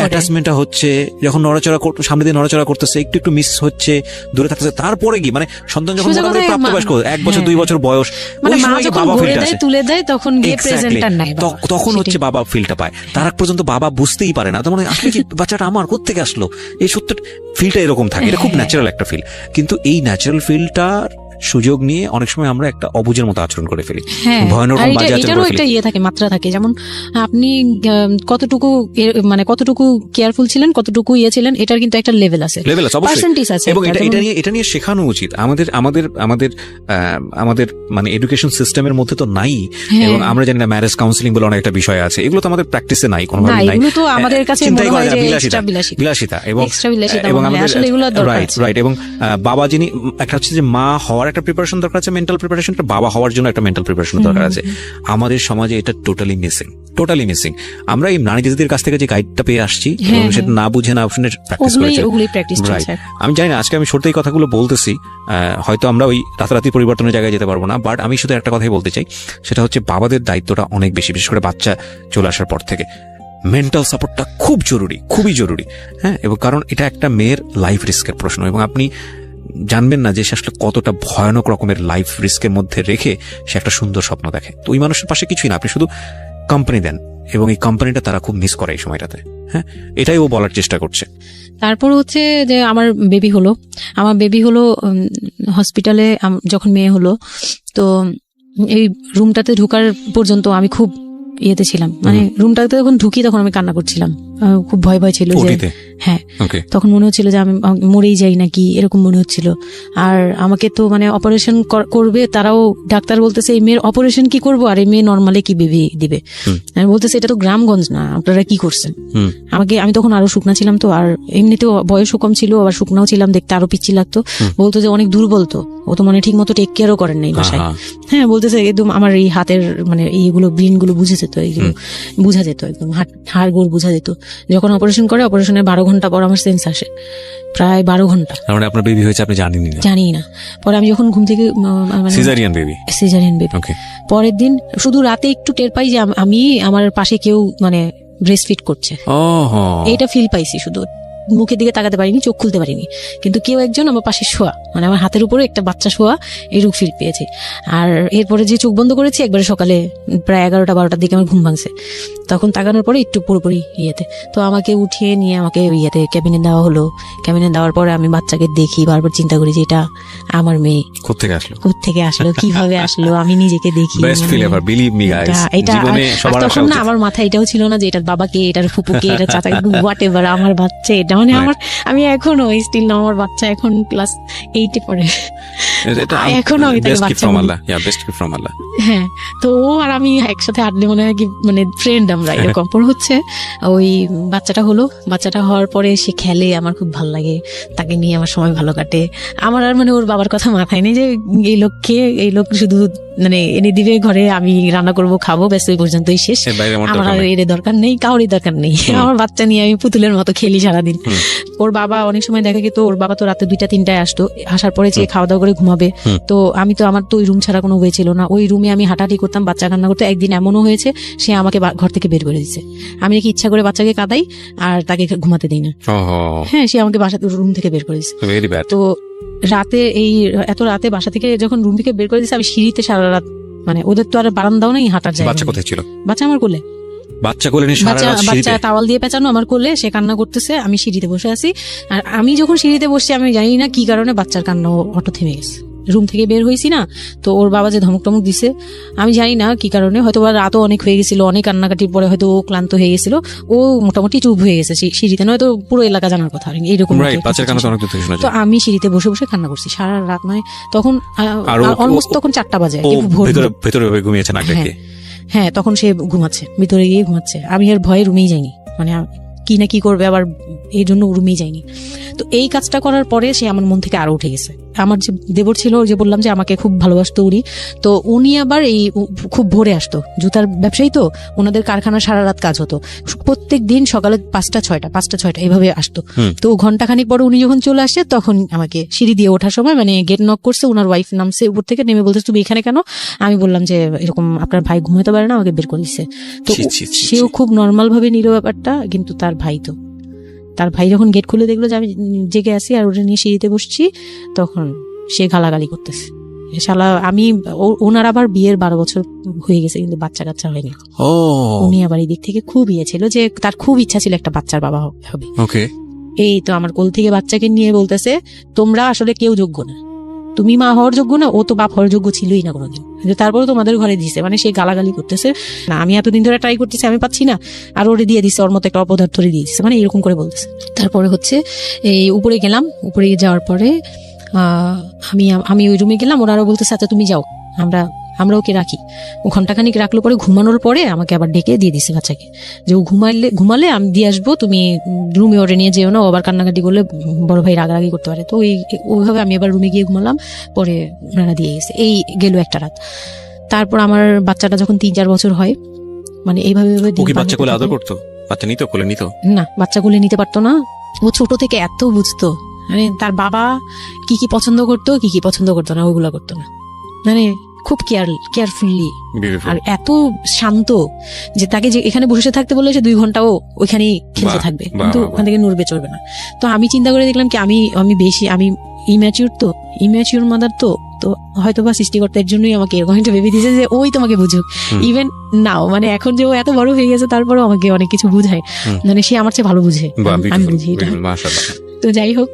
অ্যাটাচমেন্টটা হচ্ছে, যখন নড়াচড়া সামনে দিয়ে নড়াচড়া করতেছে, একটু একটু মিস হচ্ছে, দূরে থাকতেছে, তারপরে কি মানে সন্তান যখন প্রাপ্তবয়স্ক 1 বছর 2 বছর বয়স, ওই সময় বাবা ফিলটা আসে, তুলে দেয়, তখন গিয়ে প্রেজেন্টার নাই, তখন হচ্ছে বাবা ফিলটা পায়। তার আগ পর্যন্ত বাবা বুঝতেই পারে না, তার মানে আসলে কি বাচ্চাটা আমার কোত্থেকে আসলো, এই সত্য ফিলটা এরকম থাকে। এটা খুব ন্যাচারাল একটা ফিল, কিন্তু এই ন্যাচারাল ফিলটার সুযোগ নিয়ে অনেক সময় আমরা একটা অবুঝের মতো আচরণ করে ফেলি, ভয়ানক বাজে আচরণ করে ফেলি। একটা ইয়ে থাকে, মাত্রা থাকে, যেমন আপনি কতটুকু মানে কতটুকু কেয়ারফুল ছিলেন, কতটুকু ইয়ে ছিলেন, এটার কিন্তু একটা লেভেল আছে, পার্সেন্টেজ আছে, এবং এটা নিয়ে শেখানো উচিত আমাদের আমাদের আমাদের আমাদের মানে এডুকেশন সিস্টেমের মধ্যে তো নাই। এবং আমরা জানি না, ম্যারেজ কাউন্সিলিং বলে অনেক একটা বিষয় আছে, এগুলো তো আমাদের প্র্যাকটিসে নাই, কোনোভাবে নাই। এগুলো তো আমাদের কাছে মনে হয় যে এক্সট্রা বিলাসিতা, এবং আমাদের আসলে এগুলো দরকার। রাইট। এবং বাবা যিনি, একটা হচ্ছে যে মা হওয়ার একটা প্রিপারেশন দরকার আছে, মেন্টাল প্রিপারেশন, বাবা হওয়ার জন্য একটা মেন্টাল প্রিপারেশন দরকার আছে। আমাদের সমাজে এটা টোটালি মিসিং। আমরা এই নারী দিদিদের কাছ থেকে যে গাইডটা পেয়ে আসছি, সেটা না বুঝে না শুনে প্র্যাকটিস করেছি। আমি জানি না, আজকে আমি সত্যি এই কথাগুলো বলতেছি, হয়তো আমরা ওই রাতারাতি পরিবর্তনের জায়গায় যেতে পারবো না, বাট আমি শুধু একটা কথাই বলতে চাই, সেটা হচ্ছে বাবাদের দায়িত্বটা অনেক বেশি, বিশেষ করে বাচ্চা চলে আসার পর থেকে মেন্টাল সাপোর্টটা খুব জরুরি, খুবই জরুরি। হ্যাঁ, এবং কারণ এটা একটা মেয়ের লাইফ রিস্কের প্রশ্ন, এবং আপনি জানবেন না যে সে আসলে কতটা ভয়ানক রকমের লাইফ রিস্কের মধ্যে রেখে সে একটা সুন্দর স্বপ্ন দেখে। তো ওই মানুষের পাশে কিছুই না, আপনি শুধু কোম্পানি দেন, এবং এই কোম্পানিটা তারা খুব মিস করে এই সময়টাতে। হ্যাঁ, এটাই ও বলার চেষ্টা করছে। তারপর হচ্ছে যে আমার বেবি হলো হসপিটালে, যখন মেয়ে হলো, তো এই রুমটাতে ঢোকার পর্যন্ত আমি খুব ইয়েতে ছিলাম, মানে রুমটাতে যখন ঢুকি তখন আমি কান্না করছিলাম, খুব ভয় ছিল যে, হ্যাঁ, তখন মনে হচ্ছিল যে আমি মরেই যাই নাকি, এরকম মনে হচ্ছিল। আর আমাকে তো মানে অপারেশন করবে, তারাও ডাক্তার বলতেছে এই মেয়ের অপারেশন কি করবো, আর এই মেয়ে নর্মালি কি বেবি দিবে। আমি বলতেছে এটা তো গ্রামগঞ্জ না, আপনারা কি করছেন। আমি তখন আরো শুকনা ছিলাম, তো আর এমনিতেও বয়সও কম ছিল, আবার শুকনাও ছিলাম, দেখতে আরো পিচ্ছি লাগতো। বলতো যে অনেক দুর্বল, তো ও তো মানে ঠিক মতো টেক কেয়ারও করেন নাই বাসায়। হ্যাঁ, বলতেছে একদম আমার এই হাতের মানে এইগুলো ব্রেন গুলো বুঝে যেত, এইগুলো বুঝা যেত, একদম হাড় গোড় বুঝা যেত। যখন অপারেশন করে, অপারেশনের 12 ঘন্টা পর আমার সেন্স আসে, প্রায় 12 ঘন্টা। মানে আপনার বেবি হয়েছে আপনি জানি না। পরে আমি যখন ঘুম থেকে, সিজারিয়ান বেবি। পরের দিন শুধু রাতে একটু টের পাই যে আমি আমার পাশে কেউ মানে ব্রেস্ট ফিড করছে, এটা ফিল পাইছি। শুধু মুখের দিকে তাকাতে পারিনি, চোখ খুলতে পারিনি, কিন্তু কেউ একজন আমার পাশে শোয়া, মানে আমার হাতের উপরে একটা বাচ্চা শোয়া, এইরূপ ফিল পেয়েছি। আর এরপরে যে চোখ বন্ধ করেছি, একবারে সকালে প্রায় 11টা-12টার দিকে আমার ঘুম ভাঙছে, তখন তাকানোর পরে একটু পুরোপুরি ইয়েতে, তো আমাকে উঠিয়ে নিয়ে আমাকে ইয়েতে ক্যাবিনে দেওয়া হলো। ক্যাবিনে দেওয়ার পরে আমি বাচ্চাকে দেখি, বারবার চিন্তা করি যে এটা আমার মেয়ে, কোত্থেকে আসলো, কিভাবে আসলো, আমি নিজেকে দেখি। তখন না আমার মাথায় এটাও ছিল না যে এটার বাবাকে, এটার ফুপুকে, এটা চাচা, হোয়াট এভার, আমার বাচ্চা এটা, মানে আমি এখনো স্টিল না, আমার বাচ্চা এখন ক্লাস 8-এ পড়ে। এখনো আমি তাকে বাচ্চা বলি। হ্যাঁ, তো ও আর আমি একসাথে আড্ডে মনে হয় কি মানে ফ্রেন্ড আমরা এরকম। পর হচ্ছে ওই বাচ্চাটা হওয়ার পরে সে খেলে, আমার খুব ভালো লাগে, তাকে নিয়ে আমার সময় ভালো কাটে। আমার আর মানে ওর বাবার কথা মাথায় নেই যে এই লোক শুধু মানে এনে দিবে ঘরে, আমি রান্না করব খাবো, ব্যাস ওই পর্যন্তই শেষ। আমার আর এর দরকার নেই, কাউরই দরকার নেই। আমার বাচ্চা নিয়ে আমি পুতুলের মতো খেলি সারাদিন। ওর বাবা অনেক সময় দেখা গেত ওর বাবা তো রাতে 2টা-3টায় আসতো, আসার পরে যে খাওয়া দাওয়া করে ঘুমাবে। তো আমি তো আমার তো ওই রুম ছাড়া কোনো ওয়ে ছিল না, ওই রুমে আমি হাঁটাহাঁটি করতাম, বাচ্চা কান্না করতো। একদিন এমনও হয়েছে সে আমাকে ঘর থেকে বের করে দিচ্ছে, আমি নাকি ইচ্ছা করে বাচ্চাকে কাঁদাই আর তাকে ঘুমাতে দিই না। হ্যাঁ, সে আমাকে রুম থেকে বের করে দিচ্ছে। তো রাতে এত রাতে বাসা থেকে যখন রুম থেকে বের করে দিচ্ছে, আমি সিঁড়িতে সারা রাত, মানে ওদের তো আর বারান্দাও নেই হাঁটার জায়গা। বাচ্চা কোথায় ছিল? বাচ্চা আমার কোলে, বাচ্চা টাওয়াল দিয়ে পেঁচানো আমার কোলে, সে কান্না করতেছে, আমি সিঁড়িতে বসে আছি। আর আমি যখন সিঁড়িতে বসছি, আমি জানি না কি কারণে বাচ্চার কান্না অটো থেমে গেছে। রুম থেকে বের হয়েছি না, তো ওর বাবা যে ধমক টমক দিছে, আমি জানি না কি কারণে, হয়তো রাতও অনেক হয়ে গেছিল, অনেক কান্নাকাটির পরে হয়তো ও ক্লান্ত হয়ে গেছিল, ও মোটামুটি চুপ হয়ে গেছে সিঁড়িতে, নয়তো পুরো এলাকা জানার কথা এইরকম। তো আমি সিঁড়িতে বসে বসে কান্না করছি সারা রাত, মানে তখন অলমোস্ট তখন 4টা বাজে, ভেতরে ঘুমিয়েছে না? হ্যাঁ, তখন সে ঘুমাচ্ছে, ভিতরে গিয়ে ঘুমাচ্ছে। আমি আর ভয়ে রুমেই যাইনি, মানে কি না কি করবে আবার, এই জন্য রুমেই যাইনি। তো এই কাজটা করার পরে সে আমার মন থেকে আরো উঠে গেছে। আমার যে দেবর ছিল, যে বললাম যে আমাকে খুব ভালোবাসতো উনি, তো উনি আবার খুব ভোরে আসতো, জুতার ব্যবসায়ী তো, ওনাদের কারখানা সারা রাত কাজ হতো, প্রত্যেক দিন সকালে 5টা-6টা এইভাবে আসতো। তো ঘন্টাখানিক পরে উনি যখন চলে আসছে, তখন আমাকে সিঁড়ি দিয়ে ওঠার সময় মানে গেট নক করছে, ওনার ওয়াইফ নামছে উপর থেকে, নেমে বলতেছে তুমি এখানে কেন? আমি বললাম যে এরকম আপনার ভাই ঘুমাতে পারে না, আমাকে বের করে দিচ্ছে। তো সেও খুব নর্মাল ভাবে নিল ব্যাপারটা, কিন্তু তার ভাই যখন গেট খুলে দেখলো যে আমি জেগে আছি আর ওটা নিয়ে সিঁড়িতে বসছি, তখন সে গালাগালি করতেছে। শালা আমি ওনার আবার বিয়ের 12 বছর হয়ে গেছে, কিন্তু বাচ্চা কাচ্চা হয়নি। উনি আবার এই দিক থেকে খুব ছিল যে তার খুব ইচ্ছা ছিল একটা বাচ্চার বাবা হবে। এই তো আমার কোল থেকে বাচ্চাকে নিয়ে বলতেছে, তোমরা আসলে কেউ যোগ্য না, তুমি মা হওয়ার যোগ্য না, ও তো বাপ হওয়ার যোগ্য ছিলই না কোনোদিন, কিন্তু তারপরে তোমাদের ঘরে দিছে। মানে সে গালাগালি করতেছে, না আমি এতদিন ধরে ট্রাই করতেছি, আমি পাচ্ছি না, আর ওরে দিয়ে দিচ্ছে, ওর মতো একটা অপদার্থ দিয়ে দিচ্ছে, মানে এরকম করে বলতেছে। তারপরে হচ্ছে এই উপরে গেলাম, উপরে যাওয়ার পরে আমি ওই রুমে গেলাম, ওরা আরো বলতেছে আচ্ছা তুমি যাও, আমরা ওকে রাখি। ও ঘন্টাখানিক রাখলো, পরে ঘুমানোর পরে আমাকে আবার ডেকে দিয়ে দিছে বাচ্চাকে, যে ও ঘুমালে আমি দিয়ে আসবো, তুমি রুমে ওরে নিয়ে যেও না, ও আবার কান্নাকাটি করলে বড় ভাই রাগারাগি করতে পারে। তো ওইভাবে আমি আবার রুমে গিয়ে ঘুমালাম, পরে ওনারা দিয়ে গেছে। এই গেল একটা রাত। তারপর আমার বাচ্চাটা যখন 3-4 বছর হয়, মানে এইভাবে বাচ্চা কোলে আদর করতো? বাচ্চা নিত, কোলে নিত না, বাচ্চা কোলে নিতে পারতো না। ও ছোট থেকে এত বুঝতো, মানে তার বাবা কি কি পছন্দ করতো, কি কি পছন্দ করতো না, ওগুলো করতো না, মানে খুব কেয়ারফুলি, আর এত শান্ত যে তাকে যে এখানে বসে থাকতে বললে সে 2 ঘন্টাও ওইখানেই খেলতে থাকবে, কিন্তু ওখান থেকে নড়বে চড়বে না। তো আমি চিন্তা করে দেখলাম কি আমি ইম্যাচিউর মাদার তো হয়তো বা সৃষ্টিকর্তার জন্যই আমাকে এরকম একটা ভেবে দিয়েছে যে ওই তোমাকে বুঝুক। ইভেন নাও মানে এখন যে ও এত বড় হয়ে গেছে, তারপরেও আমাকে অনেক কিছু বুঝায়, মানে সে আমার চেয়ে ভালো বুঝে, আমি বুঝি এটা। তো যাই হোক,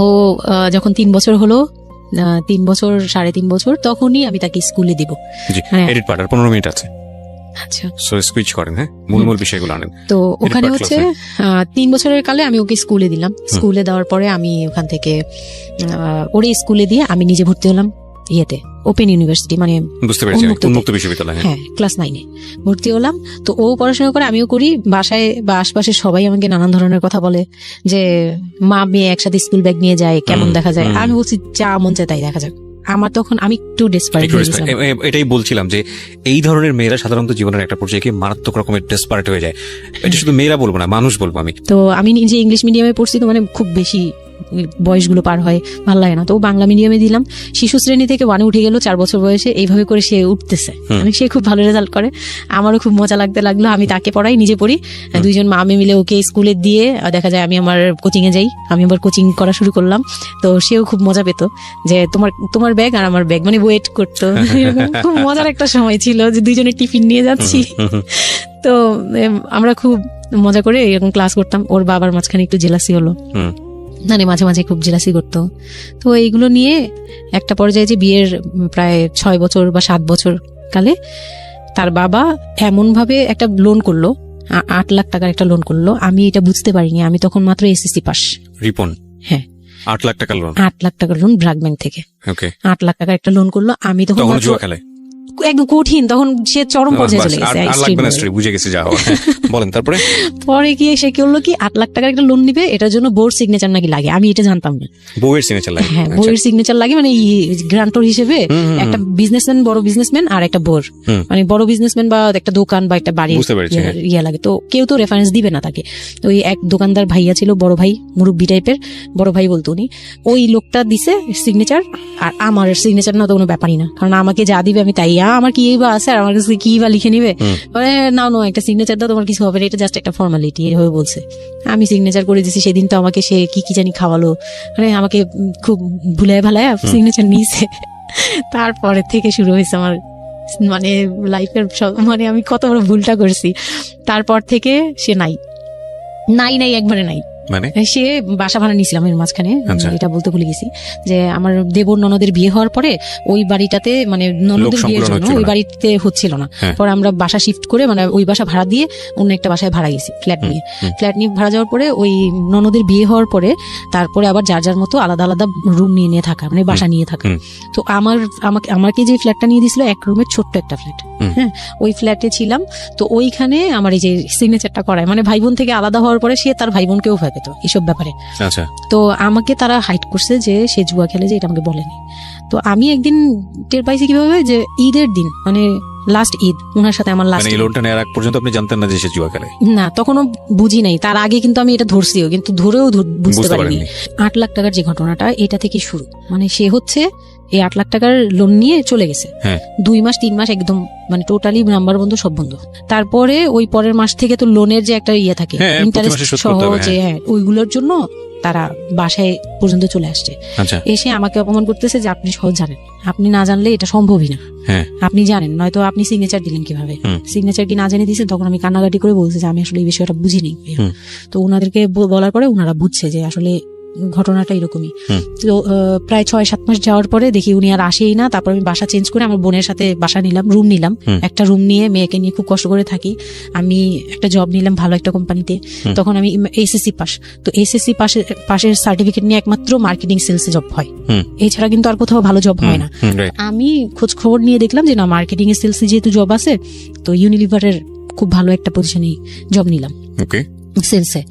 ও যখন 3 বছর হলো, 3 বছর 3.5 বছর, তখনই আমি তাকে স্কুলে দিব। 15 মিনিট আছে। আচ্ছা, সো সুইচ করেন, হ্যাঁ, মূল বিষয়গুলো আনেন। তো ওখানে হচ্ছে 3 বছরের কালে আমি ওকে স্কুলে দিলাম। স্কুলে দেওয়ার পরে আমি ওখান থেকে ওরে স্কুলে দিয়ে আমি নিজে ভর্তি হলাম ওপেন ইউনিভার্সিটি, মানে বুঝতে পেরেছি, উন্মুক্ত বিশ্ববিদ্যালয়। হ্যাঁ, ক্লাস 9-এ ভর্তি হলাম। তো ও পড়াশোনা করে, আমিও করি। বাসায় বা আশপাশে সবাই আমাকে নানান ধরনের কথা বলে যে মা মেয়ে একসাথে স্কুল ব্যাগ নিয়ে যায়, কেমন দেখা যায়। আমি বলছি যা মন চায় তাই দেখা যাক। আমার তখন আমি একটু ডেসপারেট হয়ে গেছিলাম। এটাই বলছিলাম যে এই ধরনের মেয়েরা সাধারণত জীবনের একটা পর্যায়ে গিয়ে মারাত্মক রকমের ডেসপারেট হয়ে যায়। এটা শুধু মেয়েরা বলবো না, মানুষ বলবো আমি। তো আমি নিজে ইংলিশ মিডিয়ামে পড়ছি, তো মানে খুব বেশি বয়সগুলো পার হয়, ভালো লাগে না। তো বাংলা মিডিয়ামে দিলাম। শিশু শ্রেণী থেকে 1-এ উঠে গেল 4 বছর বয়সে। এইভাবে করে সে উঠতেছে, মানে সে খুব ভালো রেজাল্ট করে। আমারও খুব মজা লাগতে লাগলো। আমি তাকে পড়াই, নিজে পড়ি। 2জন মা আমি মিলে ওকে স্কুলে দিয়ে দেখা যায় আমি আমার কোচিং এ যাই। আমি আবার কোচিং করা শুরু করলাম। তো সেও খুব মজা পেত যে তোমার ব্যাগ আর আমার ব্যাগ, মানে ওয়েট করতো। খুব মজার একটা সময় ছিল যে 2জনে টিফিন নিয়ে যাচ্ছি। তো আমরা খুব মজা করে এরকম ক্লাস করতাম। ওর বাবার মাঝখানে একটু জেলাসি হলো, মানে মাঝে মাঝে খুব জেলাসি করতো। তো এইগুলো নিয়ে একটা পর্যায়ে যে বিয়ের প্রায় 6 বছর বা 7 বছর কালে তার বাবা এমন ভাবে একটা লোন করলো, 8 লাখ টাকার একটা লোন করলো। আমি এটা বুঝতে পারিনি, আমি তখন মাত্র এসএসসি পাস। রিপন? হ্যাঁ, 8 লাখ টাকা লোন, 8 লাখ টাকার লোন ব্র্যাক ব্যাংক থেকে। ওকে, 8 লাখ টাকার একটা লোন করলো। আমি তখন তখন জুয়া খেলে একদম কঠিন, তখন সে চরম পর্যায়ে চলে গেছে। আর লাগবে না স্টোরি, বুঝে গেছি যা হওয়ার। বলেন তারপরে। পরে গিয়ে সে কি হলো কি 8 লাখ টাকার একটা লোন নিবে, এটার জন্য বোর্ড সিগনেচার নাকি লাগে, আমি এটা জানতাম না। বউয়ের সিগনেচার লাগে? হ্যাঁ, বউয়ের সিগনেচার লাগে, মানে গ্রান্টর হিসেবে একটা বিজনেসম্যান, বড় বিজনেসম্যান আর একটা বোর, মানে বড় বিজনেসম্যান বা একটা দোকান বা একটা বাড়ি ইয়ে লাগে, তো কেউ তো রেফারেন্স দিবে না তাকে। ওই এক দোকানদার ভাইয়া ছিল, বড় ভাই, মুরব্বী টাইপের বড় ভাই বলতো উনি, ওই লোকটা দিছে সিগনেচার। আর আমার সিগনেচার না তো কোনো ব্যাপারই না, কারণ আমাকে যা দিবে আমি তাই, আমার কি বা আছে, আর আমার কাছে কি বা লিখে নিবে, নাও একটা সিগনেচার দাও, তোমার কিছু হবে না, এটা জাস্ট একটা ফর্মালিটি হয়ে বলছে। আমি সিগনেচার করে দিছি। সেদিন তো আমাকে সে কি জানি খাওয়ালো, মানে আমাকে খুব ভুলায় ভালায় সিগনেচার নিয়েছে। তারপরে থেকে শুরু হয়েছে আমার মানে লাইফের সব, মানে আমি কত বড় ভুলটা করছি। তারপর থেকে সে নাই একবারে নাই। মানে সে বাসা ভাড়া নিয়েছিলাম এর মাঝখানে, এটা বলতে ভুলে গেছি, যে আমার দেবর ননদের বিয়ে হওয়ার পরে ওই বাড়িটাতে, মানে ননদের বিয়ের জন্য ওই বাড়িতে হচ্ছিল না, পরে আমরা বাসা শিফট করে, মানে ওই বাসা ভাড়া দিয়ে অন্য একটা বাসায় ভাড়া গেছি, ফ্ল্যাট নিয়ে ভাড়া যাওয়ার পরে ওই ননদের বিয়ে হওয়ার পরে তারপরে আবার যার যার মতো আলাদা আলাদা রুম নিয়ে থাকা, মানে বাসা নিয়ে থাকা। তো আমাকে যে ফ্ল্যাটটা নিয়ে দিয়েছিল, এক রুমের ছোট্ট একটা ফ্ল্যাট, হ্যাঁ, ওই ফ্ল্যাটে ছিলাম। তো ওইখানে আমার এই যে সিগনেচারটা করায়, মানে ভাই বোন থেকে আলাদা হওয়ার পরে সে তার ভাই বোনকেও ভয় পেত এসব ব্যাপারে। আচ্ছা। তো আমাকে তারা হাইড করছে যে সে জুয়া খেলে, যে এটা আমাকে বলেনি। তো আমি একদিন টের পাইছি কিভাবে, যে ঈদের দিন, মানে লাস্ট ঈদ, ওনার সাথে আমার লাস্ট, মানে এই লোনটা নেওয়ার আগ পর্যন্ত আপনি জানতেন না যে সে জুয়া খেলে? না, তখনও বুঝি নাই। তার আগে কিন্তু আমি এটা ধরছিও, কিন্তু ধরেও বুঝতে পারিনি। 8 লাখ টাকার যে ঘটনাটা, এটা থেকে শুরু। মানে সে হচ্ছে এই 8 লাখ টাকার লোন নিয়ে চলে গেছে, 2 মাস 3 মাস একদম, মানে টোটালি নাম্বার বন্ধ, সব বন্ধ। তারপরে ওই পরের মাস থেকে তো লোনের যে একটা ইয়ে থাকে, ইন্টারেস্ট সহ, যে ওইগুলোর জন্য তারা বাসায় পর্যন্ত চলে আসছে। এসে আমাকে অপমান করতেছে যে আপনি সহজ জানেন, আপনি না জানলে এটা সম্ভবই না, আপনি জানেন, নয়তো আপনি সিগনেচার দিলেন কিভাবে, সিগনেচার কি না জেনে দিয়েছেন। তখন আমি কান্নাকাটি করে বলছি যে আমি আসলে এই বিষয়টা বুঝিনি। তো ওনাদেরকে বলার পরে ওনারা বুঝছে যে আসলে ঘটনাটা এরকমই। তো প্রায় 6-7 মাস যাওয়ার পরে দেখি উনি আর আসেই না। তারপর আমি বাসা চেঞ্জ করে আমার বোনের সাথে বাসা নিলাম, রুম নিলাম, একটা রুম নিয়ে মেয়েকে নিয়ে খুব কষ্ট করে থাকি। আমি একটা জব নিলাম ভালো একটা কোম্পানিতে। তখন আমি এসএসসি পাস, তো এসএসসি পাশের সার্টিফিকেট নিয়ে একমাত্র মার্কেটিং সেলসে জব হয়, এছাড়া কিন্তু আর কোথাও ভালো জব হয় না। আমি খোঁজ খবর নিয়ে দেখলাম যে না, মার্কেটিং এর সেলসে যেহেতু জব আছে, তো ইউনিলিভারের খুব ভালো একটা পজিশনে জব নিলাম, সেলসে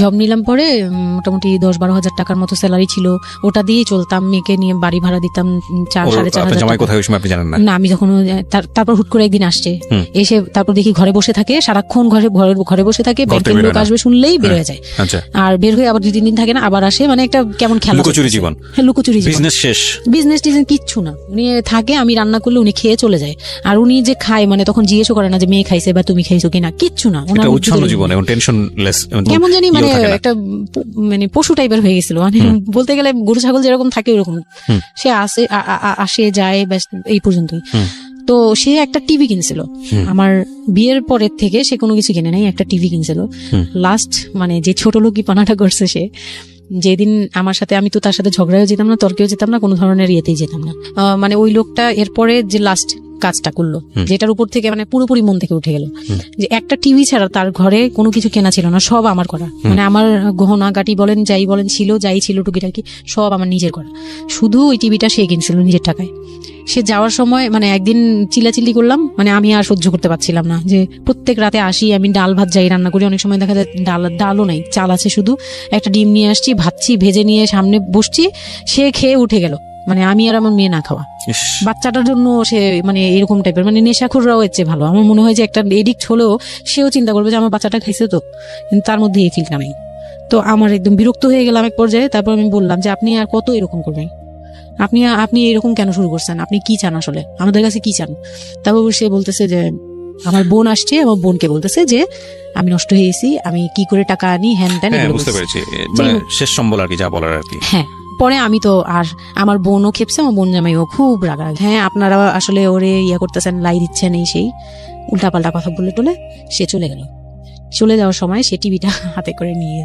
জব নিলাম। পরে মোটামুটি 10-12 হাজার টাকার মতো স্যালারি ছিল, ওটা দিয়েই চলতাম। মেয়েকে নিয়ে বাড়ি ভাড়া দিতাম 4-4.5 হাজার। না, আমি যখন তারপর হুট করে একদিন আসছে, এসে তারপর দেখি ঘরে বসে থাকে, সারাক্ষণ ঘরে বসে থাকে, ব্যাংকের লোক আসবে শুনলেই বের হয়ে যায়, আর বের হয়ে আবার 2-3 দিন থাকে না, আবার আসে, মানে একটা কেমন খেলা, লুকোচুরি জীবন। হ্যাঁ, লুকোচুরি জীবন, বিজনেস শেষ, বিজনেস কিচ্ছু না। উনি থাকে, আমি রান্না করলে উনি খেয়ে চলে যায়, আর উনি যে খায়, মানে তখন জিজ্ঞেসও করে না যে মেয়ে খাইছে বা তুমি খাইছো কিনা, কিচ্ছু না। উচ্ছন্ন জীবন এবং টেনশনলেস, কেমন জানি, মানে একটা মানে পশু টাইপের হয়ে গেছিল, মানে বলতে গেলে গরু ছাগল যেরকম থাকে ওরকম। সে আসে যায়, ব্যাস এই পর্যন্তই। তো সে একটা টিভি কিনছিল আমার বিয়ের পরের থেকে, সে কোনো কিছু কিনে নাই, একটা টিভি কিনছিল। লাস্ট মানে যে ছোট লোকই পানাটা করছে সে, যেদিন আমার সাথে, আমি তো তার সাথে ঝগড়াও যেতাম না, তর্কেও যেতাম না, কোনো ধরনের ইয়েতেই যেতাম না। মানে ওই লোকটা এরপরে যে লাস্ট কাজটা করলো, যেটার উপর থেকে মানে পুরোপুরি মন থেকে উঠে গেল, যে একটা টিভি ছাড়া তার ঘরে কোনো কিছু কেনা ছিল না, সব আমার করা। মানে আমার গহনা গাটি বলেন, যাই বলেন ছিল, যাই ছিল টুকিটাকি সব আমার নিজের করা, শুধু ওই টিভিটা সে কিনছিল নিজের টাকায়। সে যাওয়ার সময় মানে একদিন চিল্লাচিল্লি করলাম, মানে আমি আর সহ্য করতে পারছিলাম না, যে প্রত্যেক রাতে আসি, আমি ডাল ভাত যাই রান্না করি, অনেক সময় দেখা যায় ডালও নাই, চাল আছে শুধু, একটা ডিম নিয়ে আসছি, ভাজছি, ভেজে নিয়ে সামনে বসছি, সে খেয়ে উঠে গেল, মানে আমি আর আমার মেয়ে না খাওয়া। বাচ্চাটার জন্য সে মানে এরকম টাইপের, মানে নেশাখোররাও এর চেয়ে ভালো। আমার মনে হয় যে একটা এডিক্ট হলেও সেও চিন্তা করবে যে আমার বাচ্চাটা খাইছে, তো কিন্তু তার মধ্যে এই ফিলটা নেই। তো আমার একদম বিরক্ত হয়ে গেলাম এক পর্যায়ে। তারপর আমি বললাম যে আপনি আর কত এরকম করবেন, আপনি এরকম কেন শুরু করছেন, আপনি কি চান আসলে, আমাদের কাছে কি চান? তারপর সে বলতেছে যে আমার বোন আসছে, আমার বোনকে বলতেছে যে আমি নষ্ট হয়ে গেছি, আমি কি করে টাকা আনি, হ্যান ত্যান। বুঝতে পেরেছি, শেষ সম্বল আর কি, যা বলার আর কি। হ্যাঁ, পরে আমি তো আর আমার বোনও খেপছে, আমার বোন জামাইও খুব রাগারাগ। হ্যাঁ, আপনারা আসলে ওরে ইয়া করতেছেন, লাই দিচ্ছেন, এই সেই উল্টাপাল্টা কথা বলে টলে সে চলে গেল। চলে যাওয়ার সময় সে টিভিটা হাতে করে নিয়ে